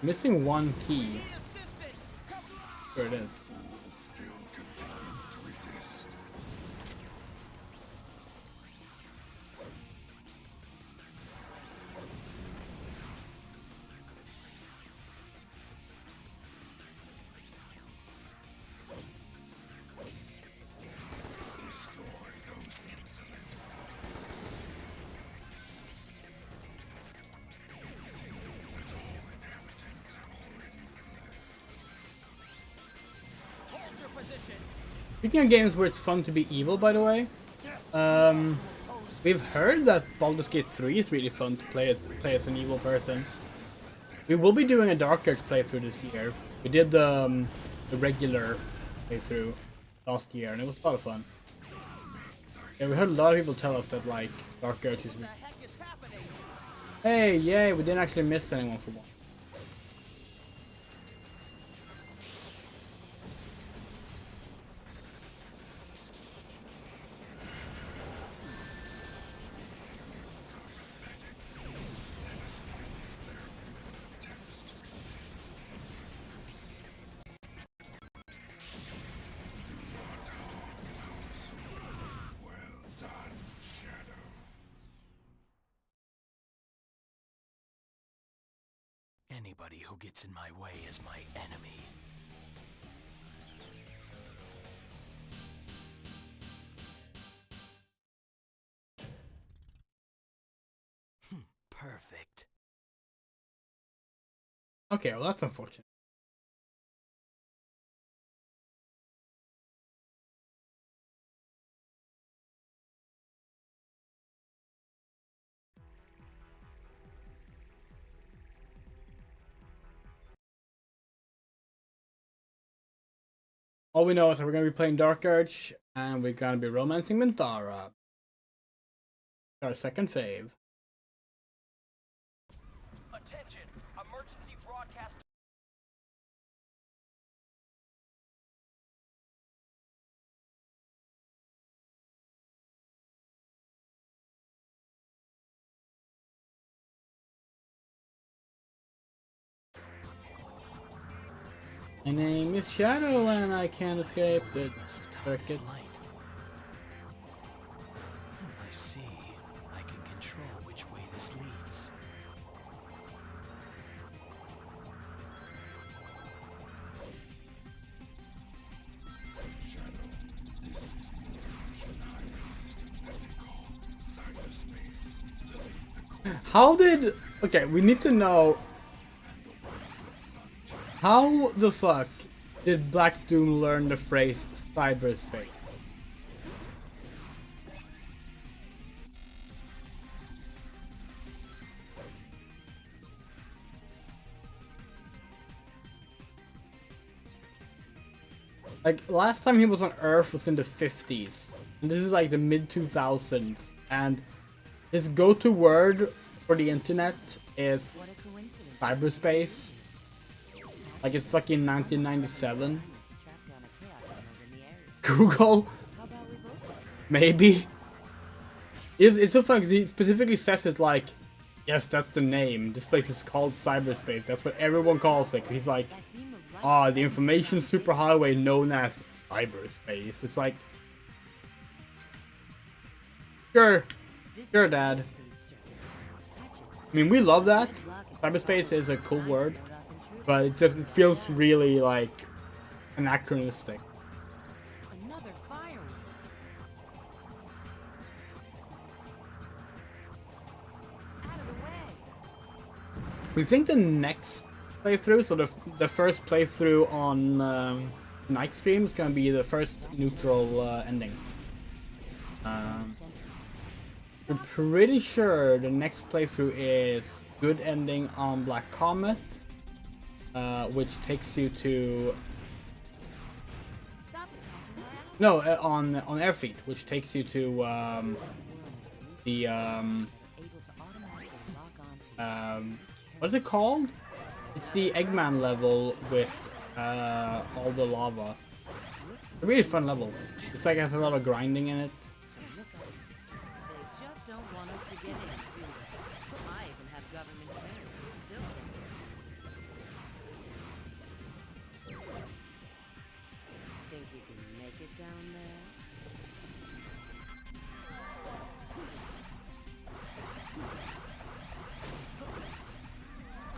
Missing one key. There it is. Speaking of games where it's fun to be evil, by the way, we've heard that Baldur's Gate 3 is really fun to play as an evil person. We will be doing a Dark Age playthrough this year. We did the regular playthrough last year, and it was a lot of fun. Yeah, we heard a lot of people tell us that like Dark Age is. Hey, yay! We didn't actually miss anyone for one. Anybody who gets in my way is my enemy. Perfect. Okay, well that's unfortunate. All we know is that we're gonna be playing Dark Urge and we're gonna be romancing Minthara. Our second fave. Attention! Emergency broadcast. My name is Shadow and I can't escape the circuit. I see. I can control which way this leads. Shadow, this is the information highway system that we call cyberspace. Delete the core. How did... Okay, we need to know... How the fuck did Black Doom learn the phrase cyberspace? Like, last time he was on Earth was in the 50s. And this is like the mid-2000s. And his go-to word for the internet is cyberspace. Like it's fucking 1997. Google? Maybe? It's so funny because he specifically says it like, yes, that's the name. This place is called cyberspace. That's what everyone calls it. He's like, ah, the information superhighway known as cyberspace. It's like, sure, Dad. I mean, we love that. Cyberspace is a cool word, but it feels really like anachronistic. Another fire. Out of the way. We think the next playthrough, so the first playthrough on night stream is gonna be the first neutral ending. We're pretty sure the next playthrough is good ending on Black Comet, which takes you to on Airfleet, which takes you to the what's it called? It's the Eggman level with all the lava. It's a really fun level. It's like it has a lot of grinding in it. They just don't want us to get in, do they? I even have government clearance, but still can't. Think you can make it down there?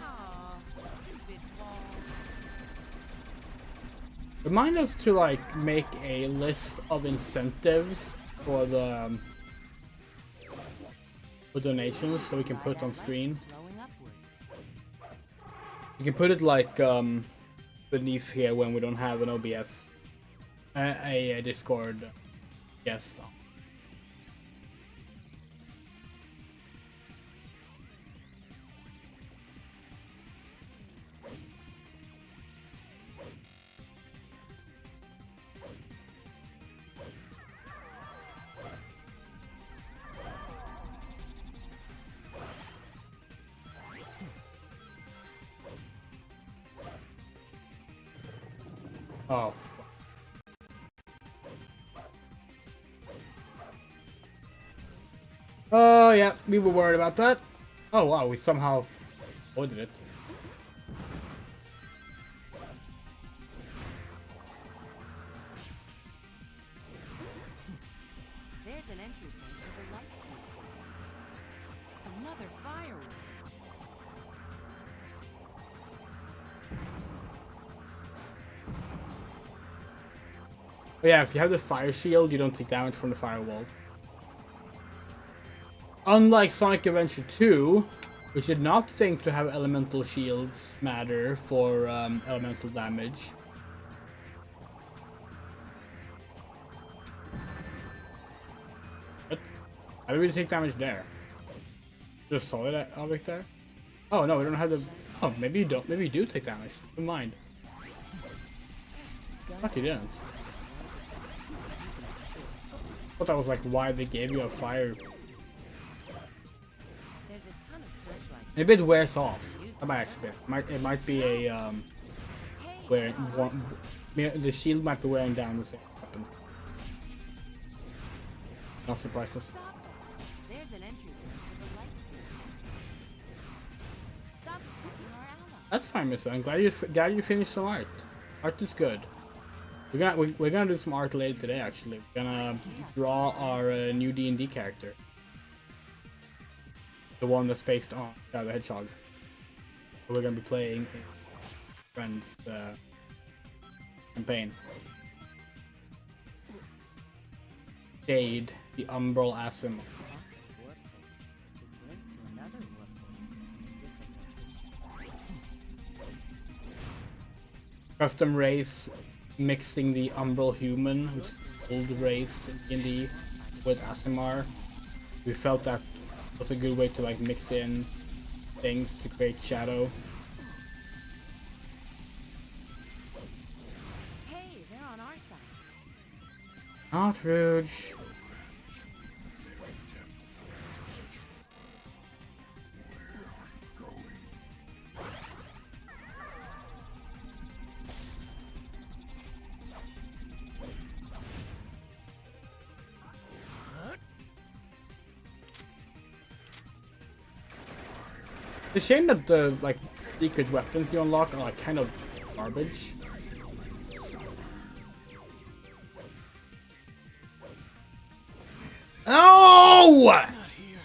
Aw, stupid ball. Remind us to like make a list of incentives for the for donations so we can put on screen. You can put it like beneath here when we don't have an OBS a Discord guest on. Oh, fuck. Oh, yeah, we were worried about that. Oh, wow, we somehow avoided it. There's an entry point to the light space. Another firework. But yeah, if you have the fire shield, you don't take damage from the firewalls. Unlike Sonic Adventure 2, which did not think to have elemental shields matter for elemental damage. What? How do we take damage there? Just solid object there? Oh no, we don't have the... Oh, maybe you don't. Maybe you do take damage. Never mind. Fuck, you didn't. I thought that was like why they gave you a fire. There's a ton of searchlights. Maybe it wears off. That might actually be. It might be a where the shield might be wearing down the same weapons. No surprises. Stop that. There's an entry point for the light skills. Stop attacking our ally. That's fine, Mister. I'm glad you finished some art. Art is good. We're gonna do some art later today. Actually, we're gonna draw our new D&D character, the one that's based on Shadow the Hedgehog. So we're gonna be playing in Friends campaign. Jade, the Umbral Asim. That's a warp code. It's linked to another warp code in a different location. Custom race mixing the Umbral human, which is an old race in D&D, with Asimar. We felt that was a good way to like mix in things to create Shadow. Hey, they're on our side. Not rude. It's a shame that the like secret weapons you unlock are like kind of garbage. Oh! Not here.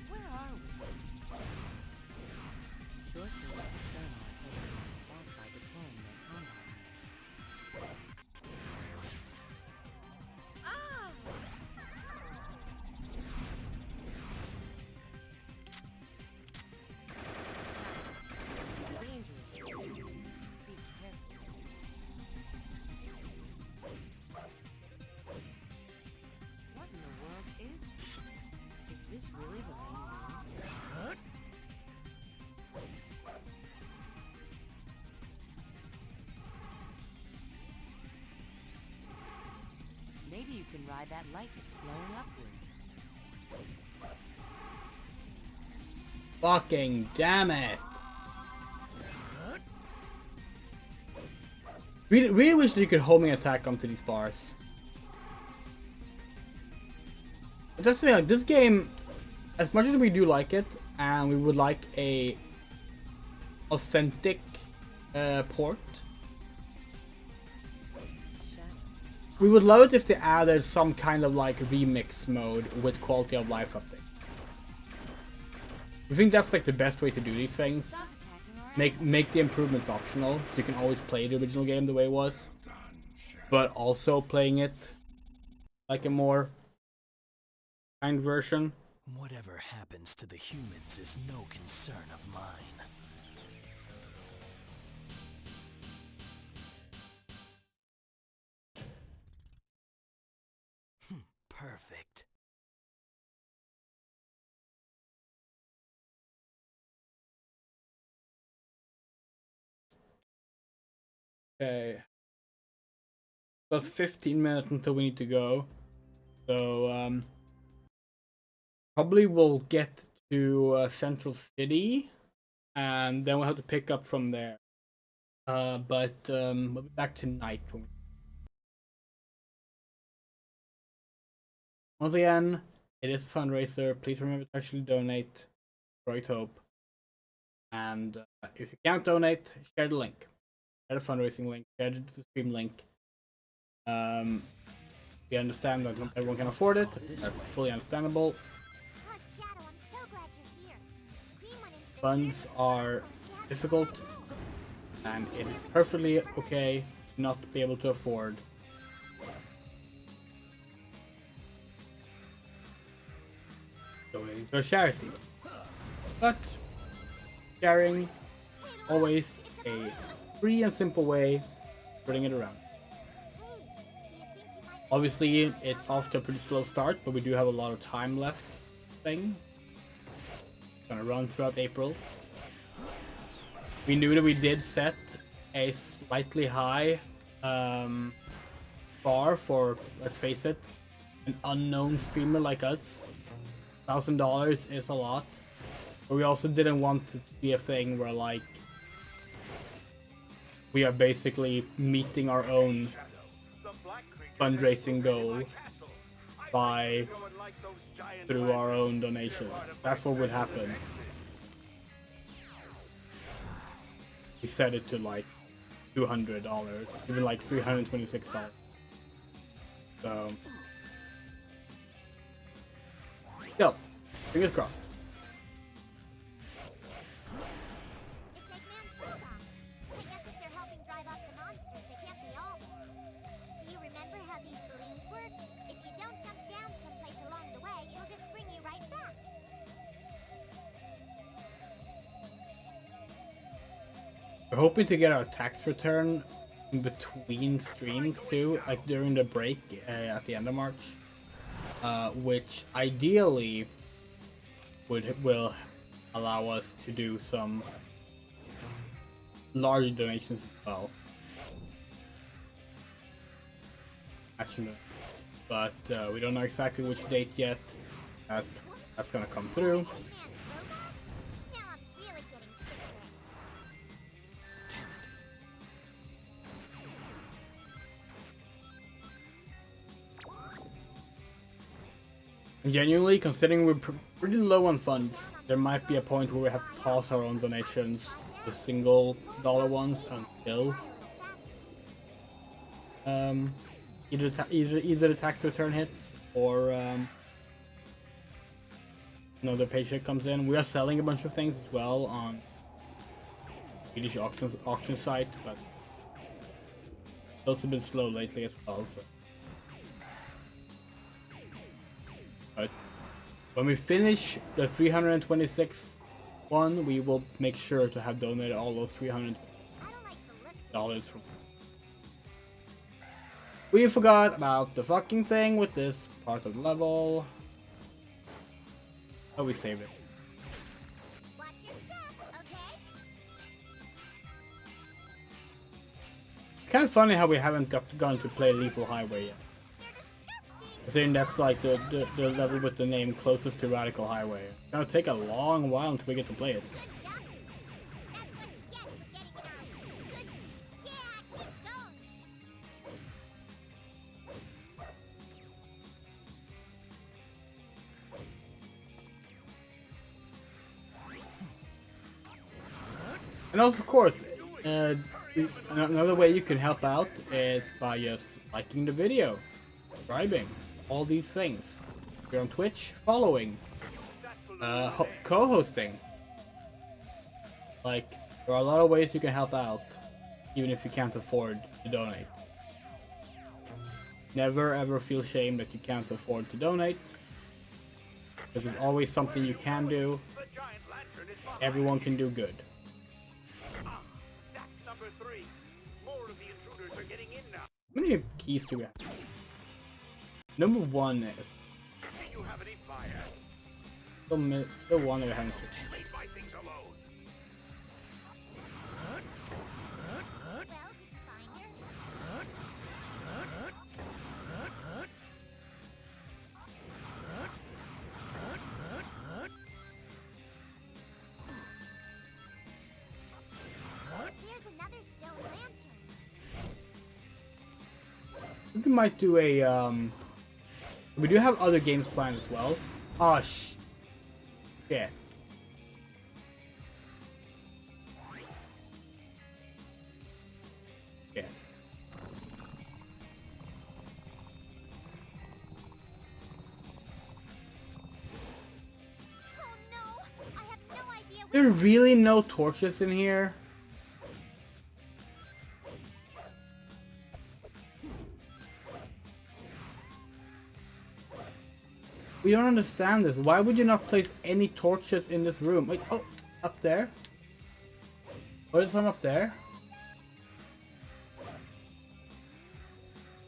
Where are we? Sources of external activity backed by deploying their combat. Ah! Dangerous. Be careful. What in the world is this? Is this really the main room? Maybe you can ride that light that's flowing upward. Fucking damn it! Really wish that you could homing attack onto these bars. But that's the thing, like this game, as much as we do like it, and we would like a authentic port, Shadow. we would love it if they added some kind of like remix mode with quality of life update. We think that's like the best way to do these things. Stop attacking our Make the improvements optional, so you can always play the original game the way it was, but also playing it like a more kind version. Whatever happens to the humans is no concern of mine. Perfect. Okay. That's 15 minutes until we need to go. So, probably we'll get to Central City, and then we'll have to pick up from there. But we'll be back tonight. Once again, it is a fundraiser. Please remember to actually donate. Right hope. And if you can't donate, share the link. Share the fundraising link. Share the stream link. We understand that not everyone can afford it. That's fully understandable. Oh, Shadow, I'm so glad you're here. Cream went into the Funds are difficult, and it is perfectly okay to not be able to afford donating to a charity. But sharing, always a free and simple way of putting it around. Obviously, it's off to a pretty slow start, but we do have a lot of time left. It's gonna run throughout April. We knew that we did set a slightly high bar for, let's face it, an unknown streamer like us. $1,000 is a lot, but we also didn't want it to be a thing where like we are basically meeting our own fundraising goal by through our own donations. That's what would happen. We set it to like $200, even like $326. So, still, fingers crossed. It's Eggman's bulldogs. I guess if they're helping drive off the monsters, they can't be all bad. Do you remember how these balloons work? If you don't jump down someplace along the way, it'll just bring you right back. We're hoping to get our tax return in between streams too, like during the break at the end of March, which ideally will allow us to do some large donations as well. Actually, but we don't know exactly which date yet. That's gonna come through. Eggman's robots? Now I'm really getting sick of this. Genuinely, considering we're pretty low on funds, there might be a point where we have to pause our own donations, the single dollar ones, until either the tax return hits or another paycheck comes in. We are selling a bunch of things as well on Swedish auction site, but those have been slow lately as well. So. But when we finish the 326th one, we will make sure to have donated all those $300 from. We forgot about the fucking thing with this part of the level. Oh, we saved it. Watch your step, okay? Kind of funny how we haven't gone to play Lethal Highway yet. Considering that's like the level with the name closest to Radical Highway. It's gonna take a long while until we get to play it. And also, of course, another way you can help out is by just liking the video, subscribing, all these things. If you're on Twitch, following, co-hosting. Like, there are a lot of ways you can help out, even if you can't afford to donate. Never ever feel shame that you can't afford to donate, because there's always something you can do. Everyone can do good. How many keys do we have? Number one is still one that we haven't fixed. Here's another stone lantern. I think we might do a we do have other games planned as well. Oh shit. Yeah. Yeah. Oh no! I have no idea There are really no torches in here. We don't understand this. Why would you not place any torches in this room? Like, oh, up there? Oh, there's some up there?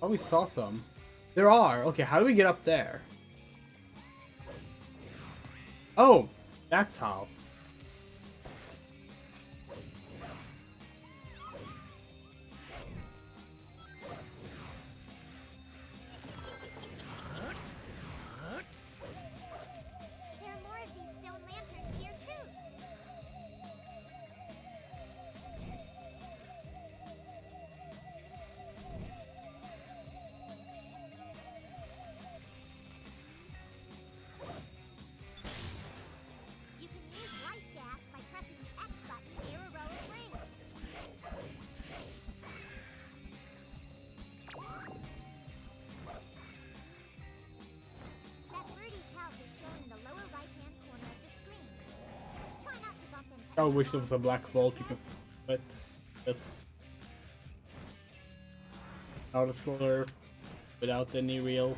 Oh, we saw some. There are. Okay, how do we get up there? Oh, that's how. I wish there was a black vault you could put just auto scroller without any real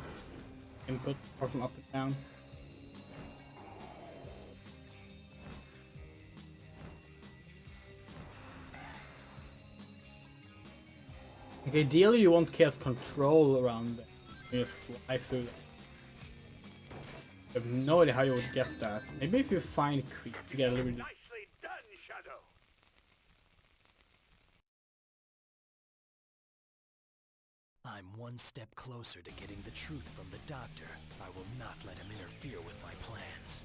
input apart from up and down. Like, ideally you want chaos control around it when you fly through it. I have no idea how you would get that. Maybe if you find creep you get a little bit. Nicely done, Shadow. I'm one step closer to getting the truth from the doctor. I will not let him interfere with my plans.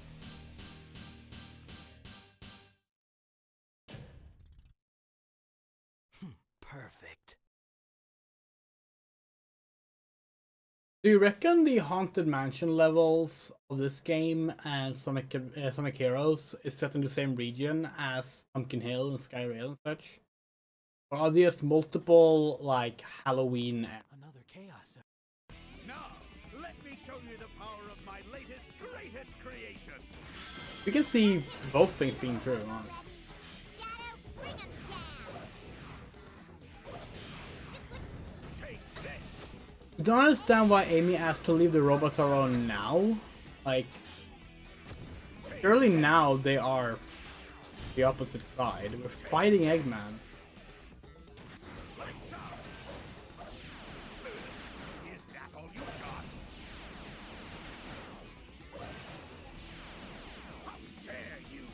Perfect. Do you reckon the Haunted Mansion levels of this game and Sonic Heroes is set in the same region as Pumpkin Hill and Skyrail and such? Or are there just multiple, like, Halloween? Another chaos. Now, let me show you the power of my latest, greatest creation. We can see both things being true. Huh? Shadow, bring 'em down. Take this. I don't understand why Amy asked to leave the robots alone now. Like, surely now they are the opposite side. We're fighting Eggman. Lights out. Is that all you got? How dare you?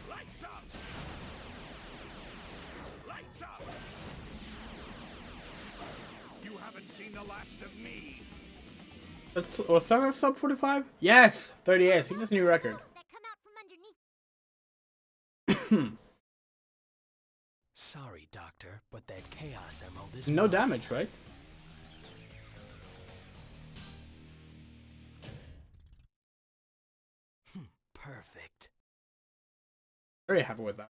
Lights up. Lights up. You haven't seen the last of me. Was that a sub 45? Yes! 38. I think that's a new record. That come out from underneath. Sorry, Doctor, but that chaos emerald is No mine. damage, right? Perfect. Very happy with that.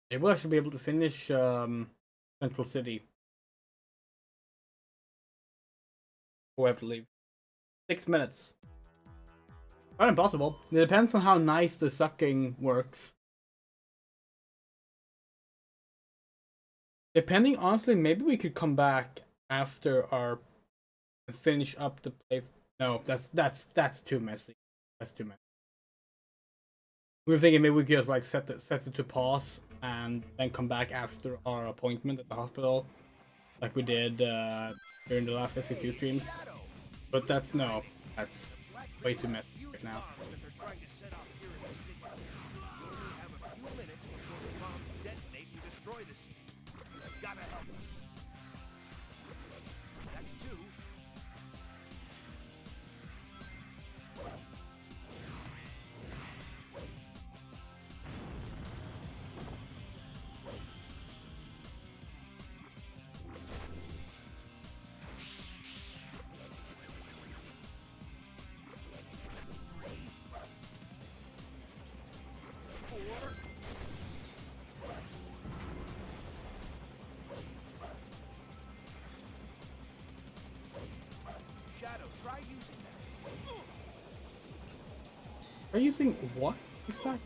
Maybe I should be able to finish Central City. Before I have to leave. 6 minutes. Not impossible. It depends on how nice the sucking works. Depending, honestly, maybe we could come back after our finish up the place. No, that's too messy. That's too messy. We were thinking maybe we could just like set it to pause and then come back after our appointment at the hospital, like we did during the last SC2 streams. But that's way too messy right now. That they're trying to set off here in the city. You only have a few minutes before the bombs detonate and destroy the city. You gotta help us. That's two. Shadow, try using that. Are you using what exactly?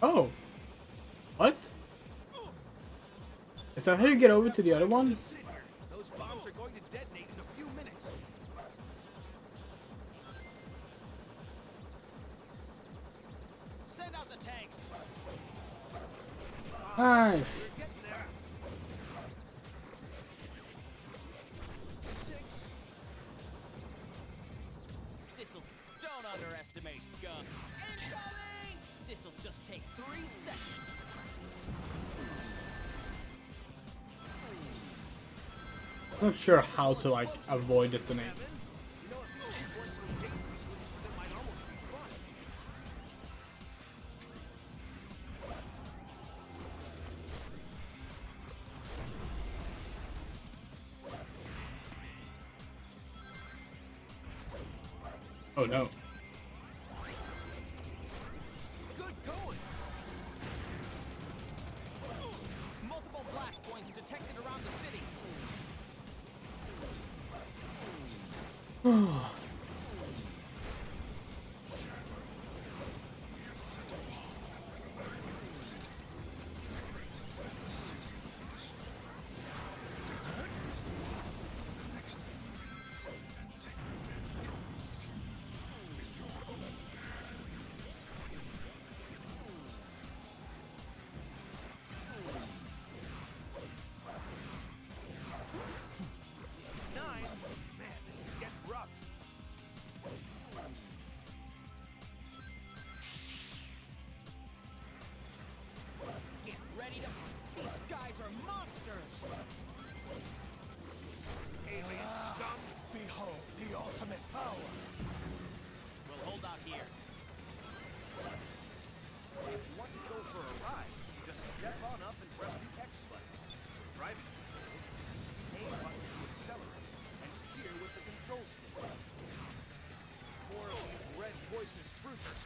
Oh, what? Is that how you get over to the other one? Those bombs are going to detonate in a few minutes. Send out the tanks. Nice. We're getting there. 6. This'll don't underestimate gun. Incoming! This'll just take 3 seconds. I'm not sure how to like avoid detonate. You know, if these things weren't so dangerous, that might almost be fun. Oh no. Good going. Multiple blast points detected around the city.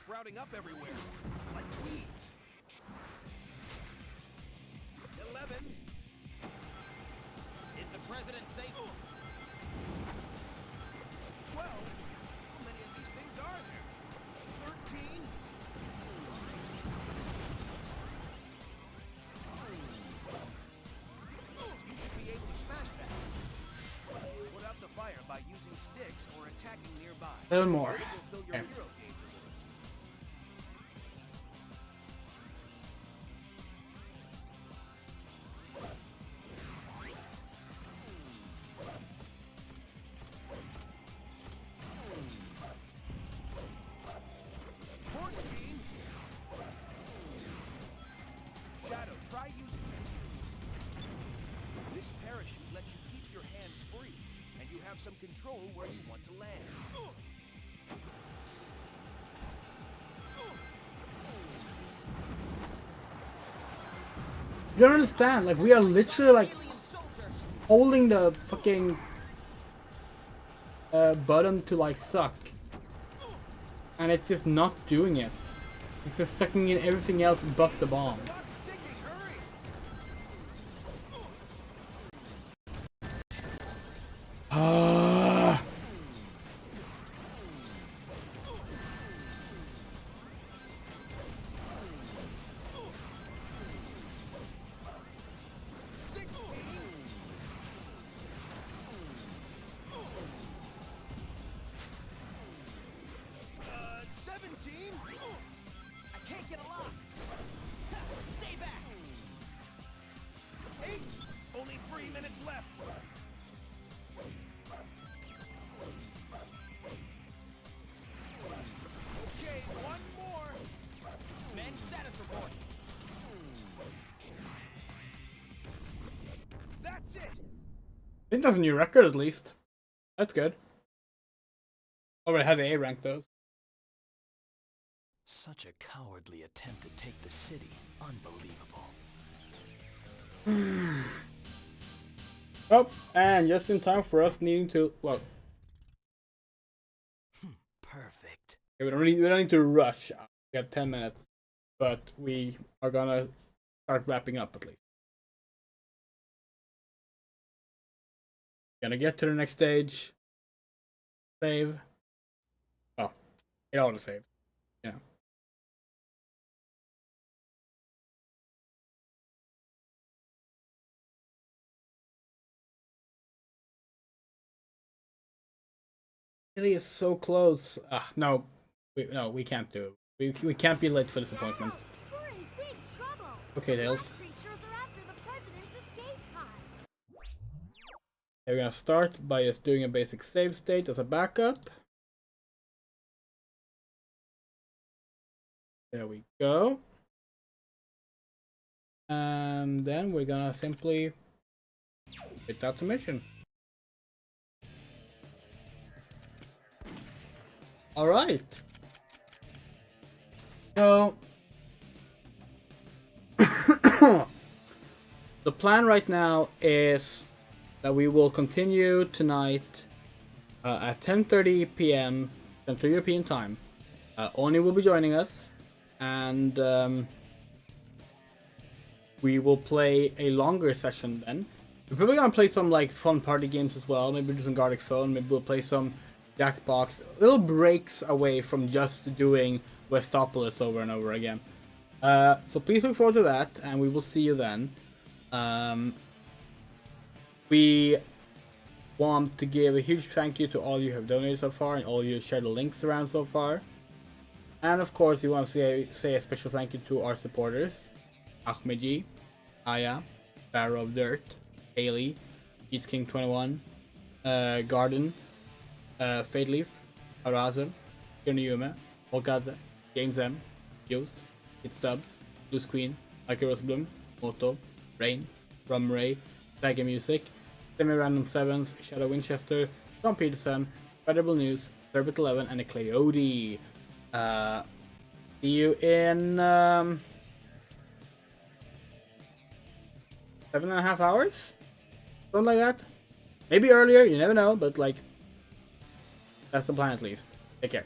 Sprouting up everywhere, like weeds. 11. Is the president safe? 12. How many of these things are there? 13. You should be able to smash that. Put out the fire by using sticks or attacking nearby. 7 more. This will fill your Okay. hero gauge a little. Shadow, try using it. This parachute lets you keep your hands free, and you have some control where you want to land. You don't understand, like we are literally like holding the fucking button to like suck. And it's just not doing it. It's just sucking in everything else but the bombs. Ah. I can't get a lock. Stay back. 8. Only 3 minutes left. Okay, one more. Men, status report. That's it. I think that's a new record at least. That's good. Already had an A rank though. Such a cowardly attempt to take the city. Unbelievable. Oh, and just in time for us needing to, well, Perfect. we don't need to rush. We have 10 minutes, but we are gonna start wrapping up at least. Gonna get to the next stage. Save. Oh, it auto save. Yeah. It is so close. No, we can't do it. We can't be late for this appointment. We're in big trouble. Okay, Tails. Black creatures are after the president's escape pod. We're gonna start by just doing a basic save state as a backup. There we go. And then we're gonna simply quit out the mission. Alright. So the plan right now is that we will continue tonight at 10:30 p.m. Central European time. Oni will be joining us, and we will play a longer session then. We're probably gonna play some like fun party games as well. Maybe do some Garlic Phone. Maybe we'll play some Jackbox, little breaks away from just doing Westopolis over and over again. So please look forward to that, and we will see you then. We want to give a huge thank you to all you have donated so far and all you shared the links around so far. And of course, we want to say a special thank you to our supporters: Ahmedji, Aya, Barrow of Dirt, Haley, Eats King 21, Garden, Fadeleaf, Araza, Yoniyume, Gaza, James M, Yos, It Stubbs, Loose Queen, Ike Rosebloom, Moto, Rain, Rum Ray, SEGA Music, Semi-Random Sevens, Shadow Winchester, Sean Peterson, Credible News, Turbit 11, and a Cleody. See you in 7.5 hours? Something like that? Maybe earlier, you never know, but like, that's the plan at least. Take care.